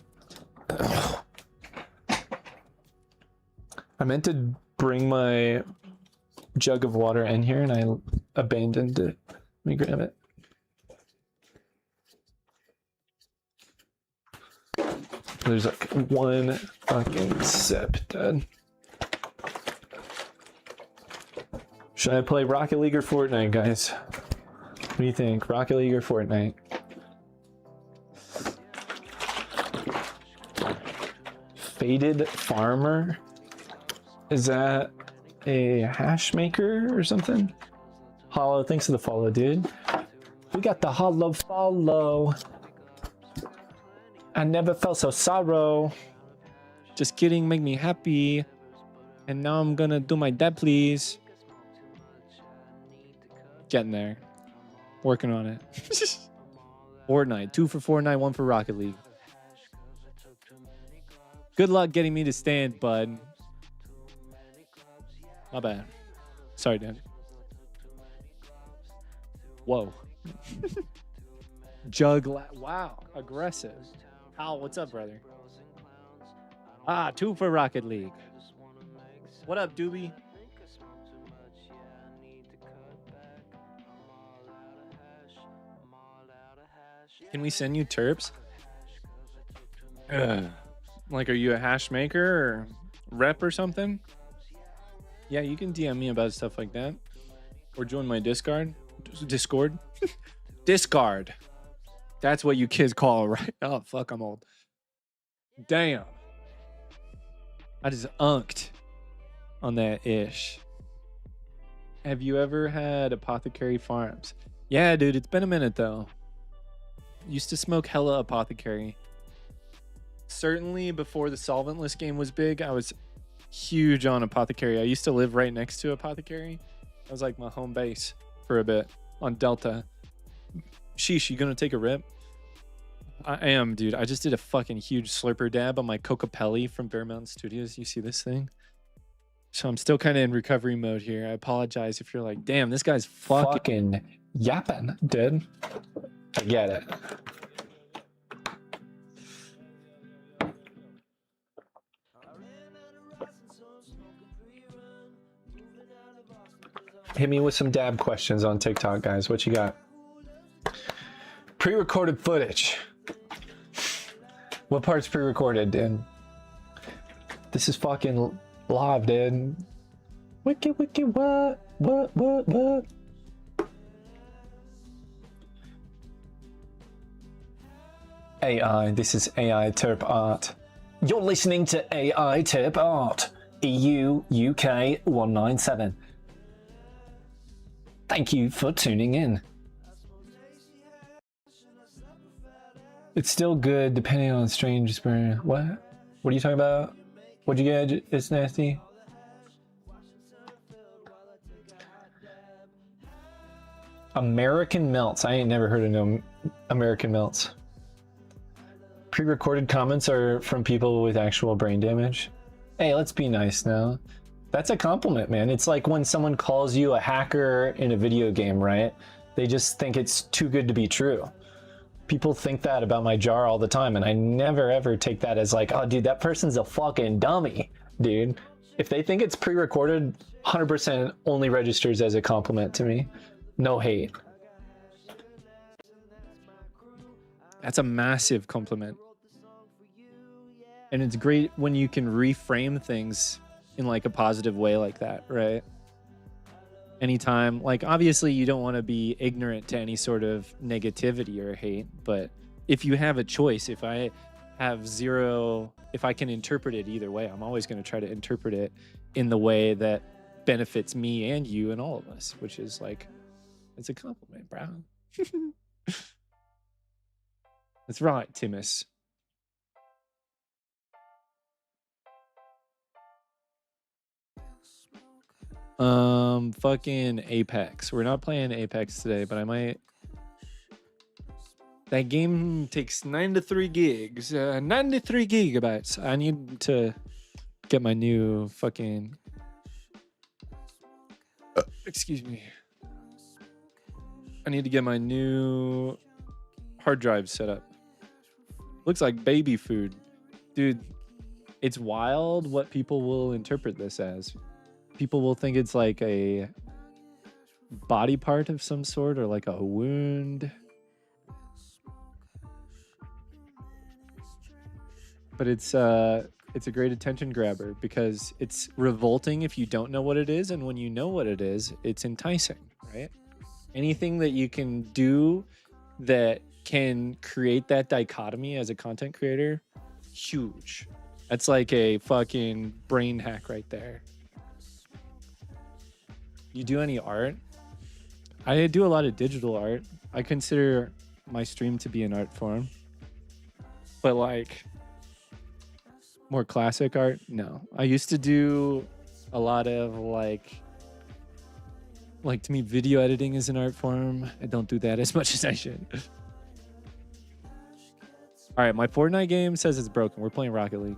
I meant to bring my jug of water in here and I abandoned it. Let me grab it. There's like one fucking sip, Dad. Should I play Rocket League or Fortnite, guys? What do you think? Rocket League or Fortnite? Faded Farmer? Is that a hash maker or something? Hollow, thanks for the follow, dude. We got the hollow follow. I never felt so sorrow. Just kidding, make me happy. And now I'm gonna do my dab, please. Getting there. Working on it. Fortnite. 2 for Fortnite, 1 for Rocket League. Good luck getting me to stand, bud. My bad. Sorry, Dan. Whoa. Wow. Aggressive. Al, what's up, brother? 2 for Rocket League. What up, Doobie? Can we send you terps? Like, are you a hash maker or rep or something? Yeah, you can DM me about stuff like that. Or join my Discord. Discord? Discard. That's what you kids call it, right? Oh, fuck, I'm old. Damn. I just unked on that ish. Have you ever had Apothecary Farms? Yeah, dude, it's been a minute though. Used to smoke hella Apothecary. Certainly before the solventless game was big, I was huge on Apothecary. I used to live right next to Apothecary. That was like my home base for a bit on Delta. Sheesh, you gonna take a rip? I am, dude. I just did a fucking huge slurper dab on my Cocapelli from Bear Mountain Studios. You see this thing? So I'm still kind of in recovery mode here. I apologize if you're like, damn, this guy's fucking yapping, dude. I get it. Hit me with some dab questions on TikTok, guys. What you got? Pre-recorded footage. What part's pre-recorded, dude? This is fucking live, dude. Wiki, what? What? AI, this is AI Terp Art. You're listening to AI Terp Art. EU UK 197. Thank you for tuning in. It's still good depending on strange experience. What? What are you talking about? What'd you get? It's nasty. American Melts. I ain't never heard of no American Melts. Pre-recorded comments are from people with actual brain damage. Hey, let's be nice now. That's a compliment, man. It's like when someone calls you a hacker in a video game, right? They just think it's too good to be true. People think that about my jar all the time, and I never ever take that as like, oh, dude, that person's a fucking dummy, dude. If they think it's pre-recorded, 100% only registers as a compliment to me. No hate. That's a massive compliment. And it's great when you can reframe things in like a positive way like that, right? Anytime, like obviously you don't want to be ignorant to any sort of negativity or hate, but if you have a choice, if I can interpret it either way, I'm always going to try to interpret it in the way that benefits me and you and all of us, which is like, it's a compliment, bro. That's right, Timus. Fucking Apex. We're not playing Apex today, but I might. That game takes 93 gigs. 93 gigabytes. I need to get my new fucking. Excuse me. I need to get my new hard drive set up. Looks like baby food. Dude, it's wild what people will interpret this as. People will think it's like a body part of some sort or like a wound. But it's It's a great attention grabber because it's revolting if you don't know what it is, and when you know what it is, it's enticing, right? Anything that you can do that can create that dichotomy as a content creator, huge. That's like a fucking brain hack right there. You do any art? I do a lot of digital art. I consider my stream to be an art form. But like more classic art, no. I used to do a lot of like to me video editing is an art form. I don't do that as much as I should. All right, my Fortnite game says it's broken. We're playing Rocket League.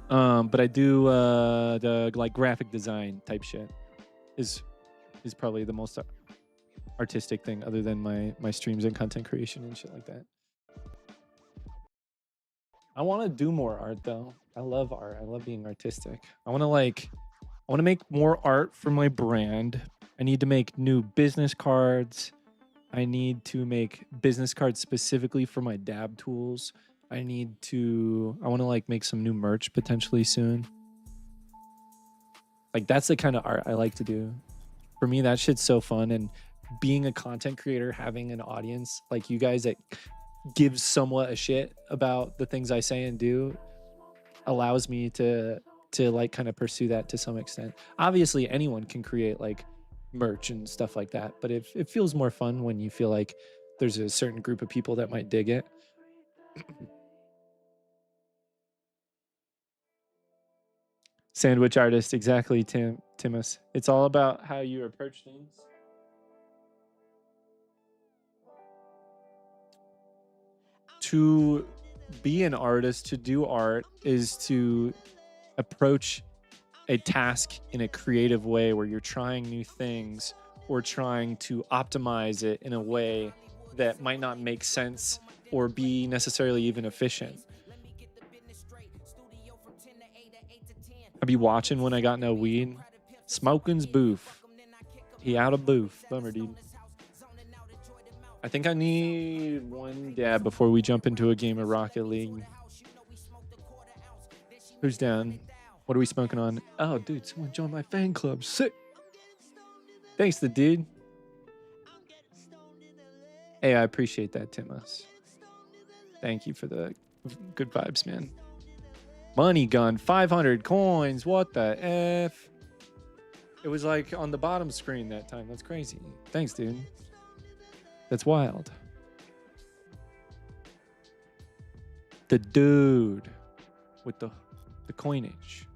But I do the like graphic design type shit is probably the most artistic thing other than my streams and content creation and shit like that. I want to do more art though. I love art. I love being artistic. I want to make more art for my brand. I need to make new business cards. I need to make business cards specifically for my dab tools. I want to like make some new merch potentially soon. Like that's the kind of art I like to do. For me, that shit's so fun. And being a content creator, having an audience like you guys that gives somewhat a shit about the things I say and do allows me to like kind of pursue that to some extent. Obviously anyone can create like merch and stuff like that, but it feels more fun when you feel like there's a certain group of people that might dig it. Sandwich artist, exactly, Timus. It's all about how you approach things. To be an artist, to do art, is to approach a task in a creative way where you're trying new things or trying to optimize it in a way that might not make sense or be necessarily even efficient. I be watching when I got no weed. Smoking's boof. He out of boof. Bummer, dude. I think I need one dab before we jump into a game of Rocket League. Who's down? What are we smoking on? Oh, dude, someone joined my fan club. Sick. Thanks, the dude. Hey, I appreciate that, Timus. Thank you for the good vibes, man. Money gun, 500 coins. What the F? It was like on the bottom screen that time. That's crazy. Thanks, dude. That's wild. The dude with the coinage.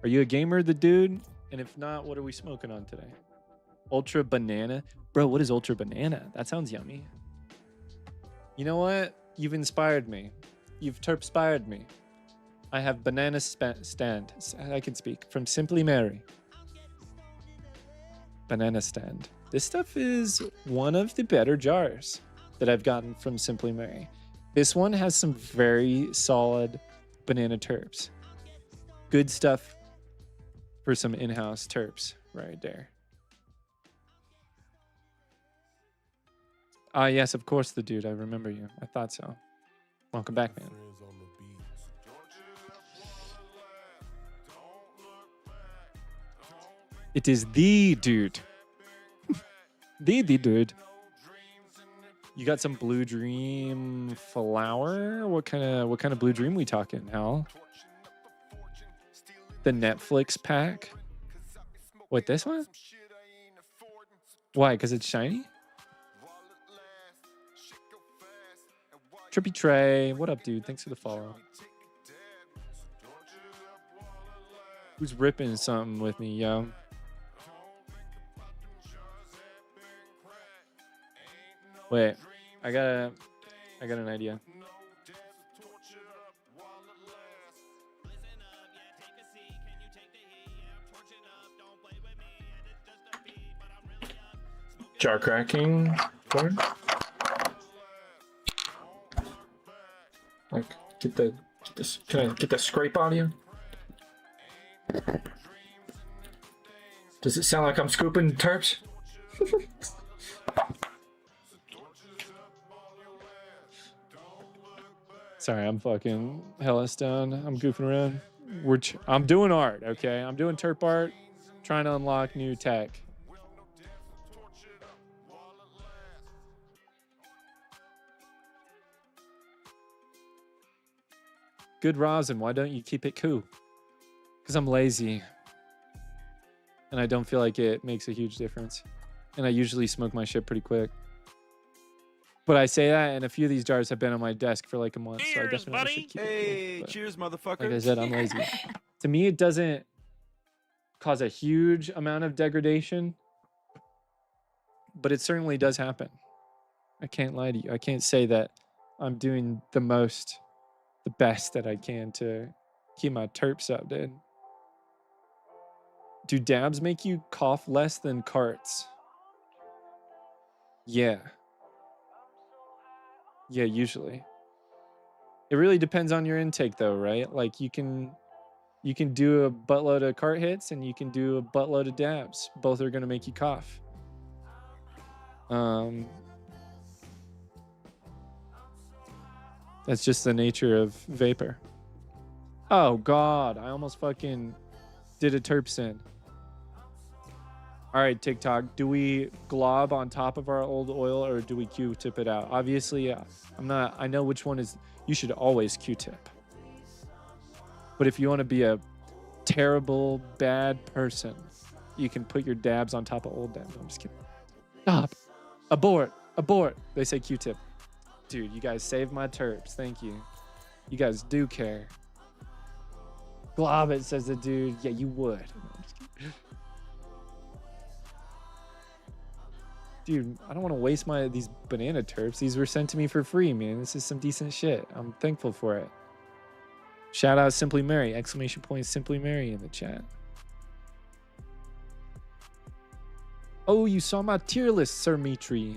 Are you a gamer, the dude? And if not, what are we smoking on today? Ultra banana? Bro, what is ultra banana? That sounds yummy. You know what? You've inspired me. You've terp-spired me. I have banana stand. I can speak. From Simply Mary. Banana stand. This stuff is one of the better jars that I've gotten from Simply Mary. This one has some very solid banana terps. Good stuff for some in-house terps right there. Ah, yes, of course, the dude. I remember you. I thought so. Welcome back, man. It is the dude. the dude. You got some Blue Dream flower? What kind of Blue Dream we talking, Hal? The Netflix pack? What, this one? Why? Because it's shiny? Trippy Trey, what up, dude? Thanks for the follow. Who's ripping something with me, yo? Wait, I got an idea. Jar cracking board. Like, get this. Can I get the scrape audio? Does it sound like I'm scooping terps? Sorry, I'm fucking hella stoned. I'm goofing around. I'm doing art, okay? I'm doing terp art, trying to unlock new tech. Good rosin. Why don't you keep it cool? Because I'm lazy. And I don't feel like it makes a huge difference. And I usually smoke my shit pretty quick. But I say that, and a few of these jars have been on my desk for like a month, so I definitely should keep it cool. Cheers, motherfucker. Like I said, I'm lazy. To me, it doesn't cause a huge amount of degradation, but it certainly does happen. I can't lie to you. I can't say that I'm doing the best that I can to keep my terps up, dude. Do dabs make you cough less than carts? Yeah. Yeah, usually. It really depends on your intake though, right? Like you can do a buttload of cart hits and you can do a buttload of dabs. Both are going to make you cough. That's just the nature of vapor. Oh God, I almost fucking did a terp sin. All right, TikTok, do we glob on top of our old oil or do we Q-tip it out? Obviously, I know which one is, you should always Q-tip. But if you want to be a terrible, bad person, you can put your dabs on top of old dabs. I'm just kidding. Stop. Abort. Abort. They say Q-tip. Dude, you guys saved my terps. Thank you. You guys do care. Glob it, says the dude. Yeah, you would. No, I'm just kidding. Dude, I don't want to waste these banana terps. These were sent to me for free, man. This is some decent shit. I'm thankful for it. Shout out Simply Mary! Exclamation point Simply Mary in the chat. Oh, you saw my tier list, Sir Mitri.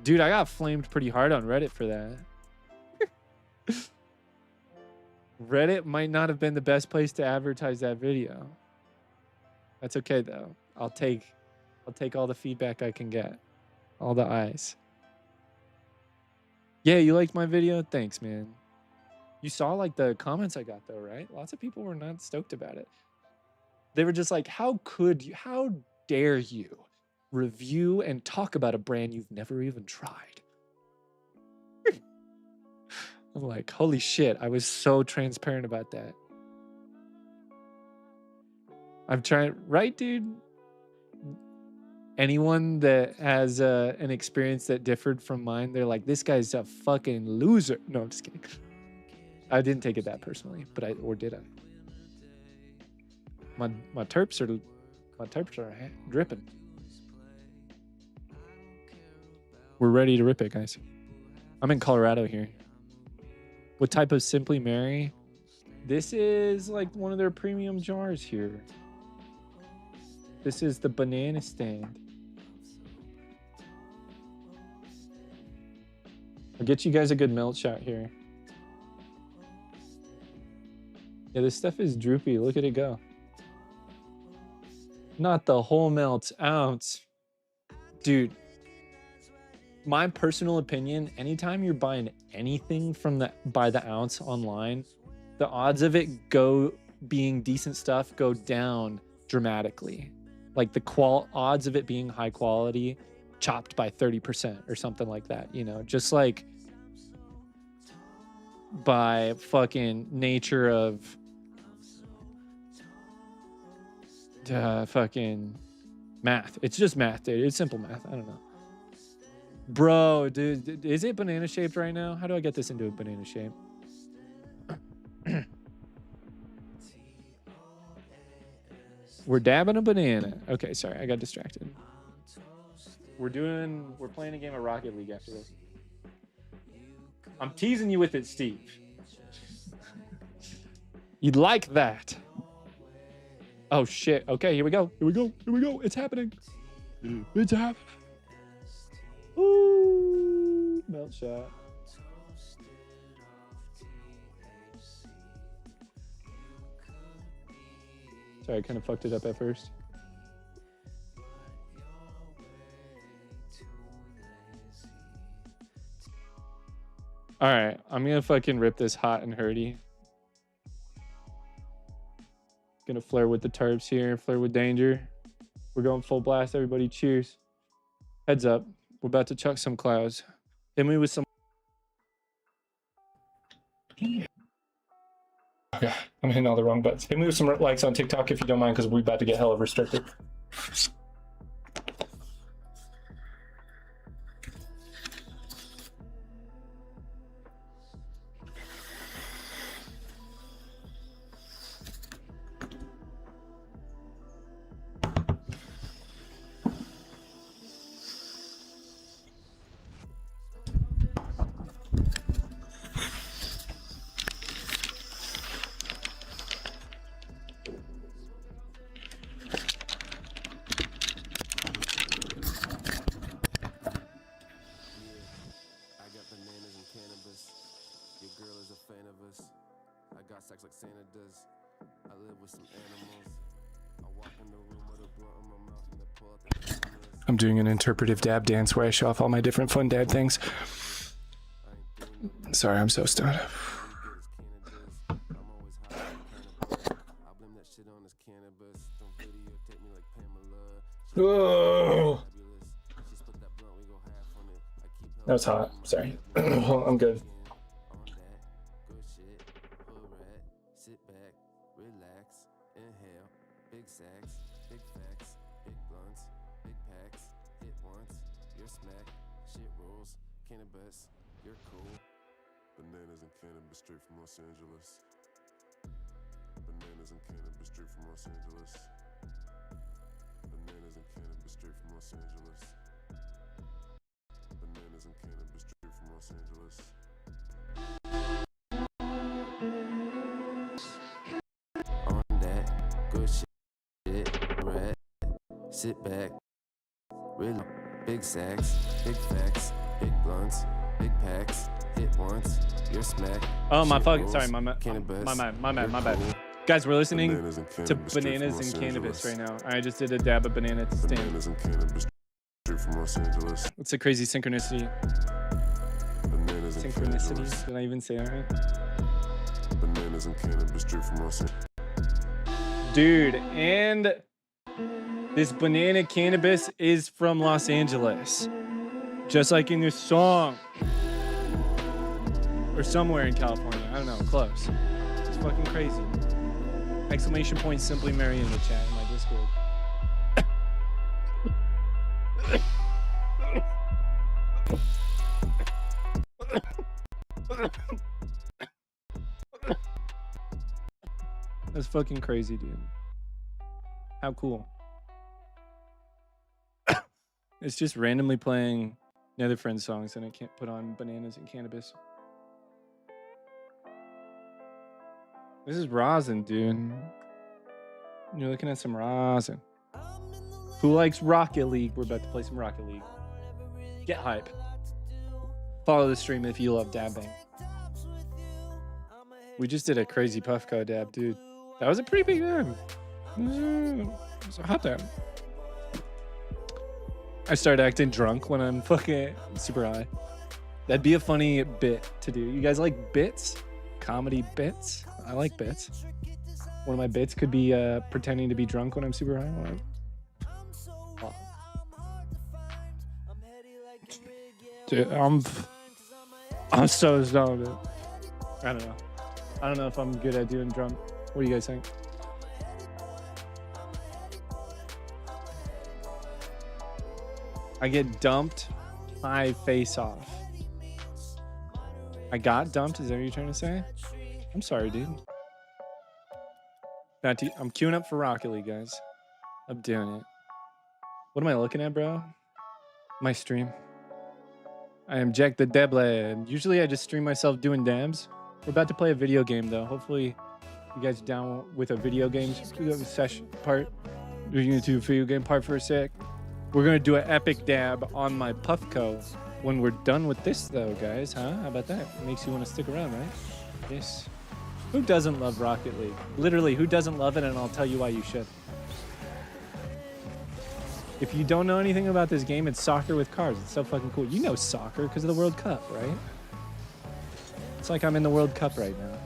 Dude, I got flamed pretty hard on Reddit for that. Reddit might not have been the best place to advertise that video. That's okay though. I'll take all the feedback I can get. All the eyes. Yeah, you liked my video? Thanks, man. You saw like the comments I got though, right? Lots of people were not stoked about it. They were just like, how dare you review and talk about a brand you've never even tried? I'm like, holy shit, I was so transparent about that. I'm trying, right, dude? Anyone that has an experience that differed from mine, they're like, this guy's a fucking loser. No, I'm just kidding. I didn't take it that personally, but or did I? My terps are dripping. We're ready to rip it, guys. I'm in Colorado here. What type of Simply Mary? This is like one of their premium jars here. This is the banana stand. I'll get you guys a good melt shot here. Yeah, this stuff is droopy. Look at it go. Not the whole melt ounce. Dude, my personal opinion, anytime you're buying anything from by the ounce online, the odds of it being decent stuff go down dramatically. Like the odds of it being high quality chopped by 30% or something like that, you know, just like by fucking nature of fucking math. It's just math, dude. It's simple math. I don't know. Bro, dude, is it banana shaped right now? How do I get this into a banana shape? We're dabbing a banana. Okay, sorry, I got distracted. We're playing a game of Rocket League after this. I'm teasing you with it, Steve. You'd like that. Oh shit. Okay, here we go. Here we go. Here we go. It's happening. It's happening. Ooh, melt shot. Sorry, I kind of fucked it up at first. All right, I'm gonna fucking rip this hot and hurdy. Gonna flare with the terps here, flare with danger. We're going full blast, everybody. Cheers. Heads up, we're about to chuck some clouds. Hit me with some. Okay, I'm hitting all the wrong buttons. Hit me with some likes on TikTok if you don't mind, because we're about to get hella restricted. Sex like Santa does. I live with some animals. I walk in the room with a blunt in my mouth and they pull out the cameras. I'm doing an interpretive dab dance where I show off all my different fun dab things. Sorry, I'm so stoned. I'm always high like cannabis. I blame that shit on this cannabis. Don't videotape me like Pamela. Oh, She split that blunt, we go half on it. I keep that was hot. Sorry. I'm good. Sit back, relax, inhale, big sacks, big facts, big blunts, big packs, hit once, you're smack, shit rolls, cannabis, you're cool. Bananas and cannabis straight from Los Angeles. Bananas and cannabis straight from Los Angeles. Bananas and cannabis straight from Los Angeles. Bananas and cannabis straight from Los Angeles. On that, good shit, rat, sit back, relax, big sacks, big facts, big blunts, big packs, hit once, you're smack. Oh, my shit fucking, rolls, sorry, my cannabis, bad. you're cool. Guys, we're listening Bananas and to cannabis straight from bananas Los and cannabis Angeles. right now. I just did a dab of banana at the stand. Bananas and cannabis straight from Los Angeles. It's a crazy synchronicity. Bananas and cannabis. Synchronicity? Did I even say that right? Bananas and cannabis straight from Los Angeles. Dude, and this banana cannabis is from Los Angeles. Just like in this song. Or somewhere in California. I don't know, close. It's fucking crazy. Exclamation point Simply Mary in the chat in my Discord. That's fucking crazy, dude. How cool. It's just randomly playing Nether Friends songs and I can't put on bananas and cannabis. This is rosin, dude. You're looking at some rosin. Who likes Rocket League? We're about to play some Rocket League. Get hype. Follow the stream if you love dabbing. We just did a crazy Puffco dab, dude. That was a pretty big dab. It was a hot dab. I start acting drunk when I'm fucking super high. That'd be a funny bit to do. You guys like bits? Comedy bits? I like bits. One of my bits could be pretending to be drunk when I'm super high. Dude, I'm so stoned. I don't know. I don't know if I'm good at doing drunk. What do you guys think? I get dumped, I face off. I got dumped, is that what you're trying to say? I'm sorry, dude. I'm queuing up for Rocket League, guys. I'm doing it. What am I looking at, bro? My stream. I am Jack the DabLad. Usually I just stream myself doing dabs. We're about to play a video game, though. Hopefully you guys are down with a video game session part. We're going to do a video game part for a sec. We're going to do an epic dab on my Puffco when we're done with this, though, guys. Huh? How about that? It makes you want to stick around, right? Yes. Who doesn't love Rocket League? Literally, who doesn't love it? And I'll tell you why you should. If you don't know anything about this game, it's soccer with cars. It's so fucking cool. You know soccer because of the World Cup, right? It's like I'm in the World Cup right now.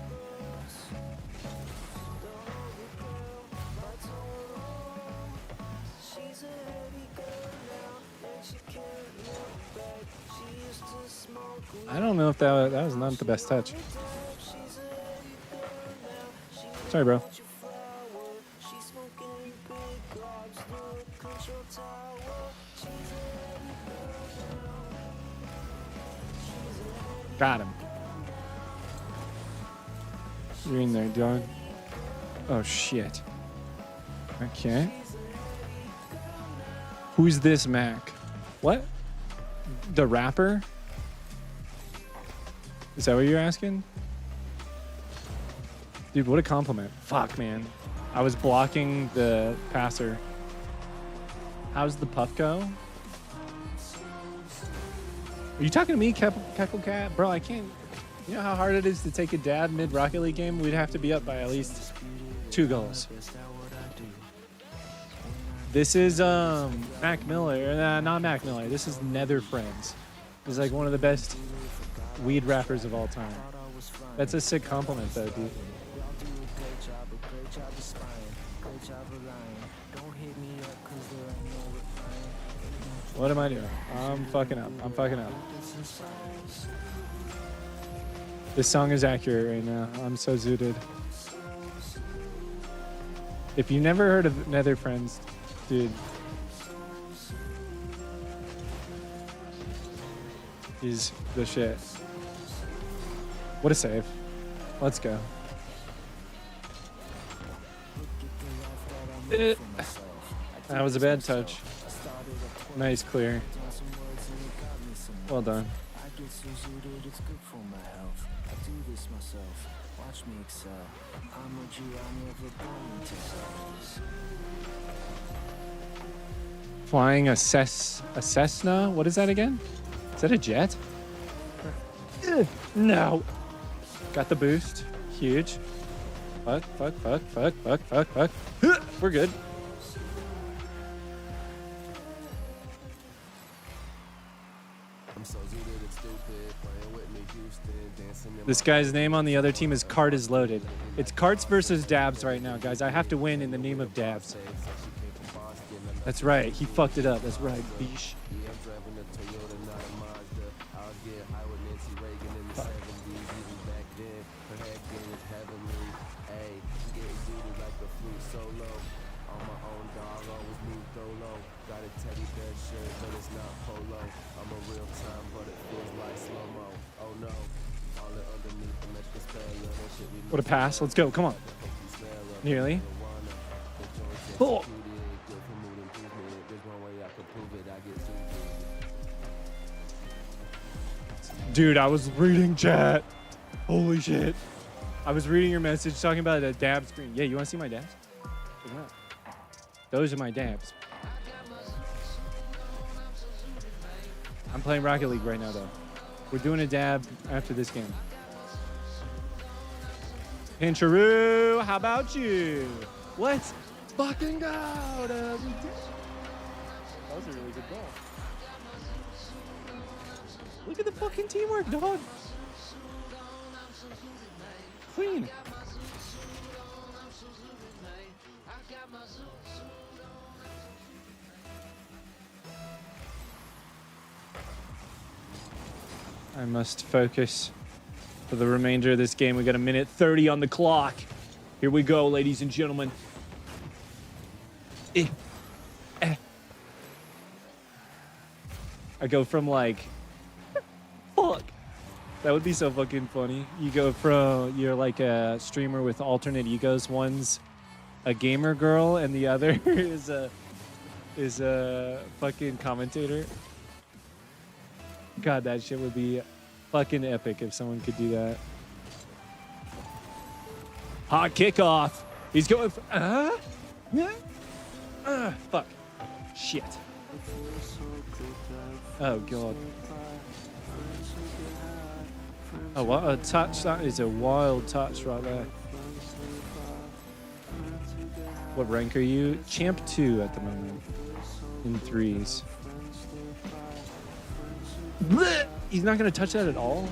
I don't know if that was not the best touch. Sorry, bro. Got him. You're in there, dog. Oh, shit. Okay. Who's this Mac? What? The rapper? Is that what you're asking? Dude, what a compliment. Fuck, man. I was blocking the passer. How's the puff go? Are you talking to me, Keckle Cat? Bro, I can't. You know how hard it is to take a dab mid Rocket League game? We'd have to be up by at least 2 goals. This is Mac Miller. Not Mac Miller. This is Nether Friends. He's like one of the best weed rappers of all time. That's a sick compliment, though, dude. What am I doing? I'm fucking up. I'm fucking up. This song is accurate right now. I'm so zooted. If you never heard of Nether Friends, dude. He's the shit. What a save. Let's go. That was a bad touch. Nice clear. Well done. Flying a Cessna? What is that again? Is that a jet? No. Got the boost. Huge. Fuck. We're good. This guy's name on the other team is Cart is Loaded. It's Carts versus Dabs right now, guys. I have to win in the name of Dabs. That's right. He fucked it up. That's right, bish. What a pass. Let's go. Come on. Nearly. Oh. Dude, I was reading chat. Holy shit. I was reading your message talking about a dab screen. Yeah, you want to see my dabs? Those are my dabs. I'm playing Rocket League right now, though. We're doing a dab after this game. Pincharoo, how about you? Let's fucking go. That was a really good goal. Look at the fucking teamwork, dog. Clean. I must focus for the remainder of this game. We got 1:30 on the clock. Here we go, ladies and gentlemen. I go from like, fuck. That would be so fucking funny. You go from, you're like a streamer with alternate egos. One's a gamer girl and the other is a fucking commentator. God, that shit would be fucking epic if someone could do that. Hot kickoff. He's going for, fuck. Shit. Oh, God. Oh, what a touch. That is a wild touch right there. What rank are you? Champ 2 at the moment. In 3s. Blech! He's not going to touch that at all?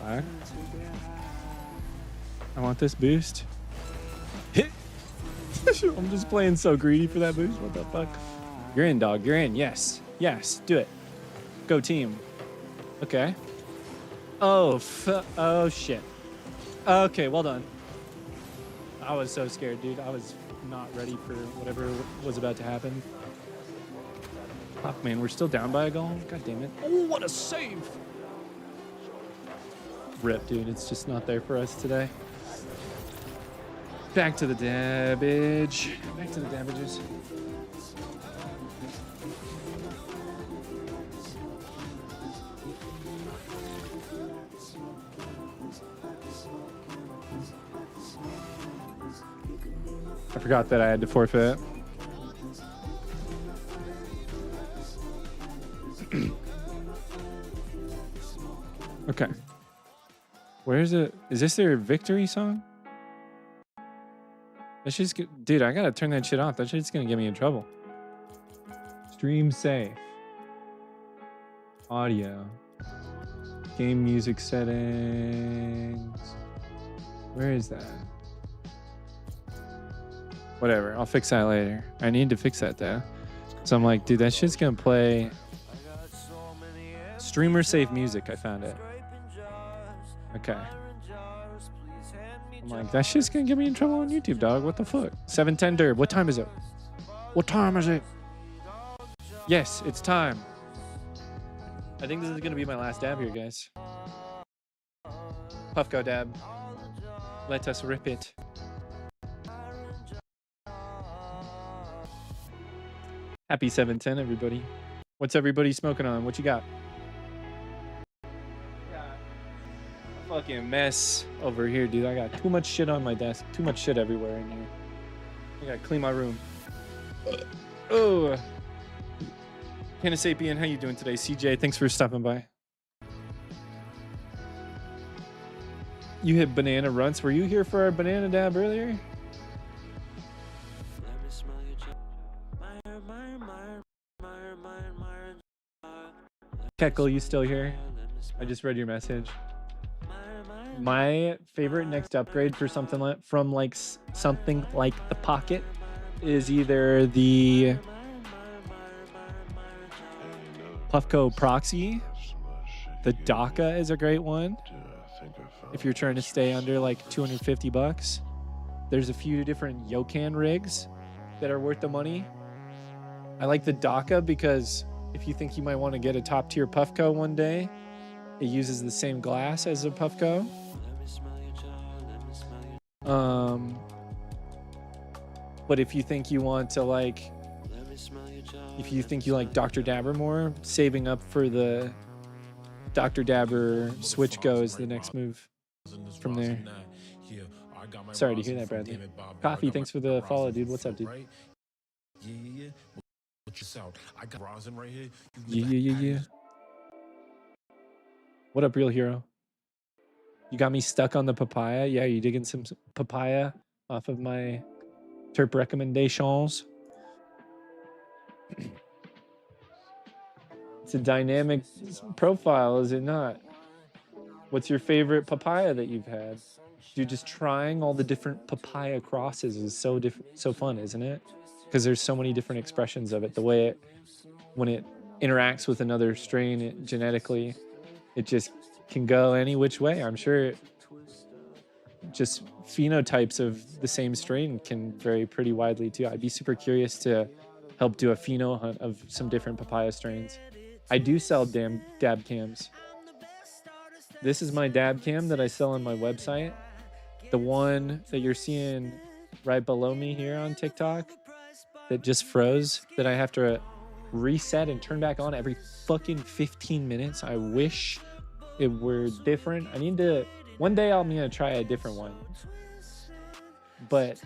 Alright. I want this boost. Hit. I'm just playing so greedy for that boost. What the fuck? You're in, dog. You're in. Yes. Yes. Do it. Go team. Okay. Oh, oh shit. Okay, well done. I was so scared, dude. I was not ready for whatever was about to happen. Fuck, man. We're still down by a goal? God damn it. Oh, what a save. Rip, dude. It's just not there for us today. Back to the dabbage. Back to the dabbages. I forgot that I had to forfeit. Okay. Where is it? Is this their victory song? That shit's good. Dude, I gotta turn that shit off. That shit's gonna get me in trouble. Stream safe. Audio. Game music settings. Where is that? Whatever, I'll fix that later. I need to fix that though. So I'm like, dude, that shit's gonna play. Streamer safe music, I found it. Okay. I'm like, that shit's gonna get me in trouble on YouTube, dog. What the fuck? 7:10 derb. What time is it? What time is it? Yes, it's time. I think this is gonna be my last dab here, guys. Puffco dab. Let us rip it. Happy 7:10, everybody. What's everybody smoking on? What you got? Fucking mess over here, dude. I got too much shit on my desk. Too much shit everywhere in here. I gotta clean my room. Oh. Panasapien, how you doing today? CJ, thanks for stopping by. You hit banana runts. Were you here for our banana dab earlier? Keckle, you still here? I just read your message. My favorite next upgrade for something like something like the Pocket is either the Puffco Proxy. The DACA is a great one. If you're trying to stay under like 250 bucks. There's a few different Yokan rigs that are worth the money. I like the DACA because if you think you might want to get a top tier Puffco one day, it uses the same glass as a Puffco. But if you think you want to like, if you think you like Dr. Dabber more, saving up for the Dr. Dabber Switch Go is the next move from there. Sorry to hear that, Bradley. Coffee, thanks for the follow, dude. What's up, dude? Yeah. What up, real hero? You got me stuck on the papaya. Yeah, you digging some papaya off of my terp recommendations? It's a dynamic profile, is it not? What's your favorite papaya that you've had? Dude, just trying all the different papaya crosses is so fun, isn't it? Because there's so many different expressions of it. The way it, when it interacts with another strain genetically, it just can go any which way. I'm sure just phenotypes of the same strain can vary pretty widely too. I'd be super curious to help do a pheno hunt of some different papaya strains. I do sell dab cams. This is my dab cam that I sell on my website. The one that you're seeing right below me here on TikTok that just froze, that I have to reset and turn back on every fucking 15 minutes. I wish it were different. I need to, one day I'm gonna try a different one. But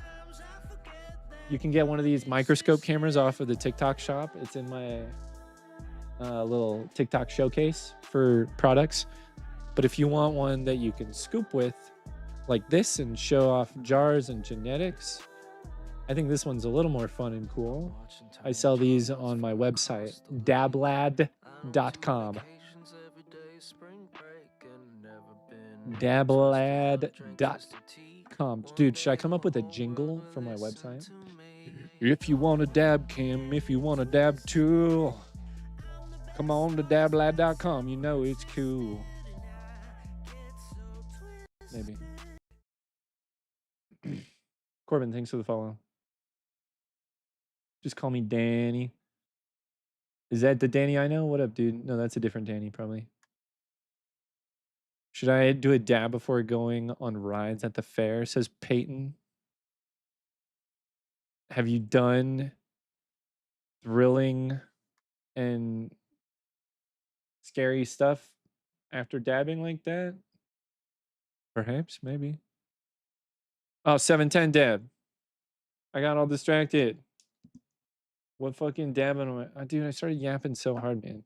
you can get one of these microscope cameras off of the TikTok shop. It's in my little TikTok showcase for products. But if you want one that you can scoop with like this and show off jars and genetics, I think this one's a little more fun and cool. I sell these on my website, DabLad.com. DabLad.com. Dude, should I come up with a jingle for my website? If you want a dab cam, if you want a dab tool, come on to DabLad.com. You know it's cool. Maybe. Corbin, thanks for the follow. Just call me Danny. Is that the Danny I know? What up, dude? No, that's a different Danny, probably. Should I do a dab before going on rides at the fair? Says Peyton. Have you done thrilling and scary stuff after dabbing like that? Perhaps, maybe. Oh, 710 dab. I got all distracted. What fucking dabbing am I? Dude, I started yapping so hard, man.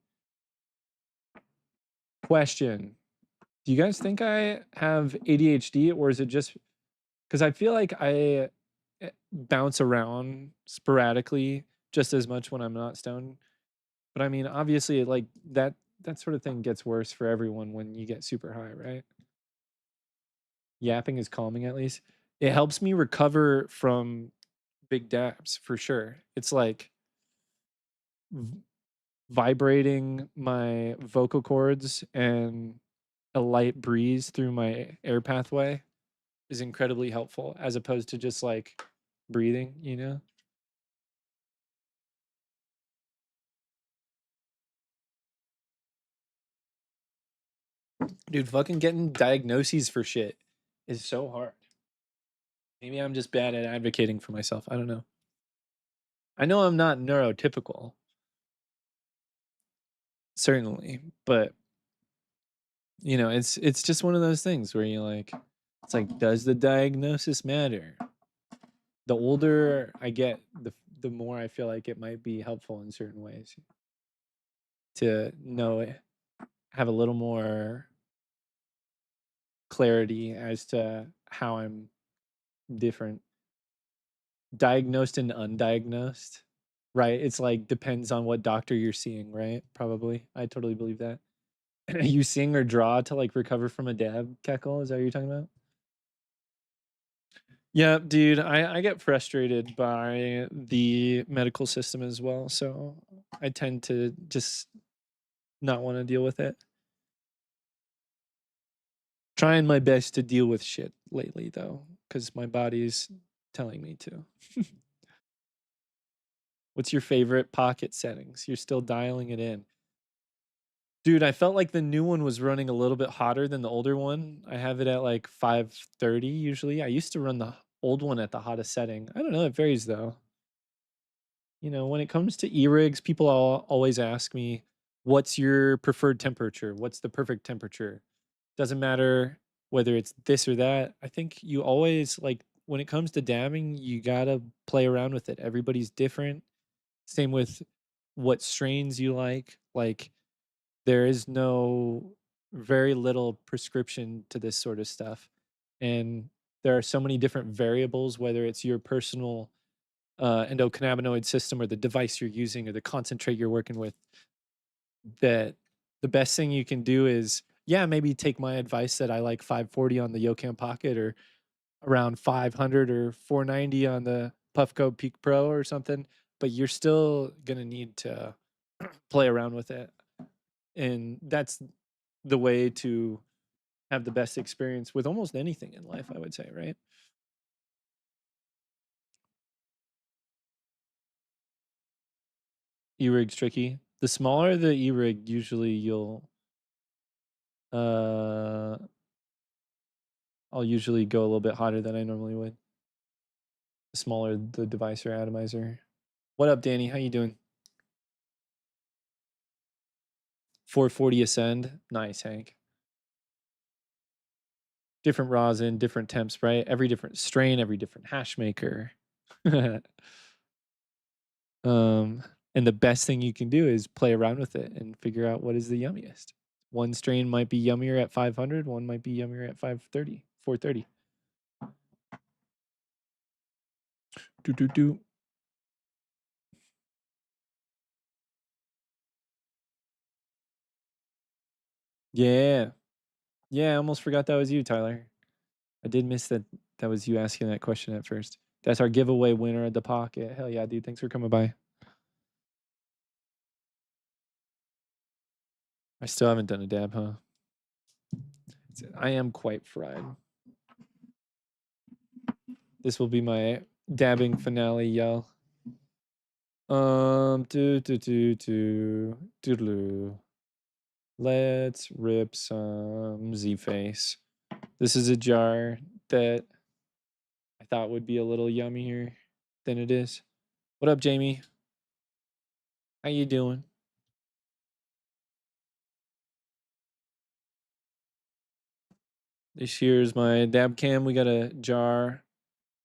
Question. Do you guys think I have ADHD, or is it just because I feel like I bounce around sporadically just as much when I'm not stoned? But I mean, obviously, like that sort of thing gets worse for everyone when you get super high, right? Yapping is calming, at least. It helps me recover from big dabs for sure. It's like vibrating my vocal cords and a light breeze through my air pathway is incredibly helpful, as opposed to just like breathing, you know? Dude, fucking getting diagnoses for shit is so hard. Maybe I'm just bad at advocating for myself. I don't know. I know I'm not neurotypical, certainly, but you know, it's just one of those things where you're like, it's like, does the diagnosis matter? The older I get, the more I feel like it might be helpful in certain ways to know it, have a little more clarity as to how I'm different. Diagnosed and undiagnosed, right? It's like depends on what doctor you're seeing, right? Probably. I totally believe that. You sing or draw to like recover from a dab, Keckle? Is that what you're talking about? Yeah, dude, I get frustrated by the medical system as well. So I tend to just not want to deal with it. Trying my best to deal with shit lately, though, because my body's telling me to. What's your favorite pocket settings? You're still dialing it in. Dude, I felt like the new one was running a little bit hotter than the older one. I have it at like 530 usually. I used to run the old one at the hottest setting. I don't know, it varies though. You know, when it comes to e-rigs, people always ask me, what's your preferred temperature? What's the perfect temperature? Doesn't matter whether it's this or that. I think you always like when it comes to dabbing, you gotta play around with it. Everybody's different. Same with what strains you like. Like there is no very little prescription to this sort of stuff. And there are so many different variables, whether it's your personal endocannabinoid system or the device you're using or the concentrate you're working with, that the best thing you can do is, yeah, maybe take my advice that I like 540 on the Yokan Pocket or around 500 or 490 on the Puffco Peak Pro or something, but you're still going to need to play around with it. And that's the way to have the best experience with almost anything in life, I would say, right? E-rig's tricky. The smaller the e-rig, usually uh I'll usually go a little bit hotter than I normally would. The smaller the device or atomizer. What up, Danny? How you doing? 440 ascend. Nice, Hank. Different rosin, different temps, right? Every different strain, every different hash maker. And the best thing you can do is play around with it and figure out what is the yummiest. One strain might be yummier at 500, one might be yummier at 530, 430. Do. Yeah. Yeah, I almost forgot that was you, Tyler. I did miss that that was you asking that question at first. That's our giveaway winner at the pocket. Hell yeah, dude. Thanks for coming by. I still haven't done a dab, huh? I am quite fried. This will be my dabbing finale, y'all. Doodaloo. Let's rip some Z-Face. This is a jar that I thought would be a little yummier than it is. What up, Jamie? How you doing? This here's my dab cam. We got a jar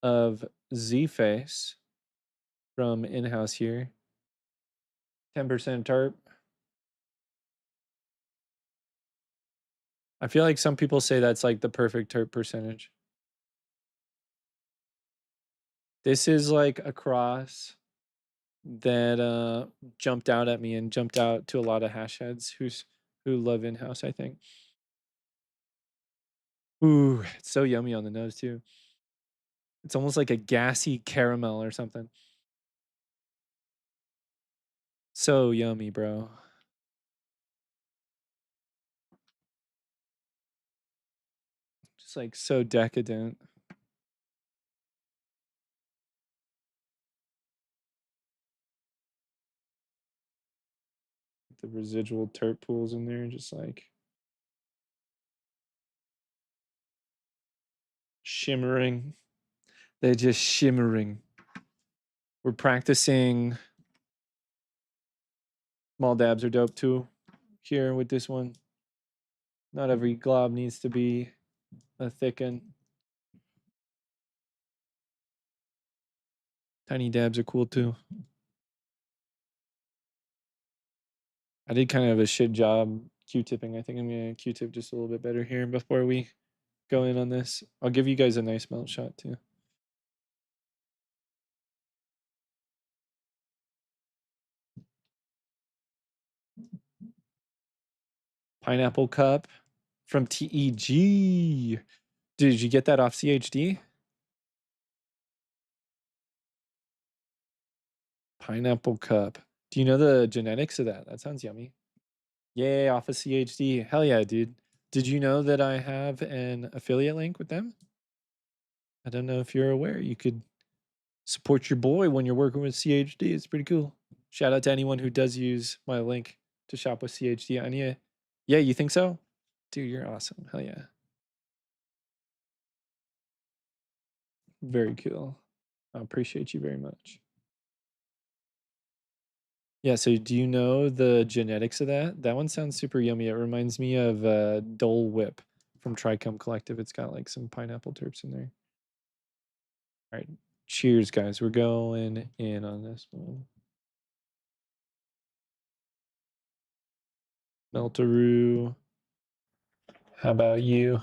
of Z-Face from in-house here. 10% terp. I feel like some people say that's like the perfect terp percentage. This is like a cross that jumped out at me and jumped out to a lot of hash heads who love in-house, I think. Ooh, it's so yummy on the nose too. It's almost like a gassy caramel or something. So yummy, bro. Just like so decadent. The residual terp pools in there, just like shimmering. They're just shimmering. We're practicing. Small dabs are dope too. Here with this one. Not every glob needs to be a thicken. Tiny dabs are cool too. I did kind of a shit job Q-tipping. I think I'm gonna Q-tip just a little bit better here before we go in on this. I'll give you guys a nice melt shot too. Pineapple cup from TEG. Did you get that off CHD? Pineapple cup. Do you know the genetics of that? That sounds yummy. Yay, off of CHD. Hell yeah, dude. Did you know that I have an affiliate link with them? I don't know if you're aware. You could support your boy when you're working with CHD. It's pretty cool. Shout out to anyone who does use my link to shop with CHD. Anya, yeah, you think so? Dude, you're awesome. Hell yeah. Very cool. I appreciate you very much. Yeah, so do you know the genetics of that? That one sounds super yummy. It reminds me of Dole Whip from Tricom Collective. It's got like some pineapple terps in there. All right. Cheers, guys. We're going in on this one. Meltaroo. How about you?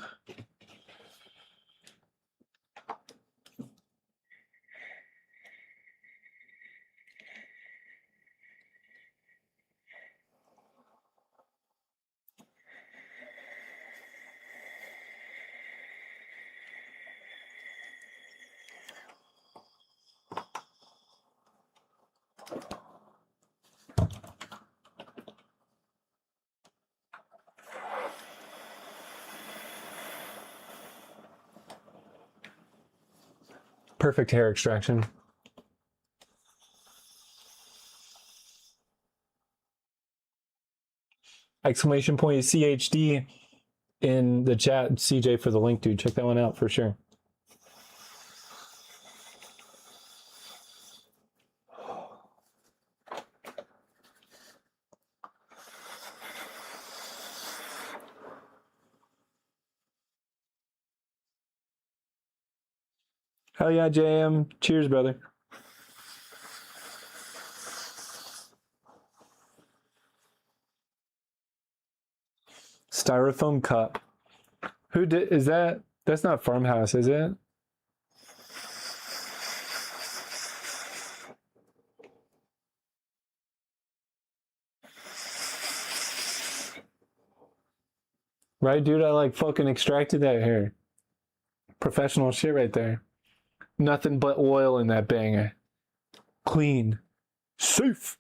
Perfect hair extraction. Exclamation point CHD in the chat, CJ, for the link, dude. Check that one out for sure. Hell yeah, JM. Cheers, brother. Styrofoam cup. Who did, is that? That's not Farmhouse, is it? Right, dude? I like fucking extracted that hair. Professional shit right there. Nothing but oil in that banger. Clean. Safe.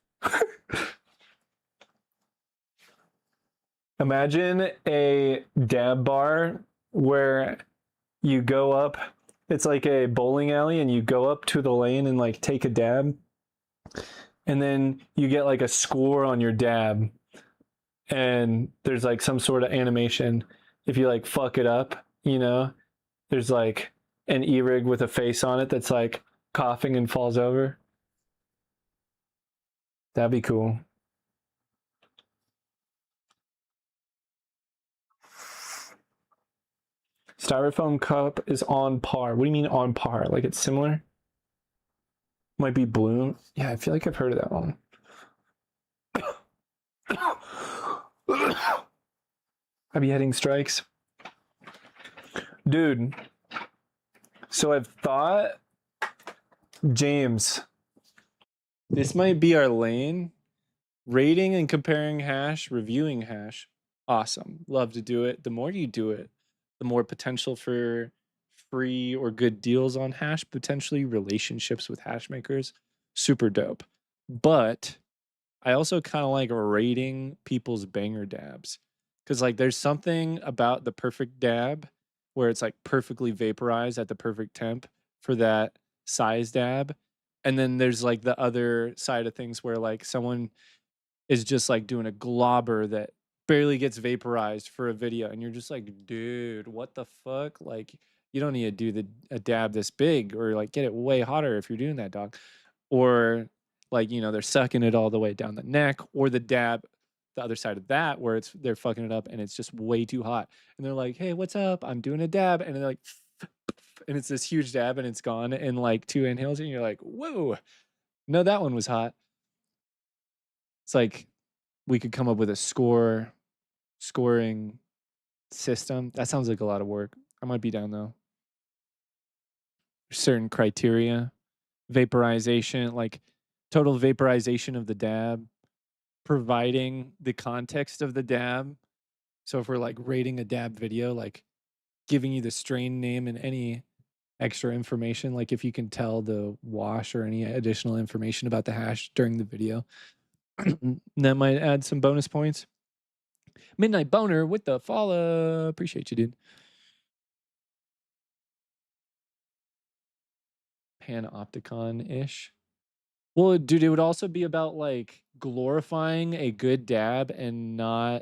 Imagine a dab bar where you go up, it's like a bowling alley, and you go up to the lane and like take a dab. And then you get like a score on your dab. And there's like some sort of animation. If you like fuck it up, you know, there's like an e-rig with a face on it that's like coughing and falls over. That'd be cool. Styrofoam cup is on par. What do you mean on par? Like it's similar? Might be Bloom. Yeah, I feel like I've heard of that one. I be hitting strikes. Dude. So I've thought, James, this might be our lane. Rating and comparing hash, reviewing hash. Awesome. Love to do it. The more you do it, the more potential for free or good deals on hash, potentially relationships with hash makers. Super dope. But I also kind of like rating people's banger dabs. Because like there's something about the perfect dab where it's like perfectly vaporized at the perfect temp for that size dab. And then there's like the other side of things where like someone is just like doing a globber that barely gets vaporized for a video. And you're just like, dude, what the fuck? Like, you don't need to do a dab this big or like get it way hotter if you're doing that, dog. Or like, you know, they're sucking it all the way down the neck, or the dab, the other side of that, where they're fucking it up and it's just way too hot. And they're like, hey, what's up? I'm doing a dab. And they're like, and it's this huge dab and it's gone in like 2 inhales. And you're like, whoa, no, that one was hot. It's like we could come up with a scoring system. That sounds like a lot of work. I might be down though. Certain criteria, vaporization, like total vaporization of the dab, providing the context of the dab. So if we're like rating a dab video, like giving you the strain name and any extra information, like if you can tell the wash or any additional information about the hash during the video, that might add some bonus points. Midnight Boner with the follow. Appreciate you, dude. Panopticon-ish. Well, dude, it would also be about like glorifying a good dab and not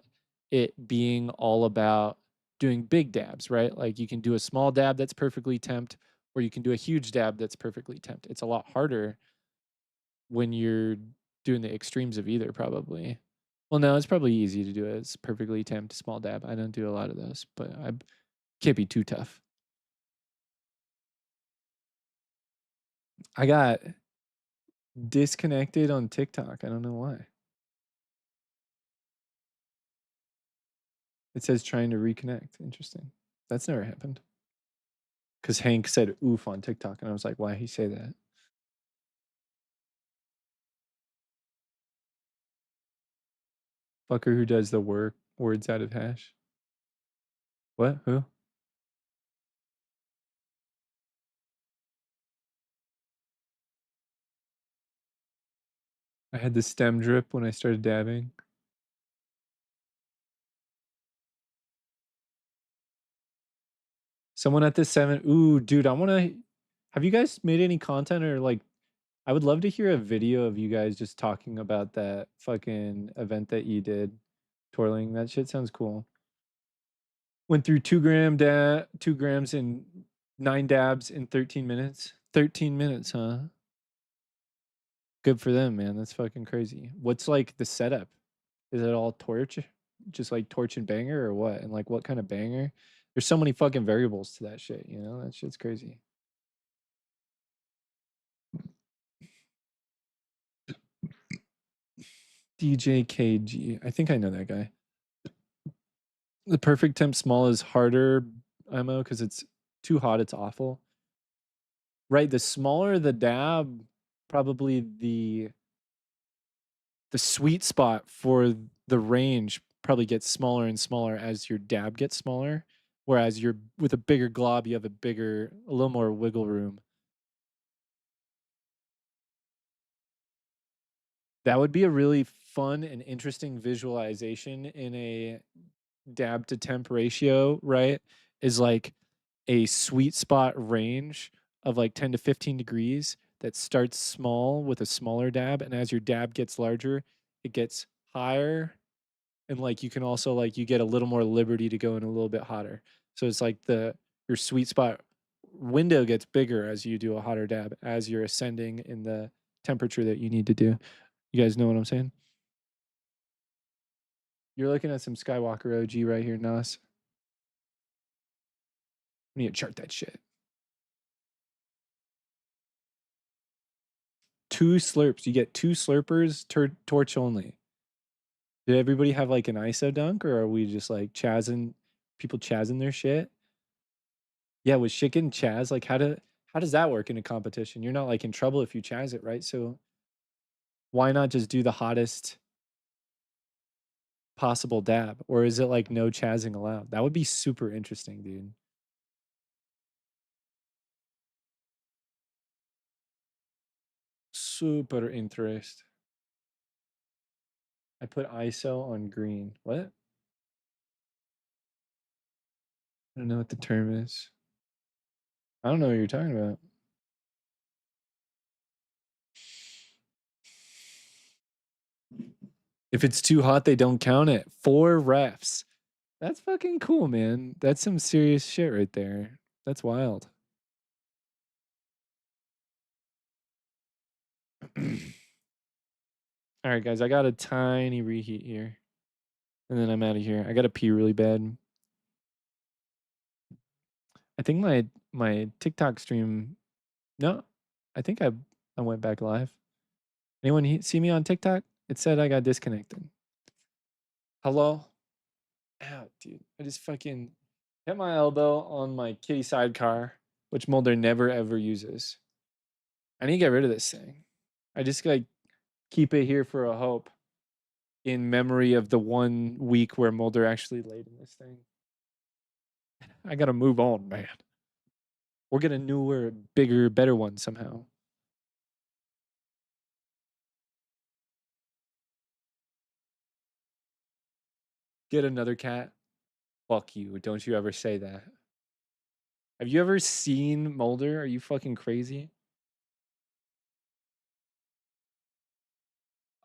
it being all about doing big dabs, right? Like you can do a small dab that's perfectly temped, or you can do a huge dab that's perfectly temped. It's a lot harder when you're doing the extremes of either, probably. Well, no, it's probably easy to do it. It's perfectly temped small dab. I don't do a lot of those, but I can't be too tough. I got disconnected on TikTok. I don't know why. It says trying to reconnect. Interesting. That's never happened. Because Hank said oof on TikTok, and I was like, why he say that? Fucker who does the words out of hash. What? Who? I had the stem drip when I started dabbing. Someone at the 7. Ooh, dude, I want to. Have you guys made any content or like? I would love to hear a video of you guys just talking about that fucking event that you did, twirling. That shit sounds cool. Went through 2 grams and 9 dabs in 13 minutes. 13 minutes, huh? Good for them, man. That's fucking crazy. What's like the setup? Is it all torch? Just like torch and banger or what? And like what kind of banger? There's so many fucking variables to that shit, you know? That shit's crazy. DJ KG. I think I know that guy. The perfect temp small is harder ammo because it's too hot, it's awful. Right, the smaller the dab, probably the sweet spot for the range probably get smaller and smaller as your dab gets smaller. Whereas you're with a bigger glob, you have a little more wiggle room. That would be a really fun and interesting visualization in a dab to temp ratio, right? Is like a sweet spot range of like 10 to 15 degrees that starts small with a smaller dab. And as your dab gets larger, it gets higher. And like you can also like you get a little more liberty to go in a little bit hotter. So it's like your sweet spot window gets bigger as you do a hotter dab as you're ascending in the temperature that you need to do. You guys know what I'm saying? You're looking at some Skywalker OG right here, Nas. We need to chart that shit. 2 slurps. You get 2 slurpers, torch only. Did everybody have like an ISO dunk, or are we just like people chazzing their shit? Yeah, with chicken chaz, like how does that work in a competition? You're not like in trouble if you chaz it, right? So why not just do the hottest possible dab? Or is it like no chazzing allowed? That would be super interesting, dude. Super interest. I put ISO on green. What? I don't know what the term is. I don't know what you're talking about. If it's too hot, they don't count it. 4 refs. That's fucking cool, man. That's some serious shit right there. That's wild. All right, guys, I got a tiny reheat here. And then I'm out of here. I got to pee really bad. I think my TikTok stream. No, I think I went back live. Anyone see me on TikTok? It said I got disconnected. Hello? Ow, dude. I just fucking hit my elbow on my kitty sidecar, which Mulder never ever uses. I need to get rid of this thing. I just like keep it here for a hope in memory of the 1 week where Mulder actually laid in this thing. I gotta move on, man. Or get a newer, bigger, better one somehow. Get another cat? Fuck you. Don't you ever say that. Have you ever seen Mulder? Are you fucking crazy?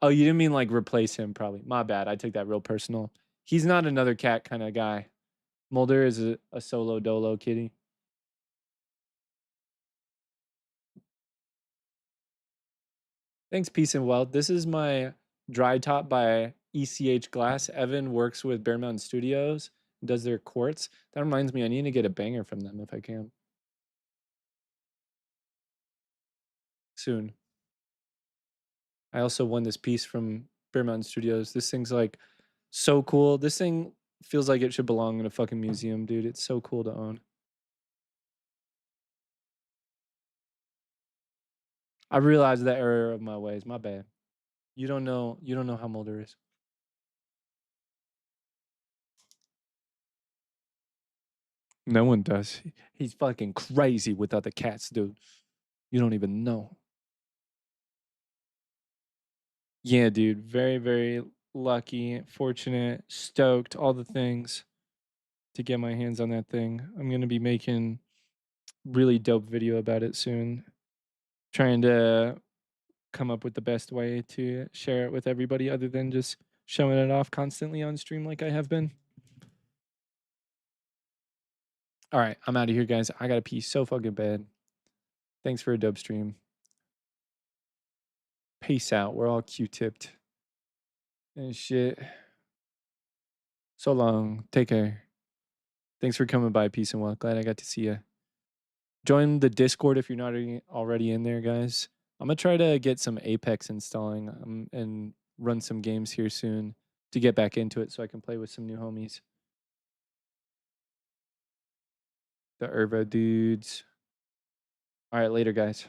Oh, you didn't mean like replace him, probably. My bad. I took that real personal. He's not another cat kind of guy. Mulder is a solo dolo kitty. Thanks, Peace and Wealth. This is my dry top by ECH Glass. Evan works with Bear Mountain Studios, does their quartz. That reminds me, I need to get a banger from them if I can. Soon. I also won this piece from Bear Mountain Studios. This thing's like so cool. This thing feels like it should belong in a fucking museum, dude. It's so cool to own. I realized that error of my ways. My bad. You don't know how Mulder is. No one does. He's fucking crazy with other cats, dude. You don't even know. Yeah, dude. Very, very lucky, fortunate, stoked, all the things to get my hands on that thing. I'm going to be making really dope video about it soon. Trying to come up with the best way to share it with everybody other than just showing it off constantly on stream like I have been. All right, I'm out of here, guys. I got to pee so fucking bad. Thanks for a dope stream. Peace out. We're all Q-tipped and shit. So long. Take care. Thanks for coming by. Peace and wealth. Glad I got to see you. Join the Discord if you're not already in there, guys. I'm going to try to get some Apex installing and run some games here soon to get back into it so I can play with some new homies. The Ervo dudes. All right, later, guys.